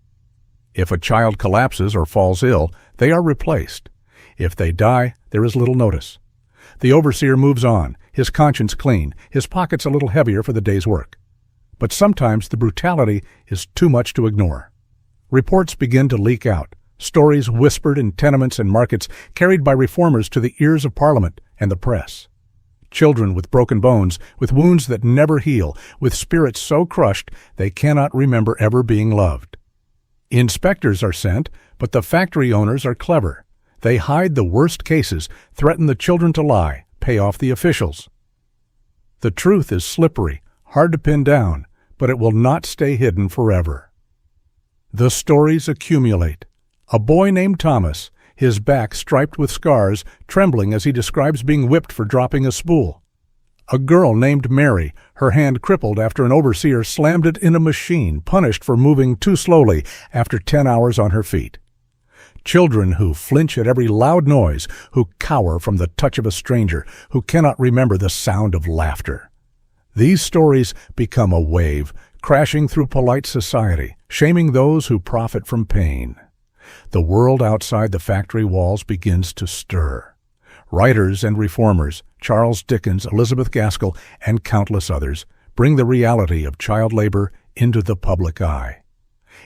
If a child collapses or falls ill, they are replaced. If they die, there is little notice. The overseer moves on, his conscience clean, his pockets a little heavier for the day's work. But sometimes the brutality is too much to ignore. Reports begin to leak out, stories whispered in tenements and markets, carried by reformers to the ears of Parliament and the press. Children with broken bones, with wounds that never heal, with spirits so crushed they cannot remember ever being loved. Inspectors are sent, but the factory owners are clever. They hide the worst cases, threaten the children to lie, pay off the officials. The truth is slippery, hard to pin down, but it will not stay hidden forever. The stories accumulate. A boy named Thomas, his back striped with scars, trembling as he describes being whipped for dropping a spool. A girl named Mary, her hand crippled after an overseer slammed it in a machine, punished for moving too slowly after 10 hours on her feet. Children who flinch at every loud noise, who cower from the touch of a stranger, who cannot remember the sound of laughter. These stories become a wave, crashing through polite society, shaming those who profit from pain. The world outside the factory walls begins to stir. Writers and reformers, Charles Dickens, Elizabeth Gaskell, and countless others, bring the reality of child labor into the public eye.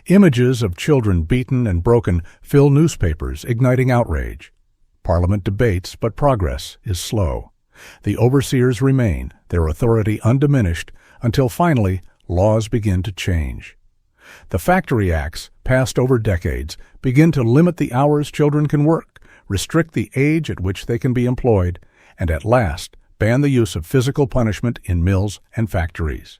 Images of children beaten and broken fill newspapers, igniting outrage. Parliament debates, but progress is slow. The overseers remain, their authority undiminished, until finally laws begin to change. The Factory Acts, passed over decades, begin to limit the hours children can work, restrict the age at which they can be employed, and at last ban the use of physical punishment in mills and factories.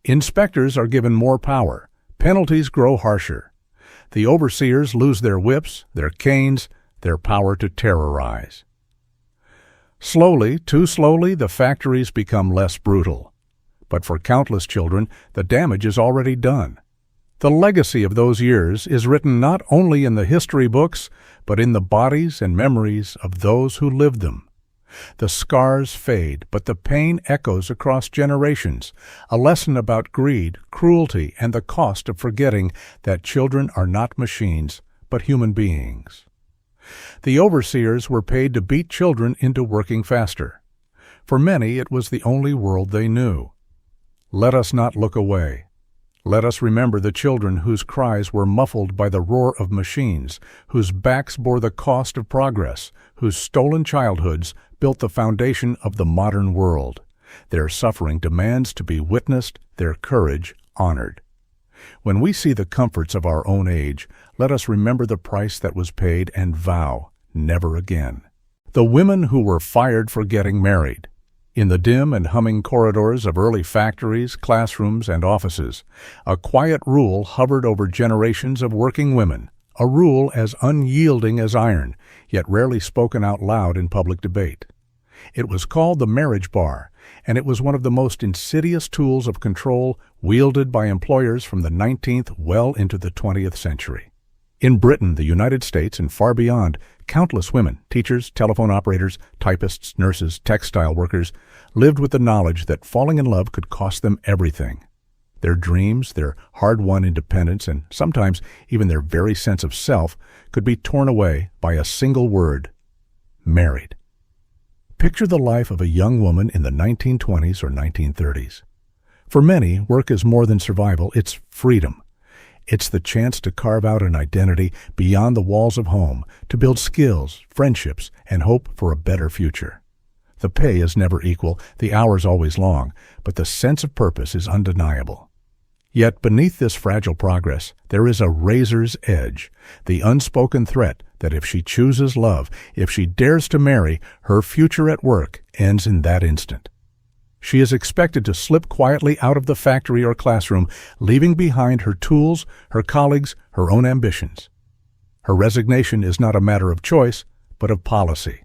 Inspectors are given more power. Penalties grow harsher. The overseers lose their whips, their canes, their power to terrorize. Slowly, too slowly, the factories become less brutal. But for countless children, the damage is already done. The legacy of those years is written not only in the history books, but in the bodies and memories of those who lived them. The scars fade, but the pain echoes across generations, a lesson about greed, cruelty, and the cost of forgetting that children are not machines, but human beings. The overseers were paid to beat children into working faster. For many, it was the only world they knew. Let us not look away. Let us remember the children whose cries were muffled by the roar of machines, whose backs bore the cost of progress, whose stolen childhoods built the foundation of the modern world. Their suffering demands to be witnessed, their courage honored. When we see the comforts of our own age, let us remember the price that was paid and vow never again. The women who were fired for getting married. In the dim and humming corridors of early factories, classrooms, and offices, a quiet rule hovered over generations of working women, a rule as unyielding as iron, yet rarely spoken out loud in public debate. It was called the marriage bar, and it was one of the most insidious tools of control wielded by employers from the 19th well into the 20th century. In Britain, the United States, and far beyond, countless women, teachers, telephone operators, typists, nurses, textile workers, lived with the knowledge that falling in love could cost them everything. Their dreams, their hard-won independence, and sometimes even their very sense of self could be torn away by a single word: married. Picture the life of a young woman in the 1920s or 1930s. For many, work is more than survival, it's freedom. It's the chance to carve out an identity beyond the walls of home, to build skills, friendships, and hope for a better future. The pay is never equal, the hours always long, but the sense of purpose is undeniable. Yet beneath this fragile progress, there is a razor's edge, the unspoken threat that if she chooses love, if she dares to marry, her future at work ends in that instant. She is expected to slip quietly out of the factory or classroom, leaving behind her tools, her colleagues, her own ambitions. Her resignation is not a matter of choice, but of policy.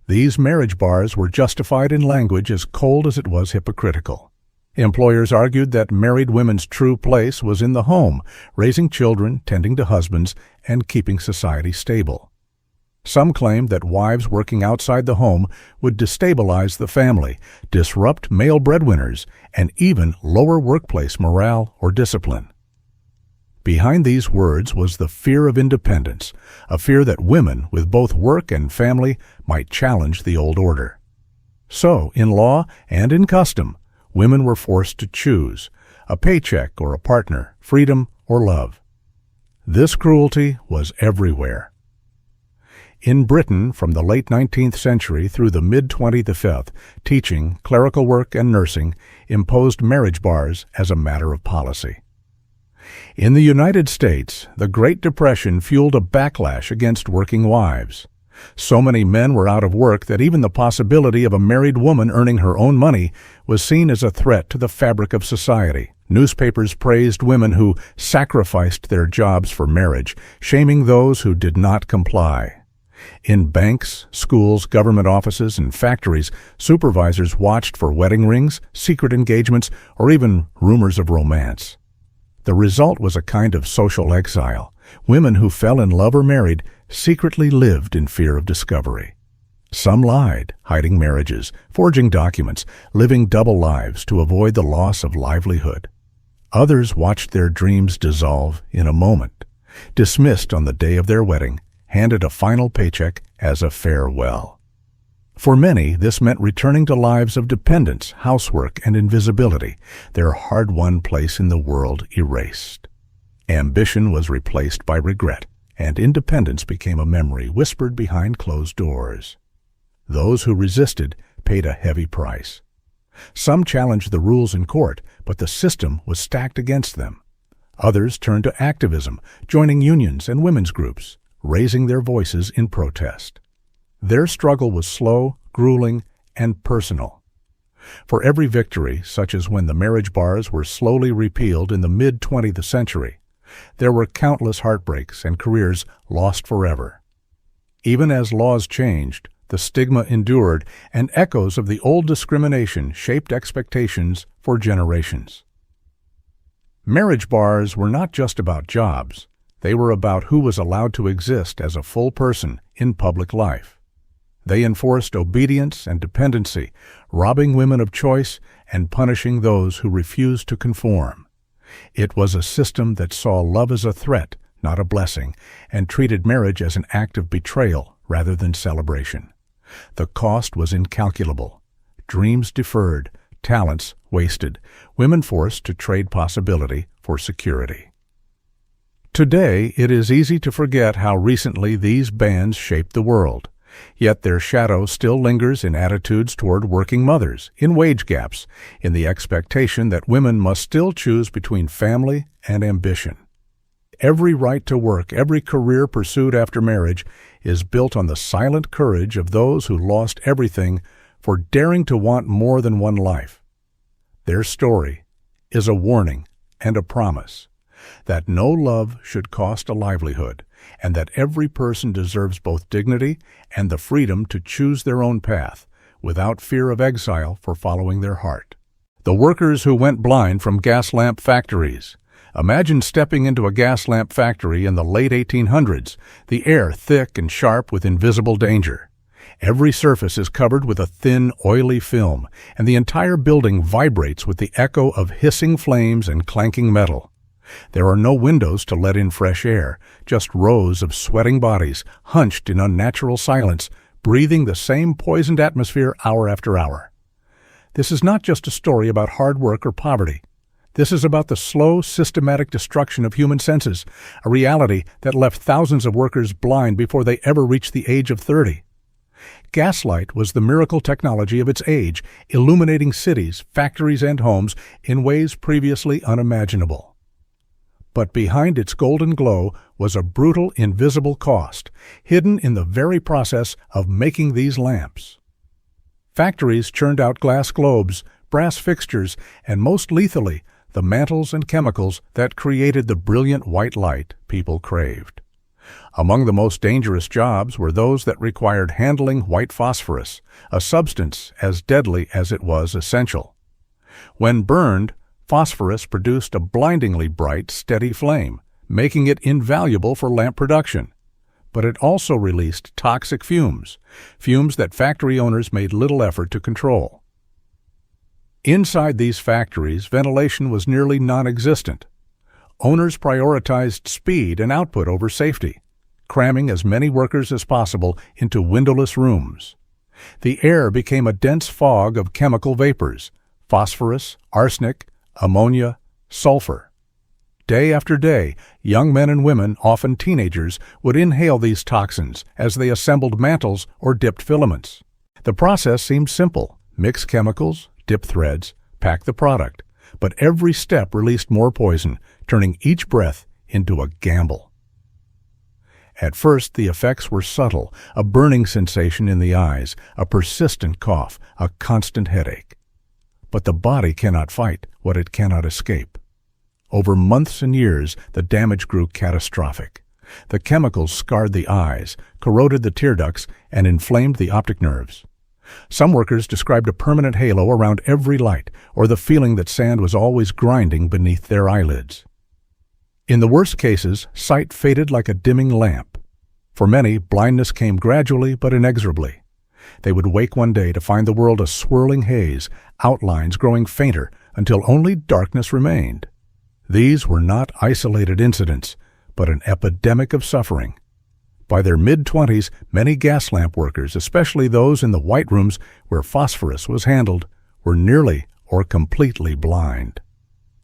These marriage bars were justified in language as cold as it was hypocritical. Employers argued that married women's true place was in the home, raising children, tending to husbands, and keeping society stable. Some claimed that wives working outside the home would destabilize the family, disrupt male breadwinners, and even lower workplace morale or discipline. Behind these words was the fear of independence, a fear that women with both work and family might challenge the old order. So, in law and in custom, women were forced to choose a paycheck or a partner, freedom or love. This cruelty was everywhere. In Britain, from the late 19th century through the mid-20th, teaching, clerical work, and nursing imposed marriage bars as a matter of policy. In the United States, the Great Depression fueled a backlash against working wives. So many men were out of work that even the possibility of a married woman earning her own money was seen as a threat to the fabric of society. Newspapers praised women who sacrificed their jobs for marriage, shaming those who did not comply. In banks, schools, government offices, and factories, supervisors watched for wedding rings, secret engagements, or even rumors of romance. The result was a kind of social exile. Women who fell in love or married secretly lived in fear of discovery. Some lied, hiding marriages, forging documents, living double lives to avoid the loss of livelihood. Others watched their dreams dissolve in a moment, dismissed on the day of their wedding, handed a final paycheck as a farewell. For many, this meant returning to lives of dependence, housework, and invisibility, their hard-won place in the world erased. Ambition was replaced by regret, and independence became a memory whispered behind closed doors. Those who resisted paid a heavy price. Some challenged the rules in court, but the system was stacked against them. Others turned to activism, joining unions and women's groups, raising their voices in protest. Their struggle was slow, grueling, and personal. For every victory, such as when the marriage bars were slowly repealed in the mid-20th century, there were countless heartbreaks and careers lost forever. Even as laws changed, the stigma endured, and echoes of the old discrimination shaped expectations for generations. Marriage bars were not just about jobs. They were about who was allowed to exist as a full person in public life. They enforced obedience and dependency, robbing women of choice and punishing those who refused to conform. It was a system that saw love as a threat, not a blessing, and treated marriage as an act of betrayal rather than celebration. The cost was incalculable. Dreams deferred, talents wasted, women forced to trade possibility for security. Today, it is easy to forget how recently these bans shaped the world. Yet their shadow still lingers in attitudes toward working mothers, in wage gaps, in the expectation that women must still choose between family and ambition. Every right to work, every career pursued after marriage, is built on the silent courage of those who lost everything for daring to want more than one life. Their story is a warning and a promise that no love should cost a livelihood, and that every person deserves both dignity and the freedom to choose their own path, without fear of exile for following their heart. The workers who went blind from gas lamp factories. Imagine stepping into a gas lamp factory in the late 1800s, the air thick and sharp with invisible danger. Every surface is covered with a thin, oily film, and the entire building vibrates with the echo of hissing flames and clanking metal. There are no windows to let in fresh air, just rows of sweating bodies, hunched in unnatural silence, breathing the same poisoned atmosphere hour after hour. This is not just a story about hard work or poverty. This is about the slow, systematic destruction of human senses, a reality that left thousands of workers blind before they ever reached the age of 30. Gaslight was the miracle technology of its age, illuminating cities, factories, and homes in ways previously unimaginable. But behind its golden glow was a brutal, invisible cost, hidden in the very process of making these lamps. Factories churned out glass globes, brass fixtures, and most lethally, the mantles and chemicals that created the brilliant white light people craved. Among the most dangerous jobs were those that required handling white phosphorus, a substance as deadly as it was essential. When burned, phosphorus produced a blindingly bright, steady flame, making it invaluable for lamp production. But it also released toxic fumes that factory owners made little effort to control. Inside these factories, ventilation was nearly non-existent. Owners prioritized speed and output over safety, cramming as many workers as possible into windowless rooms. The air became a dense fog of chemical vapors, phosphorus, arsenic, ammonia, sulfur. Day after day, young men and women, often teenagers, would inhale these toxins as they assembled mantles or dipped filaments. The process seemed simple: mix chemicals, dip threads, pack the product. But every step released more poison, turning each breath into a gamble. At first, the effects were subtle: a burning sensation in the eyes, a persistent cough, a constant headache. But the body cannot fight what it cannot escape. Over months and years, the damage grew catastrophic. The chemicals scarred the eyes, corroded the tear ducts, and inflamed the optic nerves. Some workers described a permanent halo around every light, or the feeling that sand was always grinding beneath their eyelids. In the worst cases, sight faded like a dimming lamp. For many, blindness came gradually but inexorably. They would wake one day to find the world a swirling haze, outlines growing fainter until only darkness remained. These were not isolated incidents, but an epidemic of suffering. By their mid-20s, many gas lamp workers, especially those in the white rooms where phosphorus was handled, were nearly or completely blind.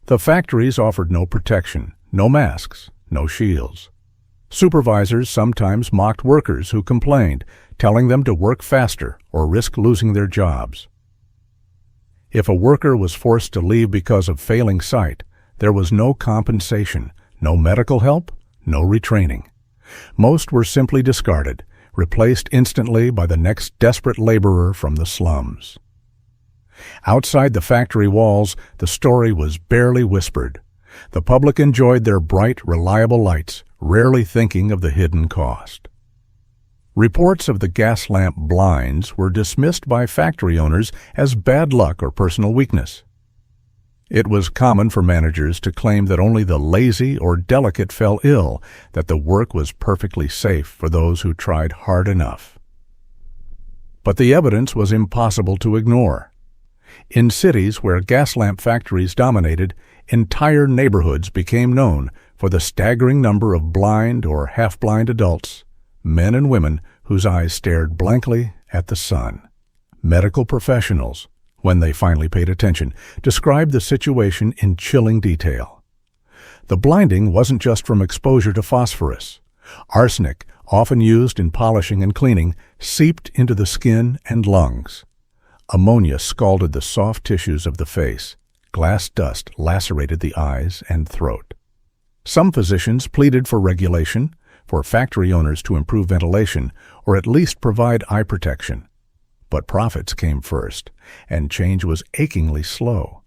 The factories offered no protection, no masks, no shields. Supervisors sometimes mocked workers who complained, telling them to work faster or risk losing their jobs. If a worker was forced to leave because of failing sight, there was no compensation, no medical help, no retraining. Most were simply discarded, replaced instantly by the next desperate laborer from the slums. Outside the factory walls, the story was barely whispered. The public enjoyed their bright, reliable lights, rarely thinking of the hidden cost. Reports of the gas lamp blinds were dismissed by factory owners as bad luck or personal weakness. It was common for managers to claim that only the lazy or delicate fell ill, that the work was perfectly safe for those who tried hard enough. But the evidence was impossible to ignore. In cities where gas lamp factories dominated, entire neighborhoods became known for the staggering number of blind or half-blind adults, men and women whose eyes stared blankly at the sun. Medical professionals, when they finally paid attention, described the situation in chilling detail. The blinding wasn't just from exposure to phosphorus. Arsenic, often used in polishing and cleaning, seeped into the skin and lungs. Ammonia scalded the soft tissues of the face. Glass dust lacerated the eyes and throat. Some physicians pleaded for regulation, for factory owners to improve ventilation, or at least provide eye protection. But profits came first, and change was achingly slow.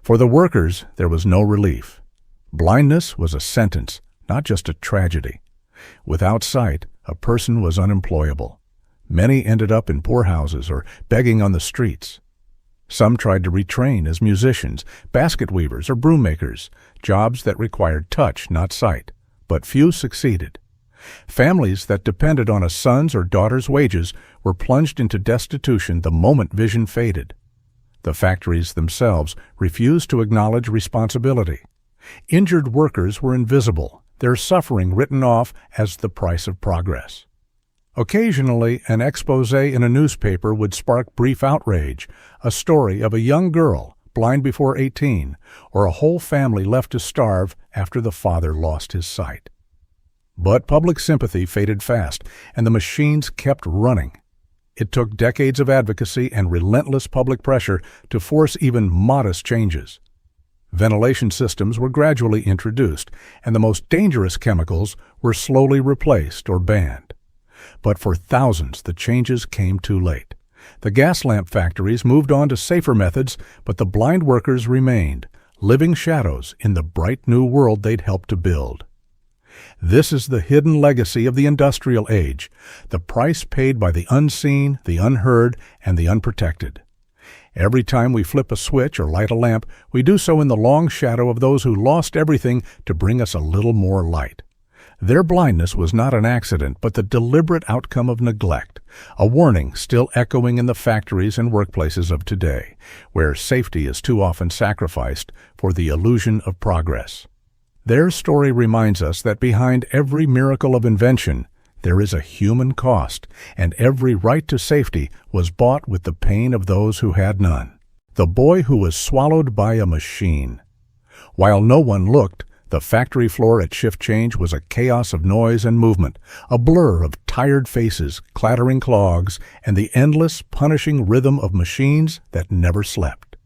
For the workers, there was no relief. Blindness was a sentence, not just a tragedy. Without sight, a person was unemployable. Many ended up in poorhouses or begging on the streets. Some tried to retrain as musicians, basket weavers, or broom makers, jobs that required touch, not sight, but few succeeded. Families that depended on a son's or daughter's wages were plunged into destitution the moment vision faded. The factories themselves refused to acknowledge responsibility. Injured workers were invisible, their suffering written off as the price of progress. Occasionally, an expose in a newspaper would spark brief outrage, a story of a young girl, blind before 18, or a whole family left to starve after the father lost his sight. But public sympathy faded fast, and the machines kept running. It took decades of advocacy and relentless public pressure to force even modest changes. Ventilation systems were gradually introduced, and the most dangerous chemicals were slowly replaced or banned. But for thousands, the changes came too late. The gas lamp factories moved on to safer methods, but the blind workers remained, living shadows in the bright new world they'd helped to build. This is the hidden legacy of the industrial age, the price paid by the unseen, the unheard, and the unprotected. Every time we flip a switch or light a lamp, we do so in the long shadow of those who lost everything to bring us a little more light. Their blindness was not an accident, but the deliberate outcome of neglect, a warning still echoing in the factories and workplaces of today, where safety is too often sacrificed for the illusion of progress. Their story reminds us that behind every miracle of invention, there is a human cost, and every right to safety was bought with the pain of those who had none. The boy who was swallowed by a machine. While no one looked, the factory floor at shift change was a chaos of noise and movement, a blur of tired faces, clattering clogs, and the endless, punishing rhythm of machines that never slept.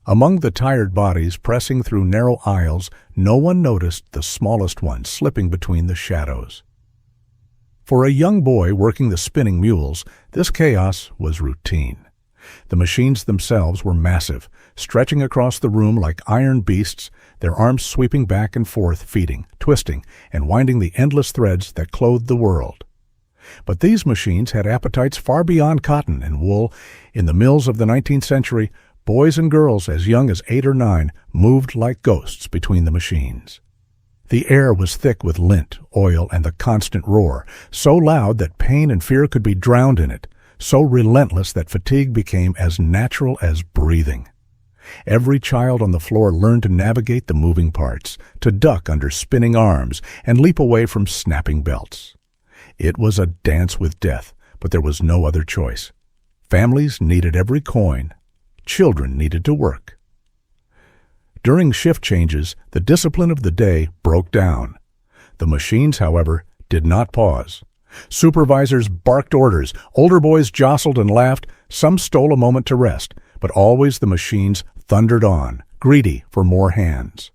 Among the tired bodies pressing through narrow aisles, no one noticed the smallest one slipping between the shadows. For a young boy working the spinning mules, this chaos was routine. The machines themselves were massive, stretching across the room like iron beasts, their arms sweeping back and forth, feeding, twisting, and winding the endless threads that clothed the world. But these machines had appetites far beyond cotton and wool. In the mills of the 19th century, boys and girls as young as 8 or 9 moved like ghosts between the machines. The air was thick with lint, oil, and the constant roar, so loud that pain and fear could be drowned in it, so relentless that fatigue became as natural as breathing. Every child on the floor learned to navigate the moving parts, to duck under spinning arms, and leap away from snapping belts. It was a dance with death, but there was no other choice. Families needed every coin. Children needed to work. During shift changes, the discipline of the day broke down. The machines, however, did not pause. Supervisors barked orders, older boys jostled and laughed, some stole a moment to rest, but always the machines thundered on, greedy for more hands.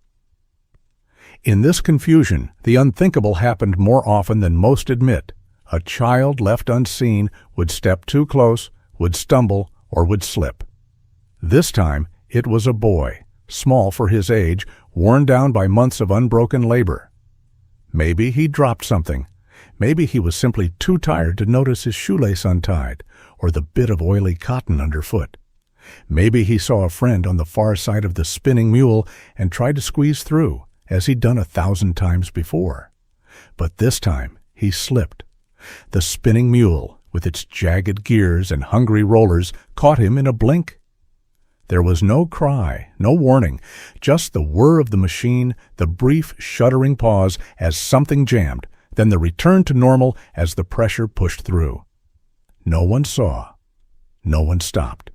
In this confusion, the unthinkable happened more often than most admit. A child left unseen would step too close, would stumble, or would slip. This time, it was a boy, small for his age, worn down by months of unbroken labor. Maybe he dropped something. Maybe he was simply too tired to notice his shoelace untied, or the bit of oily cotton underfoot. Maybe he saw a friend on the far side of the spinning mule and tried to squeeze through, as he'd done 1,000 times before. But this time he slipped. The spinning mule, with its jagged gears and hungry rollers, caught him in a blink. There was no cry, no warning, just the whir of the machine, the brief, shuddering pause as something jammed, then the return to normal as the pressure pushed through. No one saw. No one stopped.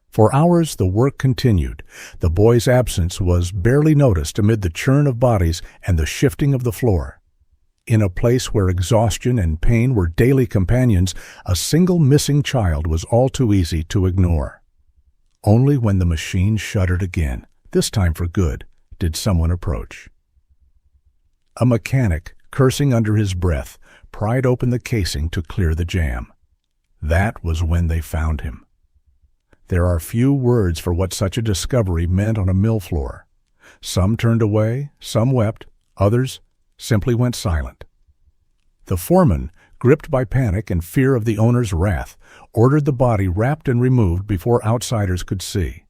For hours the work continued. The boy's absence was barely noticed amid the churn of bodies and the shifting of the floor. In a place where exhaustion and pain were daily companions, a single missing child was all too easy to ignore. Only when the machine shuddered again, this time for good, did someone approach. A mechanic, cursing under his breath, pried open the casing to clear the jam. That was when they found him. There are few words for what such a discovery meant on a mill floor. Some turned away, some wept, others simply went silent. The foreman, gripped by panic and fear of the owner's wrath, ordered the body wrapped and removed before outsiders could see.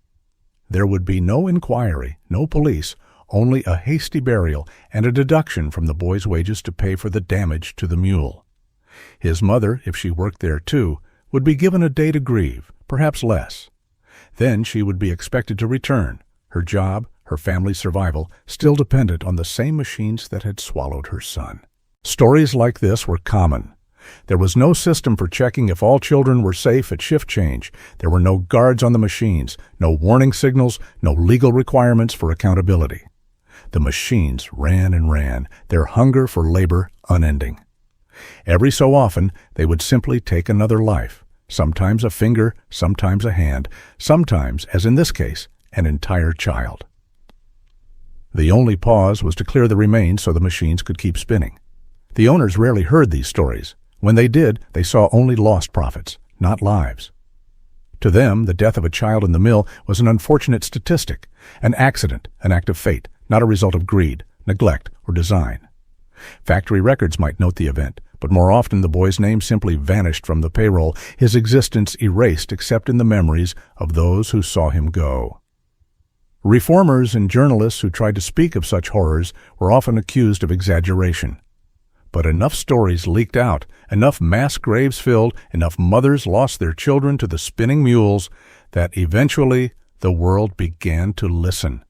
There would be no inquiry, no police, only a hasty burial and a deduction from the boy's wages to pay for the damage to the mule. His mother, if she worked there too, would be given a day to grieve, perhaps less. Then she would be expected to return, her job, her family's survival, still dependent on the same machines that had swallowed her son. Stories like this were common. There was no system for checking if all children were safe at shift change. There were no guards on the machines, no warning signals, no legal requirements for accountability. The machines ran and ran, their hunger for labor unending. Every so often, they would simply take another life, sometimes a finger, sometimes a hand, sometimes, as in this case, an entire child. The only pause was to clear the remains so the machines could keep spinning. The owners rarely heard these stories. When they did, they saw only lost profits, not lives. To them, the death of a child in the mill was an unfortunate statistic, an accident, an act of fate, not a result of greed, neglect, or design. Factory records might note the event, but more often the boy's name simply vanished from the payroll, his existence erased except in the memories of those who saw him go. Reformers and journalists who tried to speak of such horrors were often accused of exaggeration. But enough stories leaked out, enough mass graves filled, enough mothers lost their children to the spinning mules, that eventually the world began to listen.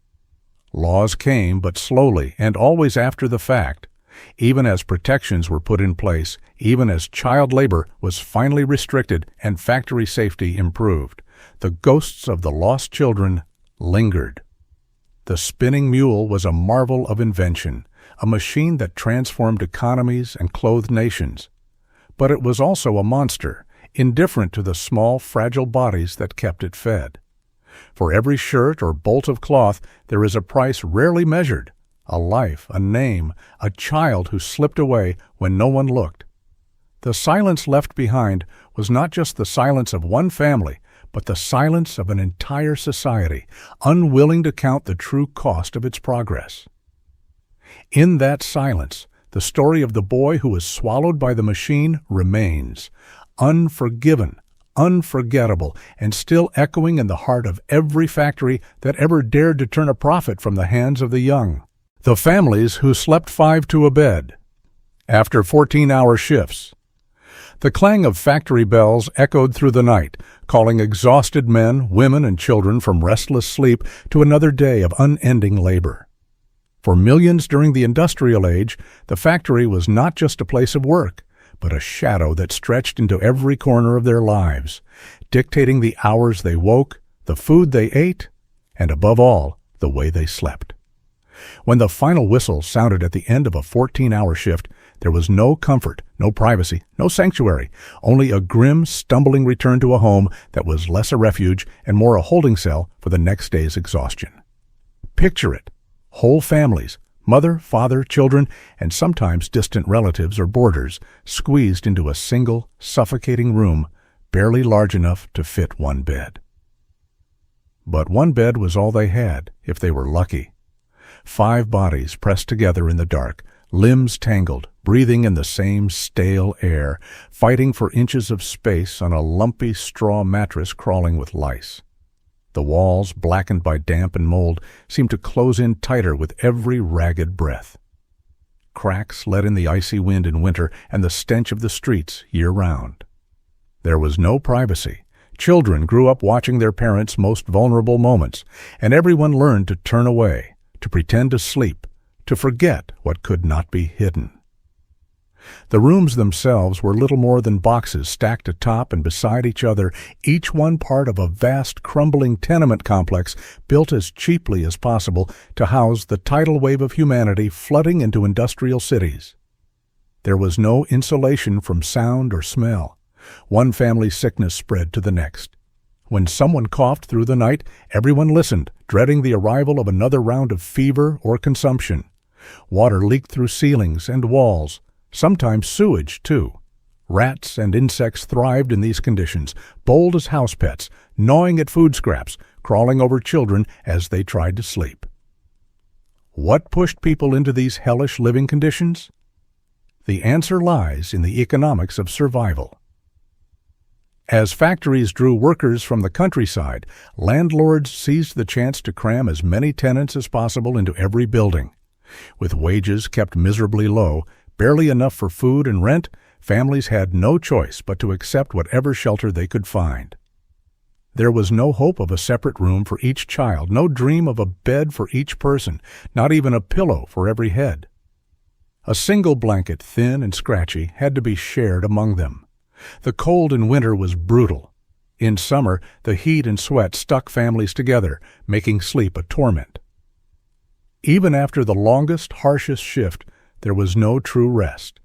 Laws came, but slowly and always after the fact. Even as protections were put in place, even as child labor was finally restricted and factory safety improved, the ghosts of the lost children lingered. The spinning mule was a marvel of invention, a machine that transformed economies and clothed nations. But it was also a monster, indifferent to the small, fragile bodies that kept it fed. For every shirt or bolt of cloth, there is a price rarely measured, a life, a name, a child who slipped away when no one looked. The silence left behind was not just the silence of one family, but the silence of an entire society, unwilling to count the true cost of its progress. In that silence, the story of the boy who was swallowed by the machine remains, unforgiven, unforgettable, and still echoing in the heart of every factory that ever dared to turn a profit from the hands of the young. The families who slept 5 to a bed, after 14-hour shifts. The clang of factory bells echoed through the night, calling exhausted men, women, and children from restless sleep to another day of unending labor. For millions during the industrial age, the factory was not just a place of work, but a shadow that stretched into every corner of their lives, dictating the hours they woke, the food they ate, and above all, the way they slept. When the final whistle sounded at the end of a 14-hour shift, there was no comfort, no privacy, no sanctuary, only a grim, stumbling return to a home that was less a refuge and more a holding cell for the next day's exhaustion. Picture it. Whole families, mother, father, children, and sometimes distant relatives or boarders, squeezed into a single, suffocating room, barely large enough to fit one bed. But one bed was all they had, if they were lucky. 5 bodies pressed together in the dark, limbs tangled, breathing in the same stale air, fighting for inches of space on a lumpy straw mattress crawling with lice. The walls, blackened by damp and mold, seemed to close in tighter with every ragged breath. Cracks let in the icy wind in winter and the stench of the streets year-round. There was no privacy. Children grew up watching their parents' most vulnerable moments, and everyone learned to turn away, to pretend to sleep, to forget what could not be hidden. The rooms themselves were little more than boxes stacked atop and beside each other, each one part of a vast, crumbling tenement complex built as cheaply as possible to house the tidal wave of humanity flooding into industrial cities. There was no insulation from sound or smell. One family's sickness spread to the next. When someone coughed through the night, everyone listened, dreading the arrival of another round of fever or consumption. Water leaked through ceilings and walls, sometimes sewage, too. Rats and insects thrived in these conditions, bold as house pets, gnawing at food scraps, crawling over children as they tried to sleep. What pushed people into these hellish living conditions? The answer lies in the economics of survival. As factories drew workers from the countryside, landlords seized the chance to cram as many tenants as possible into every building. With wages kept miserably low, barely enough for food and rent, families had no choice but to accept whatever shelter they could find. There was no hope of a separate room for each child, no dream of a bed for each person, not even a pillow for every head. A single blanket, thin and scratchy, had to be shared among them. The cold in winter was brutal. In summer, the heat and sweat stuck families together, making sleep a torment. Even after the longest, harshest shift, there was no true rest.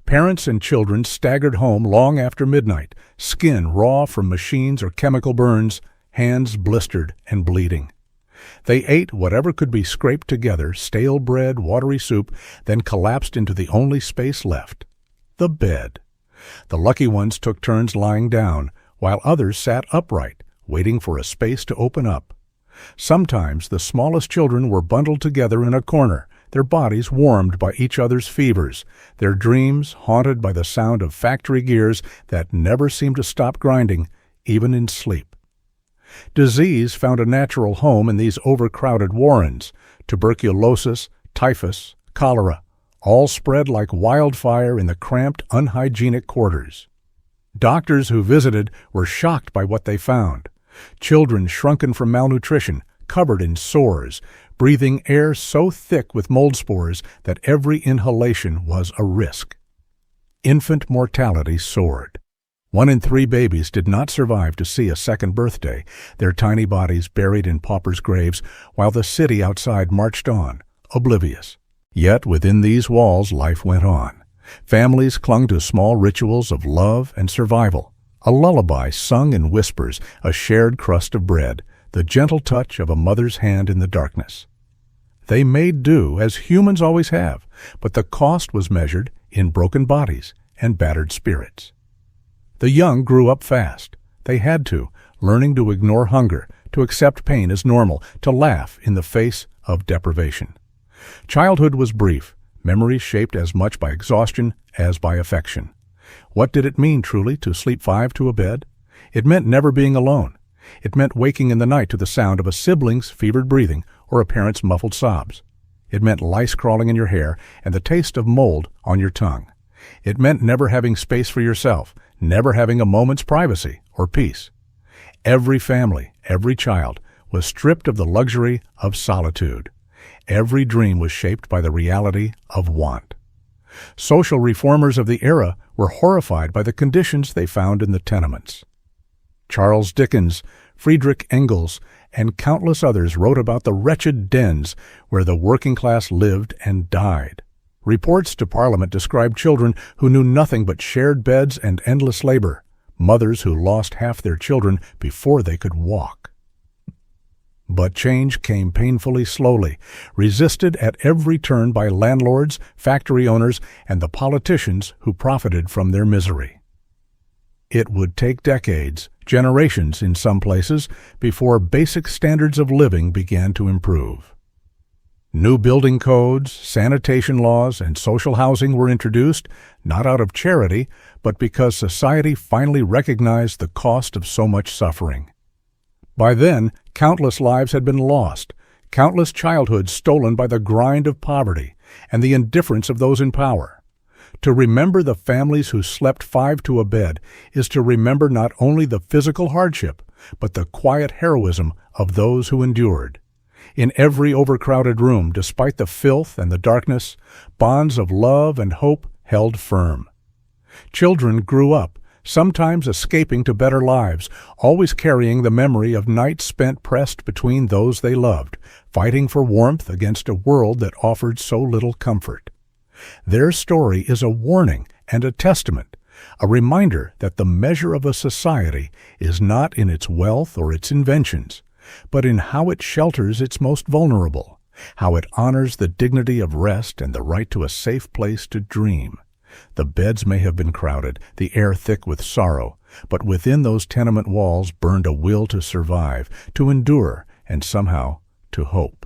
Parents and children staggered home long after midnight, skin raw from machines or chemical burns, hands blistered and bleeding. They ate whatever could be scraped together, stale bread, watery soup, then collapsed into the only space left, the bed. The lucky ones took turns lying down, while others sat upright, waiting for a space to open up. Sometimes the smallest children were bundled together in a corner, their bodies warmed by each other's fevers, their dreams haunted by the sound of factory gears that never seemed to stop grinding, even in sleep. Disease found a natural home in these overcrowded warrens. Tuberculosis, typhus, cholera, all spread like wildfire in the cramped, unhygienic quarters. Doctors who visited were shocked by what they found. Children shrunken from malnutrition, covered in sores, breathing air so thick with mold spores that every inhalation was a risk. Infant mortality soared. 1 in 3 babies did not survive to see a second birthday, their tiny bodies buried in paupers' graves, while the city outside marched on, oblivious. Yet within these walls life went on. Families clung to small rituals of love and survival, a lullaby sung in whispers, a shared crust of bread, the gentle touch of a mother's hand in the darkness. They made do, as humans always have, but the cost was measured in broken bodies and battered spirits. The young grew up fast. They had to, learning to ignore hunger, to accept pain as normal, to laugh in the face of deprivation. Childhood was brief, memories shaped as much by exhaustion as by affection. What did it mean, truly, to sleep 5 to a bed? It meant never being alone. It meant waking in the night to the sound of a sibling's fevered breathing or a parent's muffled sobs. It meant lice crawling in your hair and the taste of mold on your tongue. It meant never having space for yourself, never having a moment's privacy or peace. Every family, every child, was stripped of the luxury of solitude. Every dream was shaped by the reality of want. Social reformers of the era were horrified by the conditions they found in the tenements. Charles Dickens, Friedrich Engels, and countless others wrote about the wretched dens where the working class lived and died. Reports to Parliament described children who knew nothing but shared beds and endless labor, mothers who lost half their children before they could walk. But change came painfully slowly, resisted at every turn by landlords, factory owners, and the politicians who profited from their misery. It would take decades, generations in some places, before basic standards of living began to improve. New building codes, sanitation laws, and social housing were introduced, not out of charity, but because society finally recognized the cost of so much suffering. By then, countless lives had been lost, countless childhoods stolen by the grind of poverty and the indifference of those in power. To remember the families who slept 5 to a bed is to remember not only the physical hardship, but the quiet heroism of those who endured. In every overcrowded room, despite the filth and the darkness, bonds of love and hope held firm. Children grew up, sometimes escaping to better lives, always carrying the memory of nights spent pressed between those they loved, fighting for warmth against a world that offered so little comfort. Their story is a warning and a testament, a reminder that the measure of a society is not in its wealth or its inventions, but in how it shelters its most vulnerable, how it honors the dignity of rest and the right to a safe place to dream. The beds may have been crowded, the air thick with sorrow, but within those tenement walls burned a will to survive, to endure, and somehow to hope.